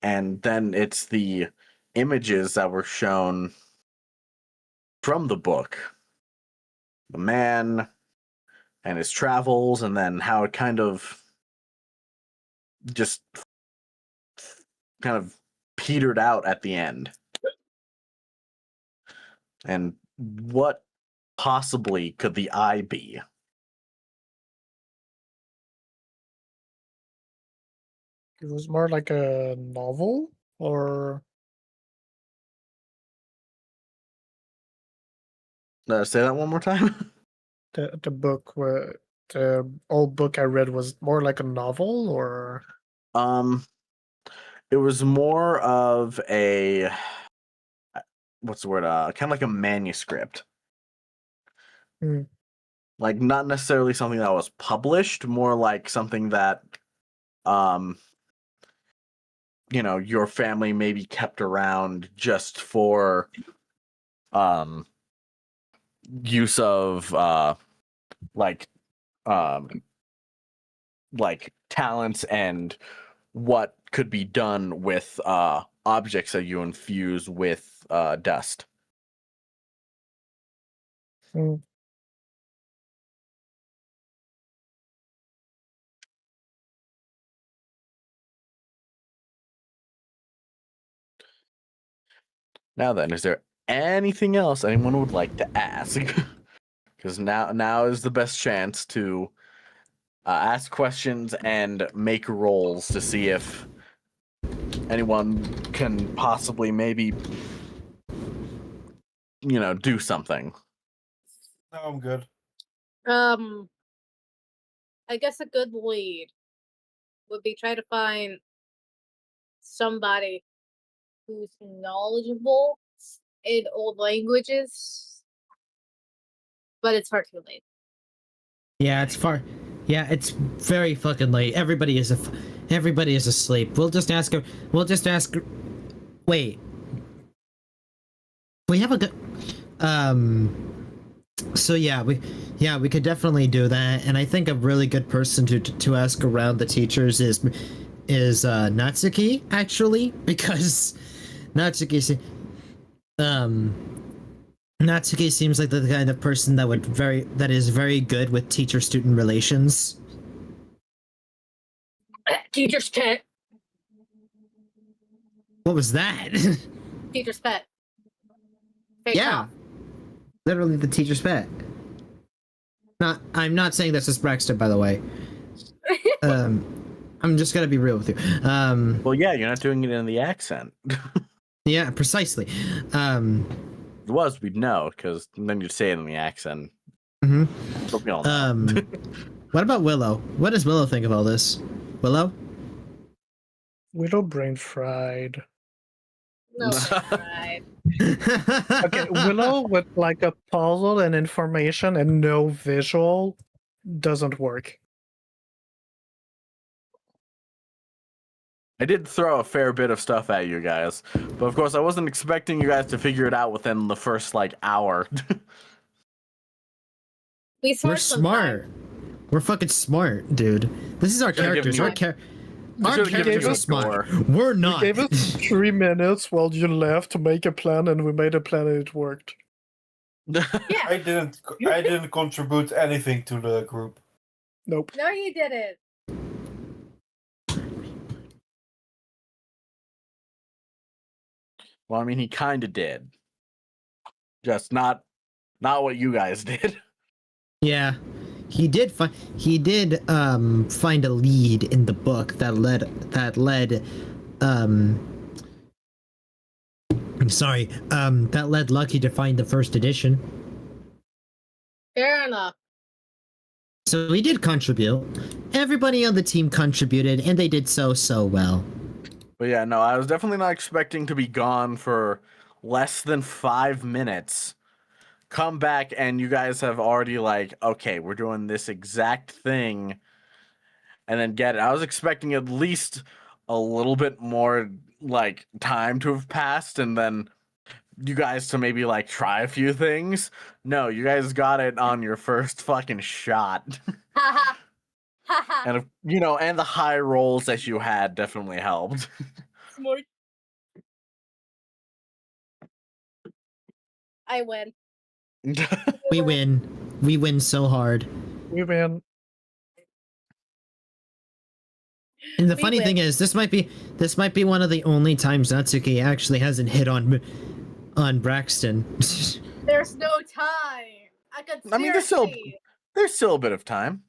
And then it's the images that were shown from the book, the man and his travels, and then how it kind of just kind of petered out at the end. And what possibly could the eye be? It was more like a novel, or Say that one more time. the book where the old book I read was more like a novel, or It was more of a what's the word? Kind of like a manuscript. Hmm. Like not necessarily something that was published, more like something that your family maybe kept around just for use of like talents and what could be done with objects that you infuse with dust. Hmm. Now then, is there anything else anyone would like to ask? Because now is the best chance to ask questions and make rolls to see if anyone can possibly maybe do something. No, I'm good. I guess a good lead would be try to find somebody who's knowledgeable in old languages, but it's far too late. Yeah, it's far. Yeah, it's very fucking late. Everybody is asleep. We'll just ask her. Wait. We have a good. So we could definitely do that, and I think a really good person to ask around the teachers is Natsuki, actually, because Natsuki seems like the kind of person that is very good with teacher-student relations. Teacher's pet. What was that? Teacher's pet. Fake Yeah, cough. literally the teacher's pet. I'm not saying this is Brexter, by the way. I'm just gonna be real with you. Well, yeah, you're not doing it in the accent. Yeah, precisely. If it was, we'd know, because then you'd say it in the accent. Mhm. But we all know. What about Willow? What does Willow think of all this? Willow? Willow brain fried. No, right. Okay, Willow with like a puzzle and information and no visual doesn't work. I did throw a fair bit of stuff at you guys, but of course I wasn't expecting you guys to figure it out within the first hour. We're We're smart. We're fucking smart, dude. This is our Should've given characters. you Our a- Our should've given characters you are a smart. score. We're You not. gave us 3 minutes while you left to make a plan, and we made a plan and it worked. Yeah. I didn't contribute anything to the group. Nope. No, you didn't. Well, I mean, he kind of did. Just not what you guys did. Yeah, he did find find a lead in the book that led that led Lucky to find the first edition. Fair enough. So he did contribute. Everybody on the team contributed, and they did so well. But yeah, no, I was definitely not expecting to be gone for less than 5 minutes. Come back and you guys have already like, okay, we're doing this exact thing, and then get it. I was expecting at least a little bit more like time to have passed, and then you guys to maybe like try a few things. No, you guys got it on your first fucking shot. Haha. Haha. And and the high rolls that you had definitely helped. Smart. I win. We win. We win so hard. We win. And the We funny win. thing is, this might be one of the only times Natsuki actually hasn't hit on Braxton. There's no time. I could I mean, seriously. there's still a bit of time.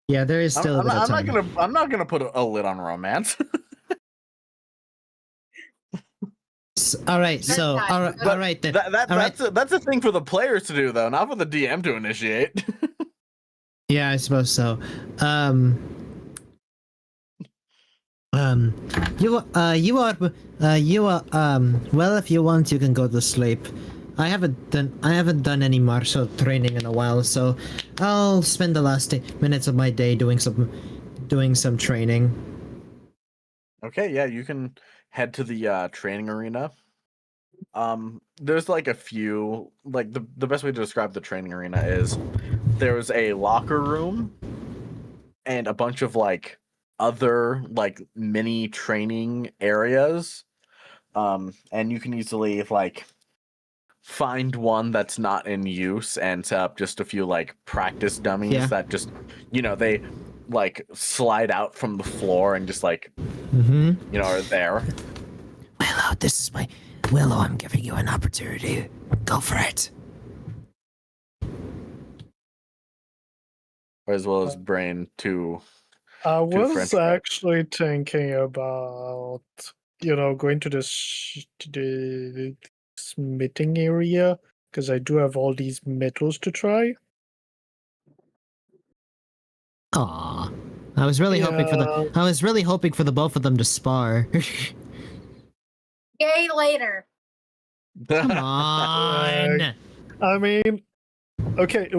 Yeah, there is still a bit of time. I'm not gonna put a lid on romance. All right, so That's all right, fine. all right then. All right. That's a thing for the players to do, though, not for the DM to initiate. Yeah, I suppose so. You are well, if you want, you can go to sleep. I haven't done any martial training in a while, so I'll spend the last minutes of my day doing some training. Okay, yeah, you can head to the training arena. There's like a few, like the best way to describe the training arena is there's a locker room and a bunch of like other like mini training areas. And you can easily like find one that's not in use and set up just a few like practice dummies that just they like slide out from the floor and just like are there. Willow, this is my Willow. I'm giving you an opportunity. Go for it. As well as Brain to I was French guys. actually thinking about, going to the smithing area, because I do have all these metals to try. Aw. I was really hoping for the both of them to spar. Yay later. Come on. I mean, okay,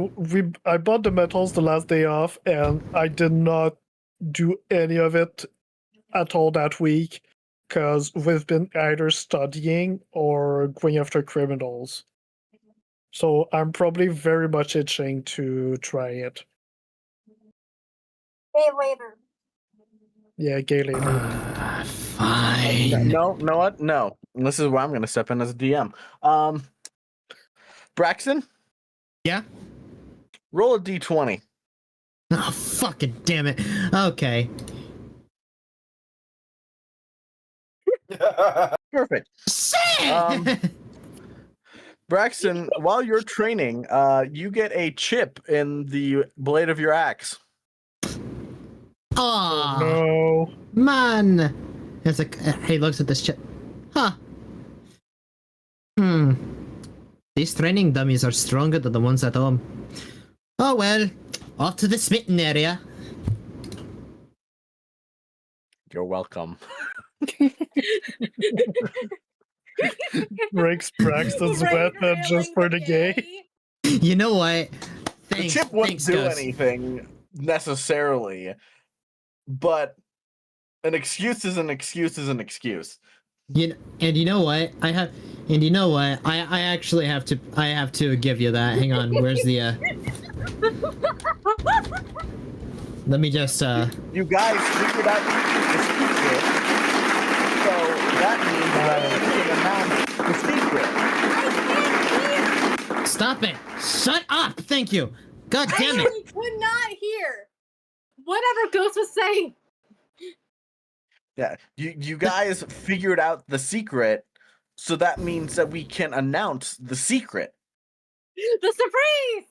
I bought the metals the last day off, and I did not do any of it at all that week, because we've been either studying or going after criminals. So I'm probably very much itching to try it. Yay later. Yeah, gay later. Fine. No, know what? No. And this is where I'm going to step in as a DM. Braxton? Yeah? Roll a d20. Oh, fucking damn it. Okay. Perfect. Shit! Braxton, while you're training, you get a chip in the blade of your axe. Aw, No. man. It's like, he looks at this chip. Huh. These training dummies are stronger than the ones at home. Oh well, off to the smitten area. You're welcome. Breaks Braxton's weapon just for the gay. You know what? The Thanks, chip wouldn't thanks, do Gus. anything necessarily, but an excuse is an excuse is an excuse. You know what? I actually have to give you that. Hang on, where's the Let me just You guys figured out the secret, so that means that we can announce the secret. stop it. Shut up. Thank you. God I damn it. really could not hear whatever Ghost was saying. Yeah, you guys figured out the secret, so that means that we can announce the secret. The surprise!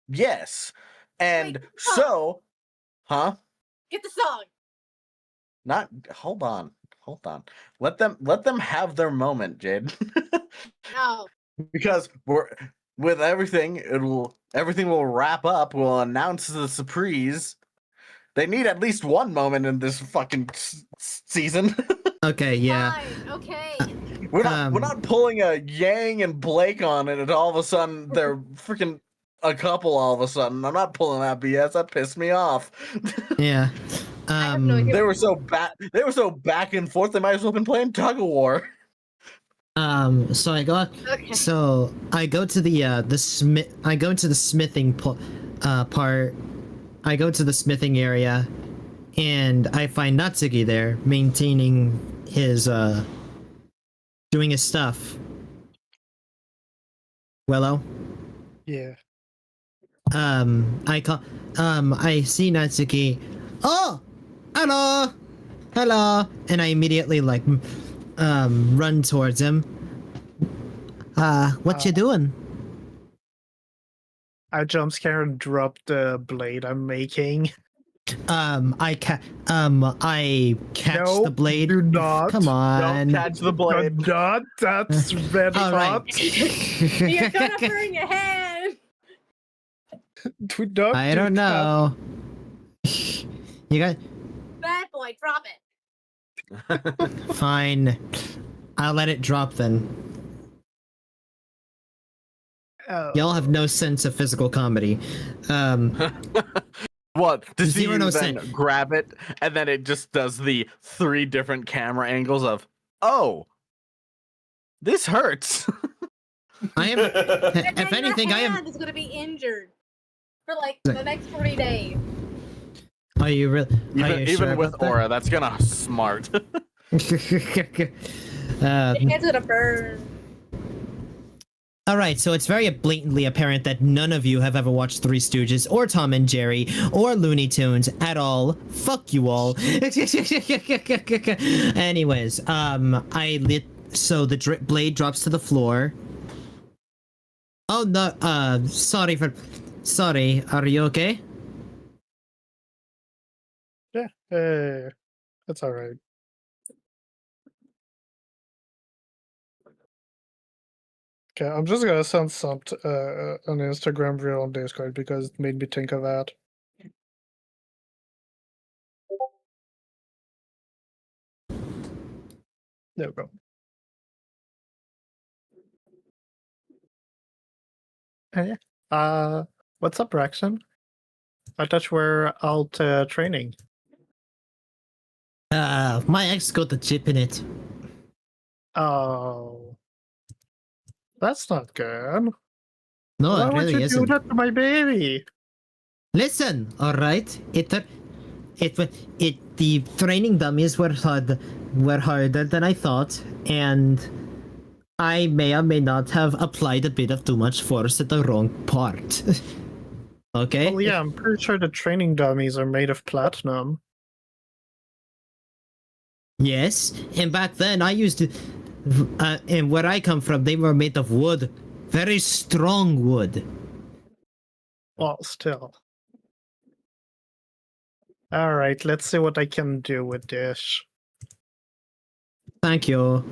Yes, and Wait, so, huh? Get the song. Not hold on. Let them have their moment, Jade. No. Because with everything, everything will wrap up. We'll announce the surprise. They need at least one moment in this fucking season. Okay, yeah. Fine. Okay. We're not pulling a Yang and Blake on it, and all of a sudden they're freaking a couple. All of a sudden, I'm not pulling that BS. That pissed me off. Yeah. I have no idea. They were so back and forth. They might as well have been playing tug of war. So I go. Okay. So I go to the smith. I go into the smithing part. I go to the smithing area, and I find Natsuki there, maintaining his doing his stuff. Wello. Yeah. I call. I see Natsuki. Oh, hello, and I immediately like run towards him. What you doing? I jump scare and drop the blade I'm making. I catch No, the blade. do not. Come on. Don't catch the blade. Do not. That's red All hot. right. You're gonna burn your hand. Do not I do don't that. know. You got Bad boy, drop it. fine. I'll let it drop then. Oh. Y'all have no sense of physical comedy. What? To see Zero you no then sense. grab it, and then it just does the 3 different camera angles of, oh, this hurts. I am. And If then anything, your I hand am. is gonna be injured for like the next 3 days. Are you really? Even sure with about that? Aura, that's gonna smart. Your hand's gonna burn. All right, so it's very blatantly apparent that none of you have ever watched Three Stooges or Tom and Jerry or Looney Tunes at all. Fuck you all. Anyways, so the blade drops to the floor. Oh no, sorry. Are you okay? Yeah, that's all right. Okay, I'm just gonna send some an Instagram reel on Discord because it made me think of that. There we go. Yeah. What's up, Braxton? I thought we're out training. My ex got the chip in it. Oh, that's not good. No, Why it would really you isn't. do that to my baby? Listen, all right. The training dummies were harder than I thought, and I may or may not have applied a bit of too much force at the wrong part. Okay. Well, yeah, I'm pretty sure the training dummies are made of platinum. Yes, and back then I used to, and where I come from, they were made of wood, very strong wood. Well, still. All right, let's see what I can do with this. Thank you.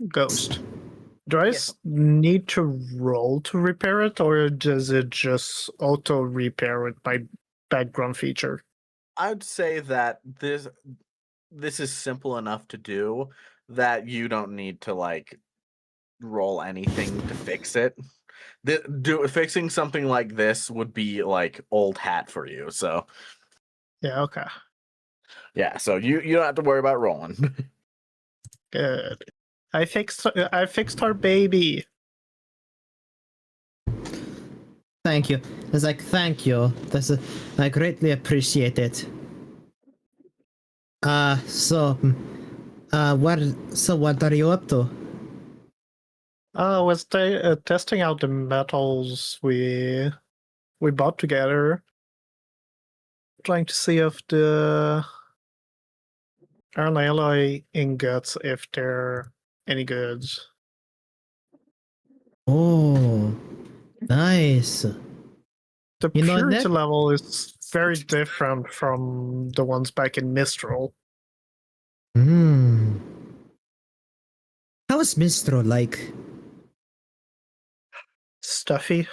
Ghost. Do I Yes. need to roll to repair it, or does it just auto repair with my background feature? I'd say that this is simple enough to do that you don't need to like roll anything to fix it. Fixing something like this would be like old hat for you. So Yeah, okay. yeah, so you don't have to worry about rolling. Good. I fixed our baby. Thank you. It's like, thank you. I greatly appreciate it. What are you up to? I was testing out the metals we bought together. Trying to see if the iron alloy ingots, if they're any good. Oh, nice. The You know, purity level is very different from the ones back in Mistral. Hmm. How is Mistro like? Stuffy.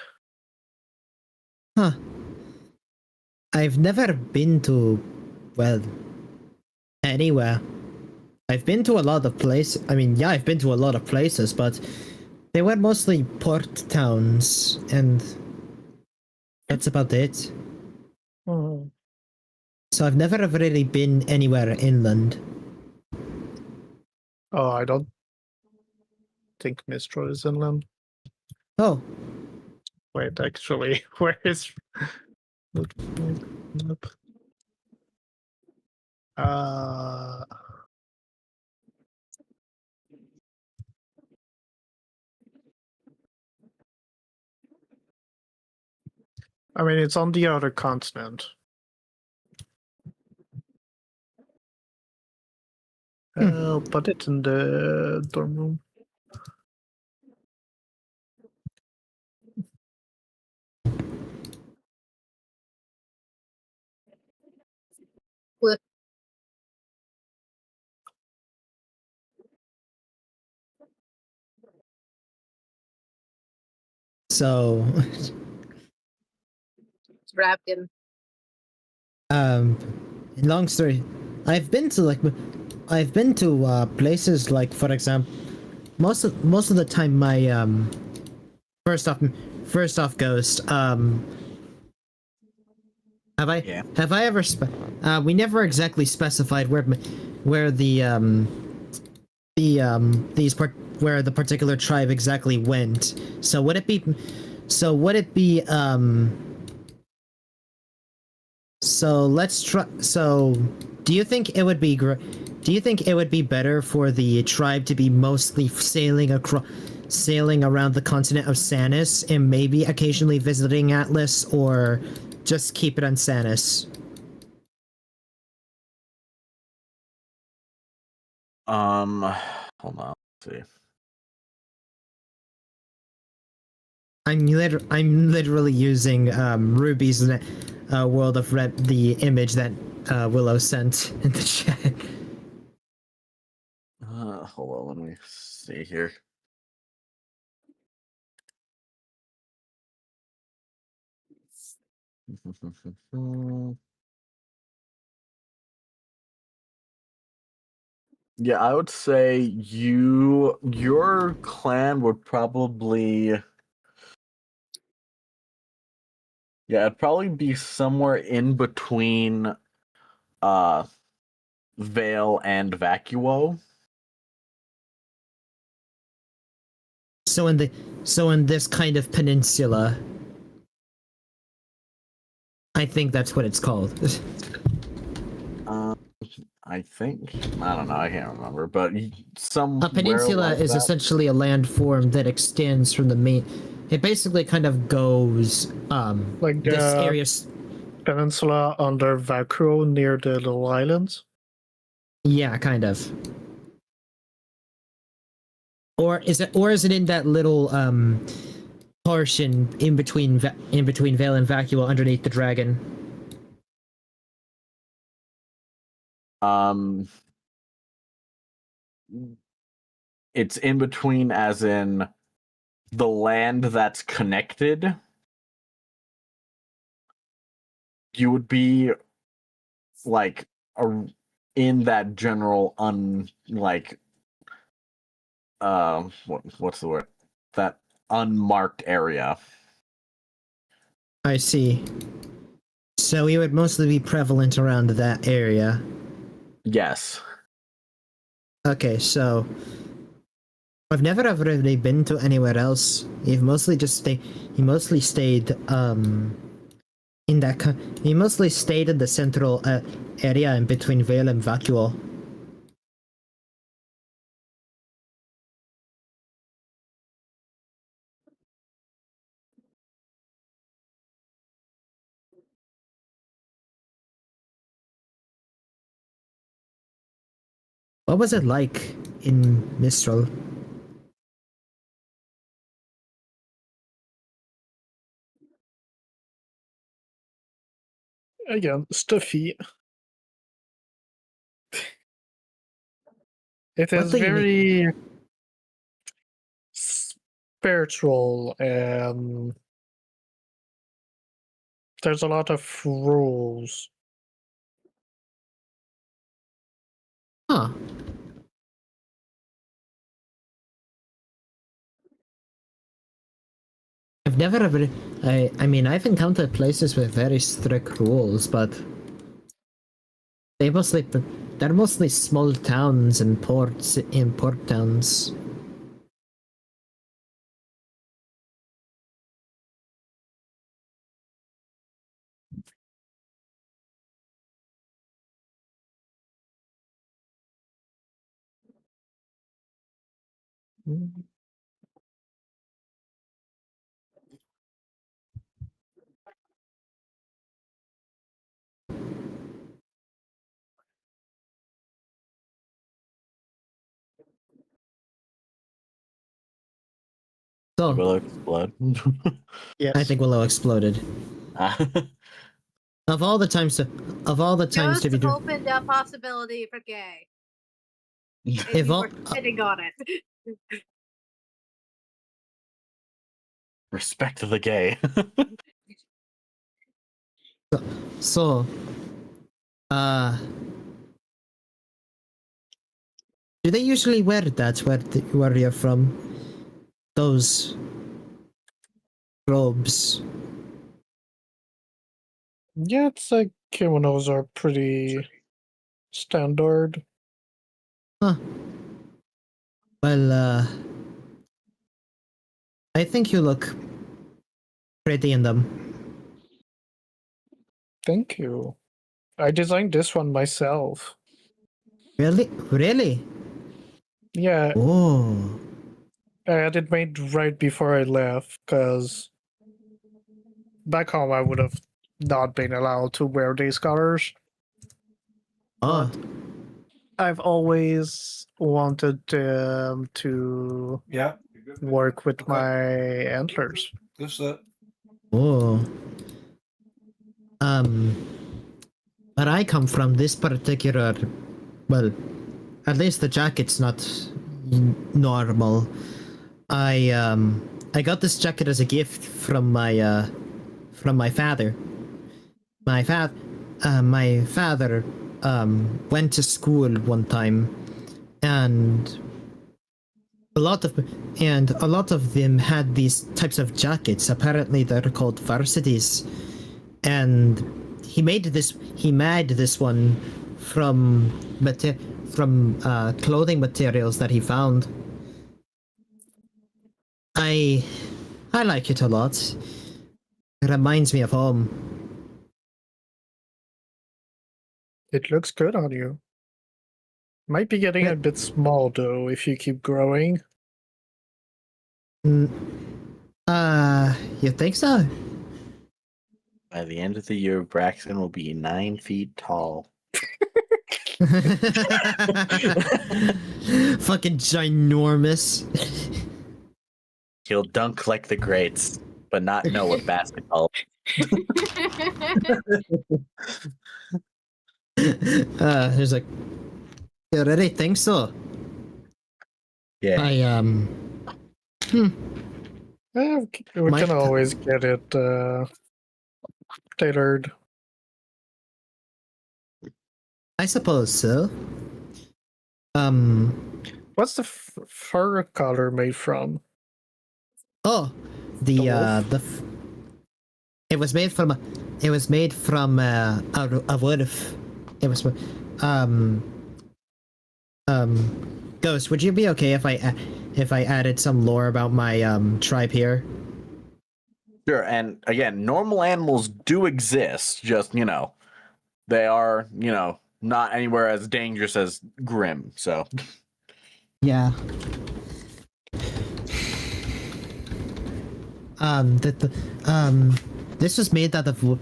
Huh. I've never been to, well, anywhere. I've been to a lot of places. I mean, yeah, I've been to a lot of places, but they were mostly port towns, and that's about it. Hmm. So I've never really been anywhere inland. Oh, I don't think Mistral is inland. Oh, Wait, actually, where is? Uh, I mean, it's on the other continent. I'll put it in the dorm room. so It's wrapped in. um, long story. I've been to places like, for example, most of the time my first off, Ghost, Yeah. have I ever we never exactly specified where where the particular tribe exactly went. So would it be so let's try. So, do you think it would be do you think it would be better for the tribe to be mostly sailing around the continent of Sanus and maybe occasionally visiting Atlas, or just keep it on Sanus? Hold on. Let's see. I'm literally using Ruby's World of Red, the image that Willow sent in the chat. Hold on. Let me see here. Yeah, I would say your clan would probably, yeah, it'd probably be somewhere in between Vale and Vacuo. So in this kind of peninsula, I think that's what it's called. I think, I don't know, I can't remember, but A peninsula like is that. essentially a landform that extends from the main. It basically kind of goes Like this the area. peninsula under Vacuo near the little islands. Yeah, kind of. Or is it in that little portion in between Vale and Vacuo underneath the dragon? It's in between, as in the land that's connected. You would be like in that general what's the word, that unmarked area. I see. So he would mostly be prevalent around that area. Yes. Okay, so I've never ever really been to anywhere else. He mostly stayed in that he mostly stayed in the central area in between Vale and Vacuo. What was it like in Mistral? Again, stuffy. It What is do you mean? very spiritual, and there's a lot of rules. Huh. I've never ever. I mean, I've encountered places with very strict rules, but they mostly they're mostly small towns and ports in port towns. So Will explode. Yes. I think Willow exploded. Of all the times Just to be doing, opened a possibility for gay. And If you all- were sitting on it. Respect the gay. so, do they usually wear that where you're from? Those robes. Yeah, it's like kimonos are pretty standard. Huh. Well, I think you look pretty in them. Thank you. I designed this one myself. Really? Really? Yeah, Oh. I had it made right before I left, because back home I would have not been allowed to wear these colors. Oh. I've always wanted to Yeah. work with Okay. my antlers. Just that. Oh. Where I come from, this particular, well, at least the jacket's not normal. I got this jacket as a gift from my father. My father went to school one time, and a lot of them had these types of jackets. Apparently, they're called varsities, and he made this one from clothing materials that he found. I like it a lot. It reminds me of home. It looks good on you. Might be getting a bit small though if you keep growing. Mm, you think so? By the end of the year, Braxton will be 9 feet tall. Fucking ginormous. He'll dunk like the greats, but not know what basketball. He's like, you really think so? Yeah. We Might- can always get it tailored. I suppose so. What's the fur color made from? Oh, The wolf? it was made from a wolf. It was Ghost. Would you be okay if I added some lore about my tribe here? Sure, and again, normal animals do exist, just, they are, not anywhere as dangerous as Grim, so. Yeah. This was made out of wolf,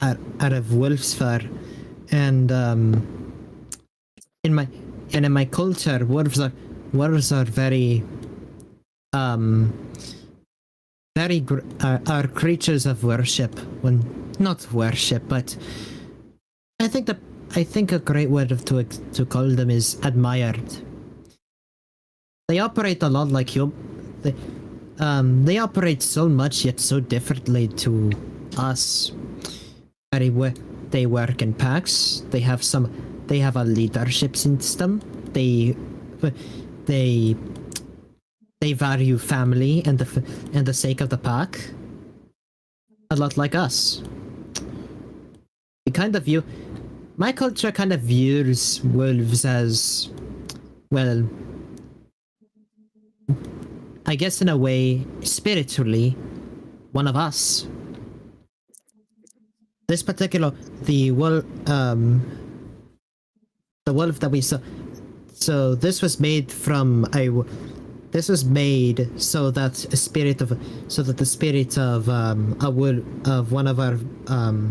out of wolf's fur, and in my culture, wolves are very are creatures of worship. When not worship, but I think a great word to call them is admired. They operate a lot like they operate so much yet so differently to us. They work in packs. They have a leadership system. They value family and the sake of the pack. A lot like us. My culture kind of views wolves as, well, I guess in a way, spiritually, one of us. This particular, the wolf that we saw. So this was made from this was made so that the spirit of one of our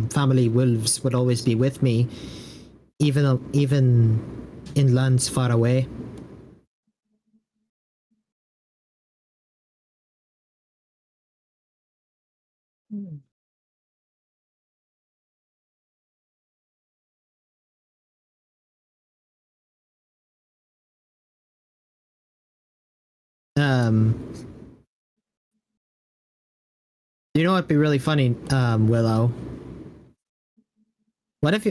family wolves would always be with me, even in lands far away. You know what'd be really funny, Willow? What if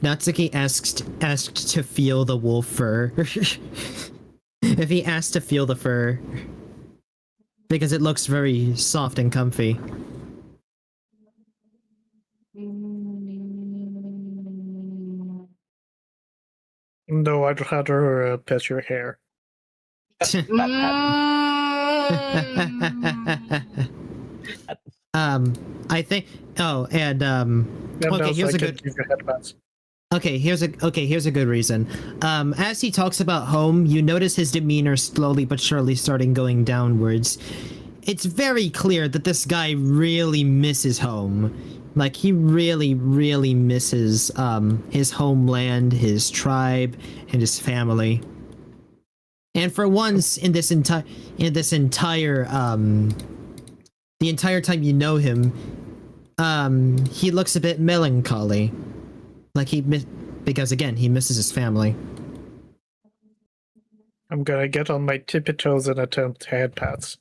Natsuki asked to feel the wolf fur? If he asked to feel the fur, because it looks very soft and comfy. No, I'd rather pet your hair. I think. Oh, and And okay, also here's I a can good. give you headbands. Here's a good reason. As he talks about home, you notice his demeanor slowly but surely starting going downwards. It's very clear that this guy really misses home. Like, he really, really misses his homeland, his tribe, and his family. And for once in this entire the entire time you know him, he looks a bit melancholy. Like because again, he misses his family. I'm gonna get on my tippy toes and attempt head pats.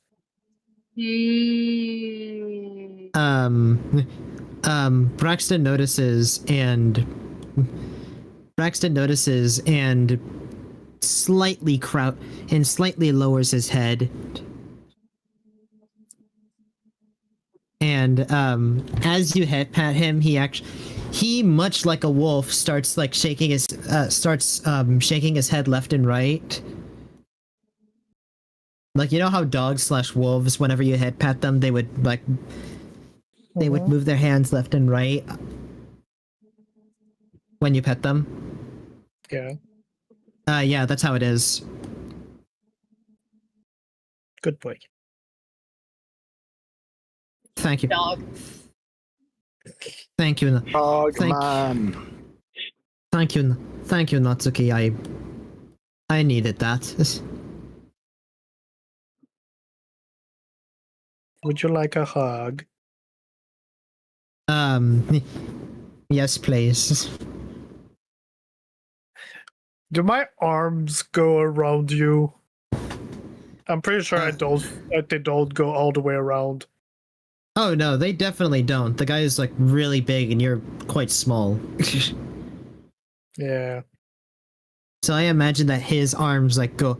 Braxton notices and slightly lowers his head. And as you head pat him, he much like a wolf starts like shaking his head left and right. Like, you know how dogs / wolves, whenever you head pat them, they would move their hands left and right when you pet them? Yeah, Yeah, that's how it is. good boy. Thank you. Dog. Thank you. Dog Thank- man. Thank you, Natsuki. I needed that. Would you like a hug? Yes, please. Do my arms go around you? I'm pretty sure they don't go all the way around. Oh no, they definitely don't. The guy is like really big and you're quite small. Yeah. So I imagine that his arms like go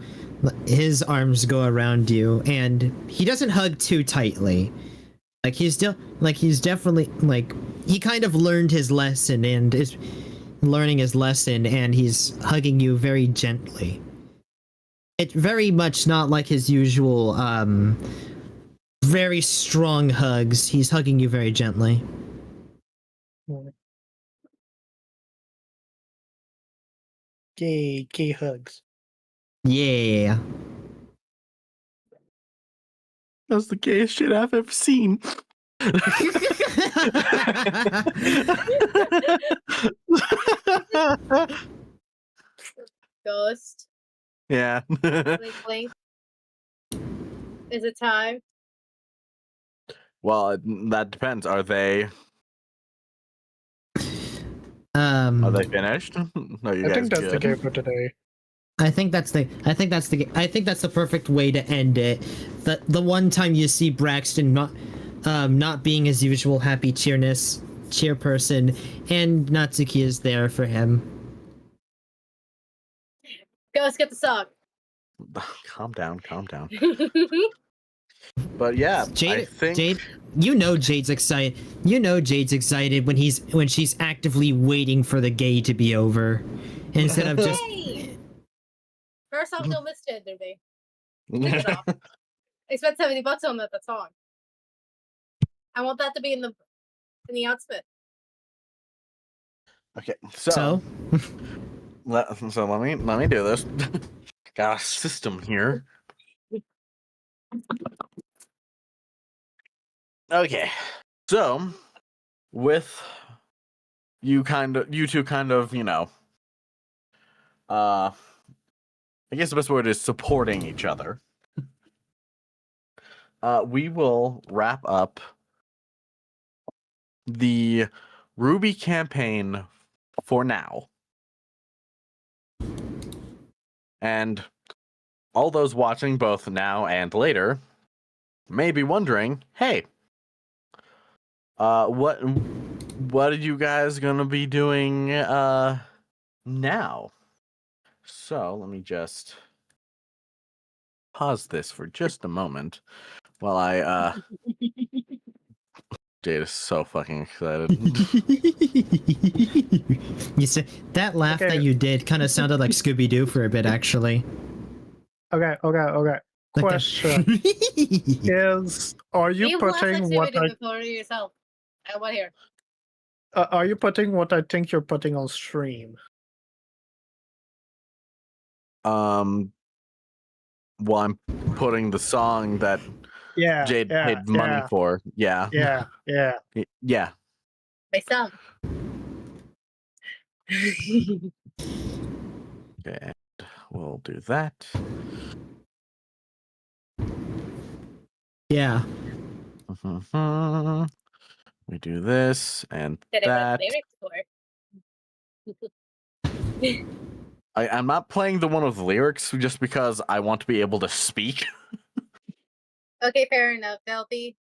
his arms go around you, and he doesn't hug too tightly. Like he's definitely like he kind of learned his lesson and is learning his lesson, and he's hugging you very gently. It's very much not like his usual very strong hugs. He's hugging you very gently. Gay hugs. Yeah. That's the gayest shit I've ever seen. Ghost. Yeah. Blink, blink. Is it time? Well, that depends. Are they finished? No, you I guys think that's the good? game for today. I think that's the perfect way to end it. The one time you see Braxton not being his usual happy cheerperson, and Natsuki is there for him. Ghost, get the song. Calm down. But yeah, I think Jade, you know Jade's excited. You know Jade's excited when she's actively waiting for the gay to be over, instead of just. Hey! First off, don't misgender me. Take it off. I spent $70 on that song. I want that to be in the announcement. Okay, so So let me do this. Got a system here. Okay, so with you two kind of, I guess the best word is supporting each other. We will wrap up the Ruby campaign for now. And all those watching both now and later may be wondering, hey, what are you guys gonna be doing now? So let me just pause this for just a moment while I Jade is so fucking excited. you said that laugh Okay. that you did kind of sounded like Scooby-Doo for a bit, actually. Okay. Like Question is: Are you putting what before yourself? I want to hear. are you putting what I think you're putting on stream? Well, I'm putting the song that Yeah. Jade paid money for. Yeah. Yeah. Yeah. My song. Okay, and we'll do that. Yeah. We do this and Did I that. write lyrics for? I'm not playing the one with lyrics just because I want to be able to speak. Okay, fair enough. They'll be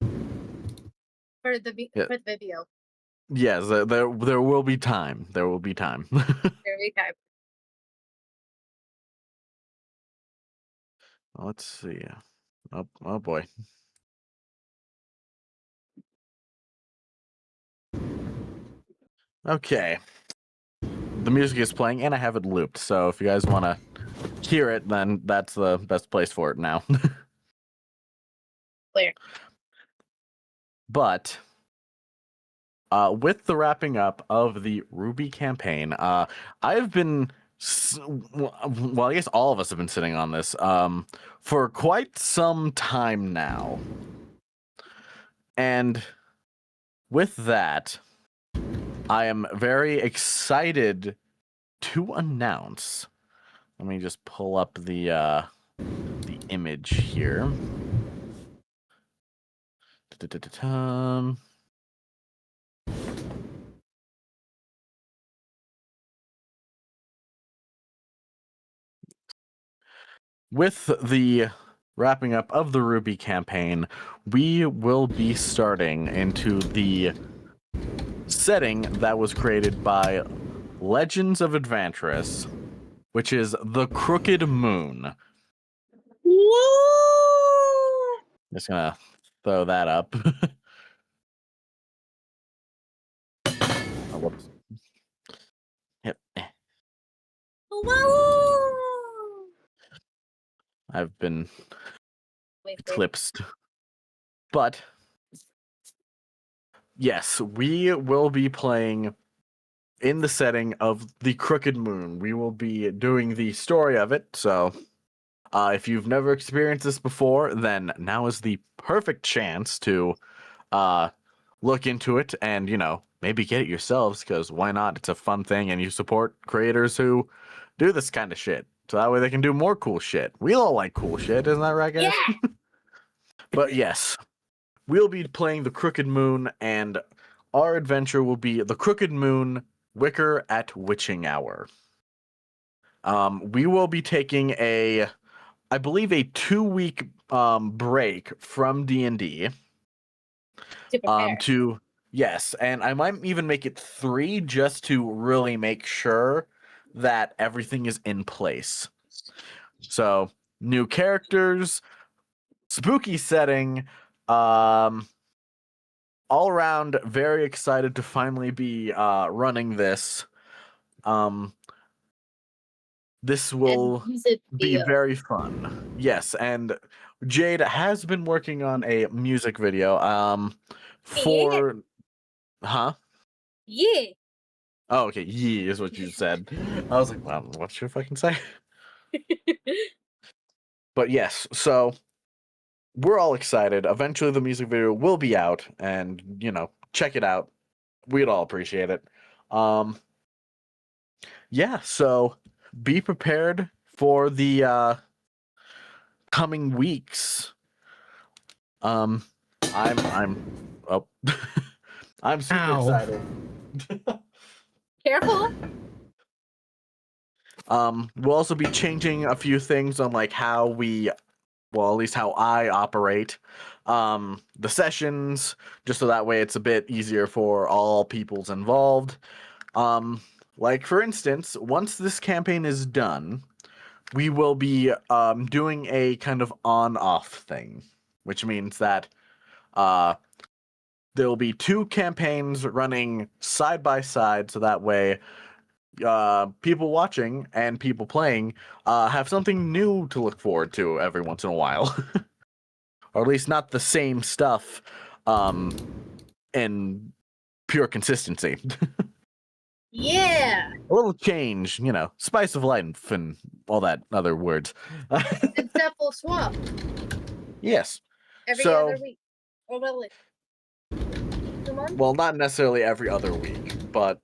for the Yeah. for the video. Yes, there will be time. There will be time. Every time. Let's see. Oh boy. Okay. The music is playing and I have it looped, so if you guys want to hear it, then that's the best place for it now. Clear. But with the wrapping up of the Ruby campaign, I've been, well, I guess all of us have been sitting on this for quite some time now. And with that, I am very excited to announce. Let me just pull up the image here. With the wrapping up of the Ruby campaign, we will be starting into the setting that was created by Legends of Adventurous which is the Crooked Moon. Woo! Just gonna throw that up. Oh, whoops. Yep. Woo! I've been Wait, eclipsed. But yes, we will be playing in the setting of the Crooked Moon. We will be doing the story of it. So if you've never experienced this before, then now is the perfect chance to look into it and, maybe get it yourselves, because why not? It's a fun thing, and you support creators who do this kind of shit. So that way they can do more cool shit. We all like cool shit, isn't that right, guys? Yeah! But yes, we'll be playing the Crooked Moon, and our adventure will be the Crooked Moon Wicker at Witching Hour. We will be taking I believe a 2-week break from D&D. To prepare. Yes, and I might even make it 3 just to really make sure that everything is in place. So, new characters, spooky setting, all around very excited to finally be running this. This will And music be video. very fun. Yes, and Jade has been working on a music video for huh? Yeah. Oh, okay. Yeah, is what you said. I was like, well, what should I fucking say? But yes, so we're all excited. Eventually, the music video will be out, and check it out. We'd all appreciate it. Yeah. So be prepared for the coming weeks. I'm oh, I'm super Ow. excited. Careful. We'll also be changing a few things on like how we, well, at least how I operate the sessions, just so that way it's a bit easier for all peoples involved. Like for instance, once this campaign is done, we will be doing a kind of on-off thing, which means that there'll be 2 campaigns running side by side, so that way people watching and people playing have something new to look forward to every once in a while. Or at least not the same stuff in pure consistency. Yeah. A little change, spice of life and all that other words. And stuff will swap Yes. every So- other week. Or will it? 2 months? Well, not necessarily every other week, but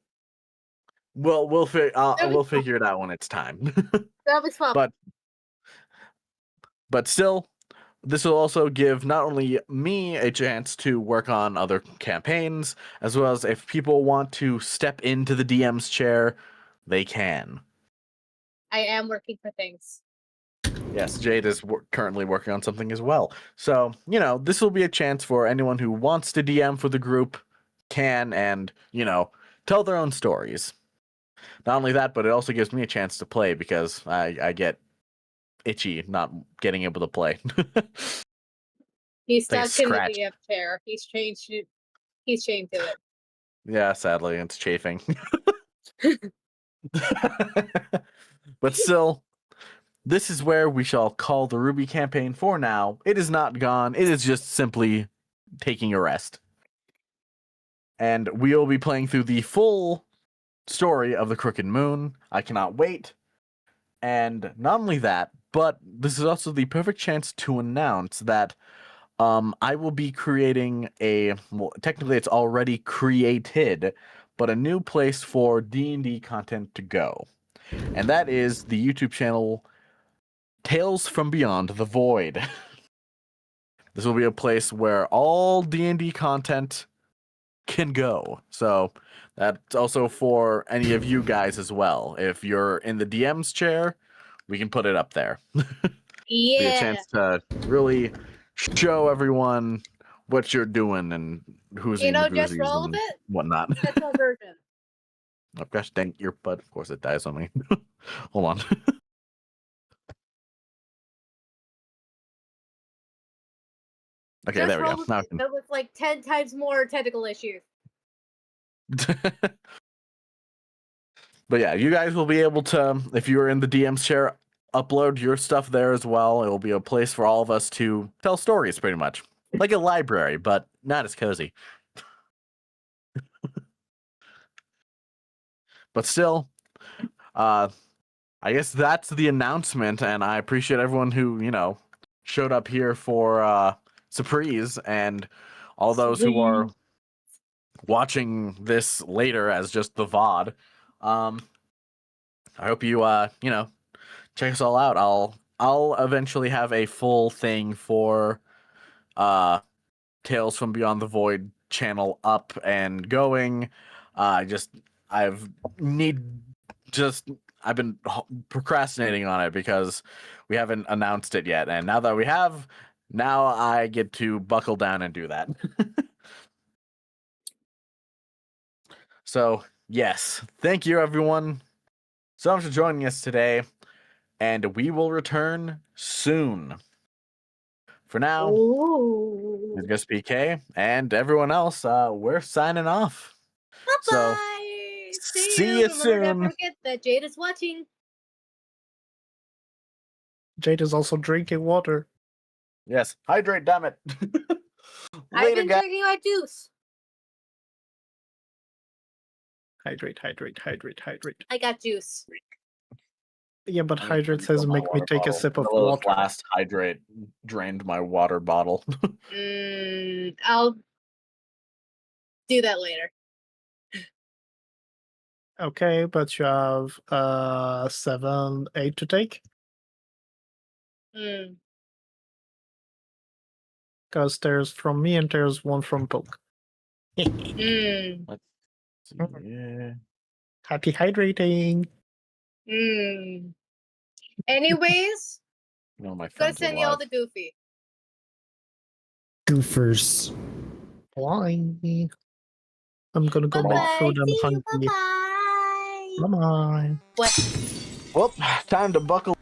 we'll figure it out when it's time. That'll be swap. But still, this will also give not only me a chance to work on other campaigns, as well as if people want to step into the DM's chair, they can. I am working for things. Yes, Jade is currently working on something as well. So, this will be a chance for anyone who wants to DM for the group can and, tell their own stories. Not only that, but it also gives me a chance to play because I get itchy not getting able to play. He's Like a stuck in the scratch. DM chair. He's changed it. He's chained to it. Yeah, sadly, it's chafing. But still, this is where we shall call the Ruby campaign for now. It is not gone. It is just simply taking a rest. And we'll be playing through the full story of the Crooked Moon. I cannot wait. And not only that, but this is also the perfect chance to announce that I will be creating technically it's already created, but a new place for D&D content to go. And that is the YouTube channel Tales from Beyond the Void. This will be a place where all D&D content can go. So that's also for any of you guys as well. If you're in the DM's chair, we can put it up there. Be a Yeah. chance to really show everyone what you're doing and who's Just roll with it. whatnot. That's our version. Oh gosh, dang earbud. Of course it dies on me. Hold on. Okay, there we go. Now I can... That was like 10 times more technical issues. But yeah, you guys will be able to, if you are in the DM's chair, upload your stuff there as well. It will be a place for all of us to tell stories, pretty much. Like a library, but not as cozy. But still, I guess that's the announcement, and I appreciate everyone who, showed up here for Surprise, and all those who are watching this later as just the VOD. I hope you check us all out. I'll eventually have a full thing for Tales from Beyond the Void channel up and going. I've been procrastinating on it because we haven't announced it yet, and now that we have, now I get to buckle down and do that. So yes, thank you everyone so much for joining us today, and we will return soon. For now, it's just PK and everyone else. We're signing off. Bye-bye! So, See you soon. Don't forget that Jade is watching. Jade is also drinking water. Yes, hydrate, damn it. I've been drinking my juice. Hydrate, hydrate, hydrate, hydrate. I got juice. Yeah, but hydrate says make me take a sip of water. Last hydrate drained my water bottle. I'll do that later. Okay, but you have 7, 8 to take? Because there's from me and there's 1 from Poke. Let's see. Yeah. Happy hydrating. Anyways, No, my go friends send y'all the goofy. Goofers. Bye. I'm gonna go make Bye-bye. food. I'm See you. hungry. Bye-bye. Bye-bye. What? Well, time to buckle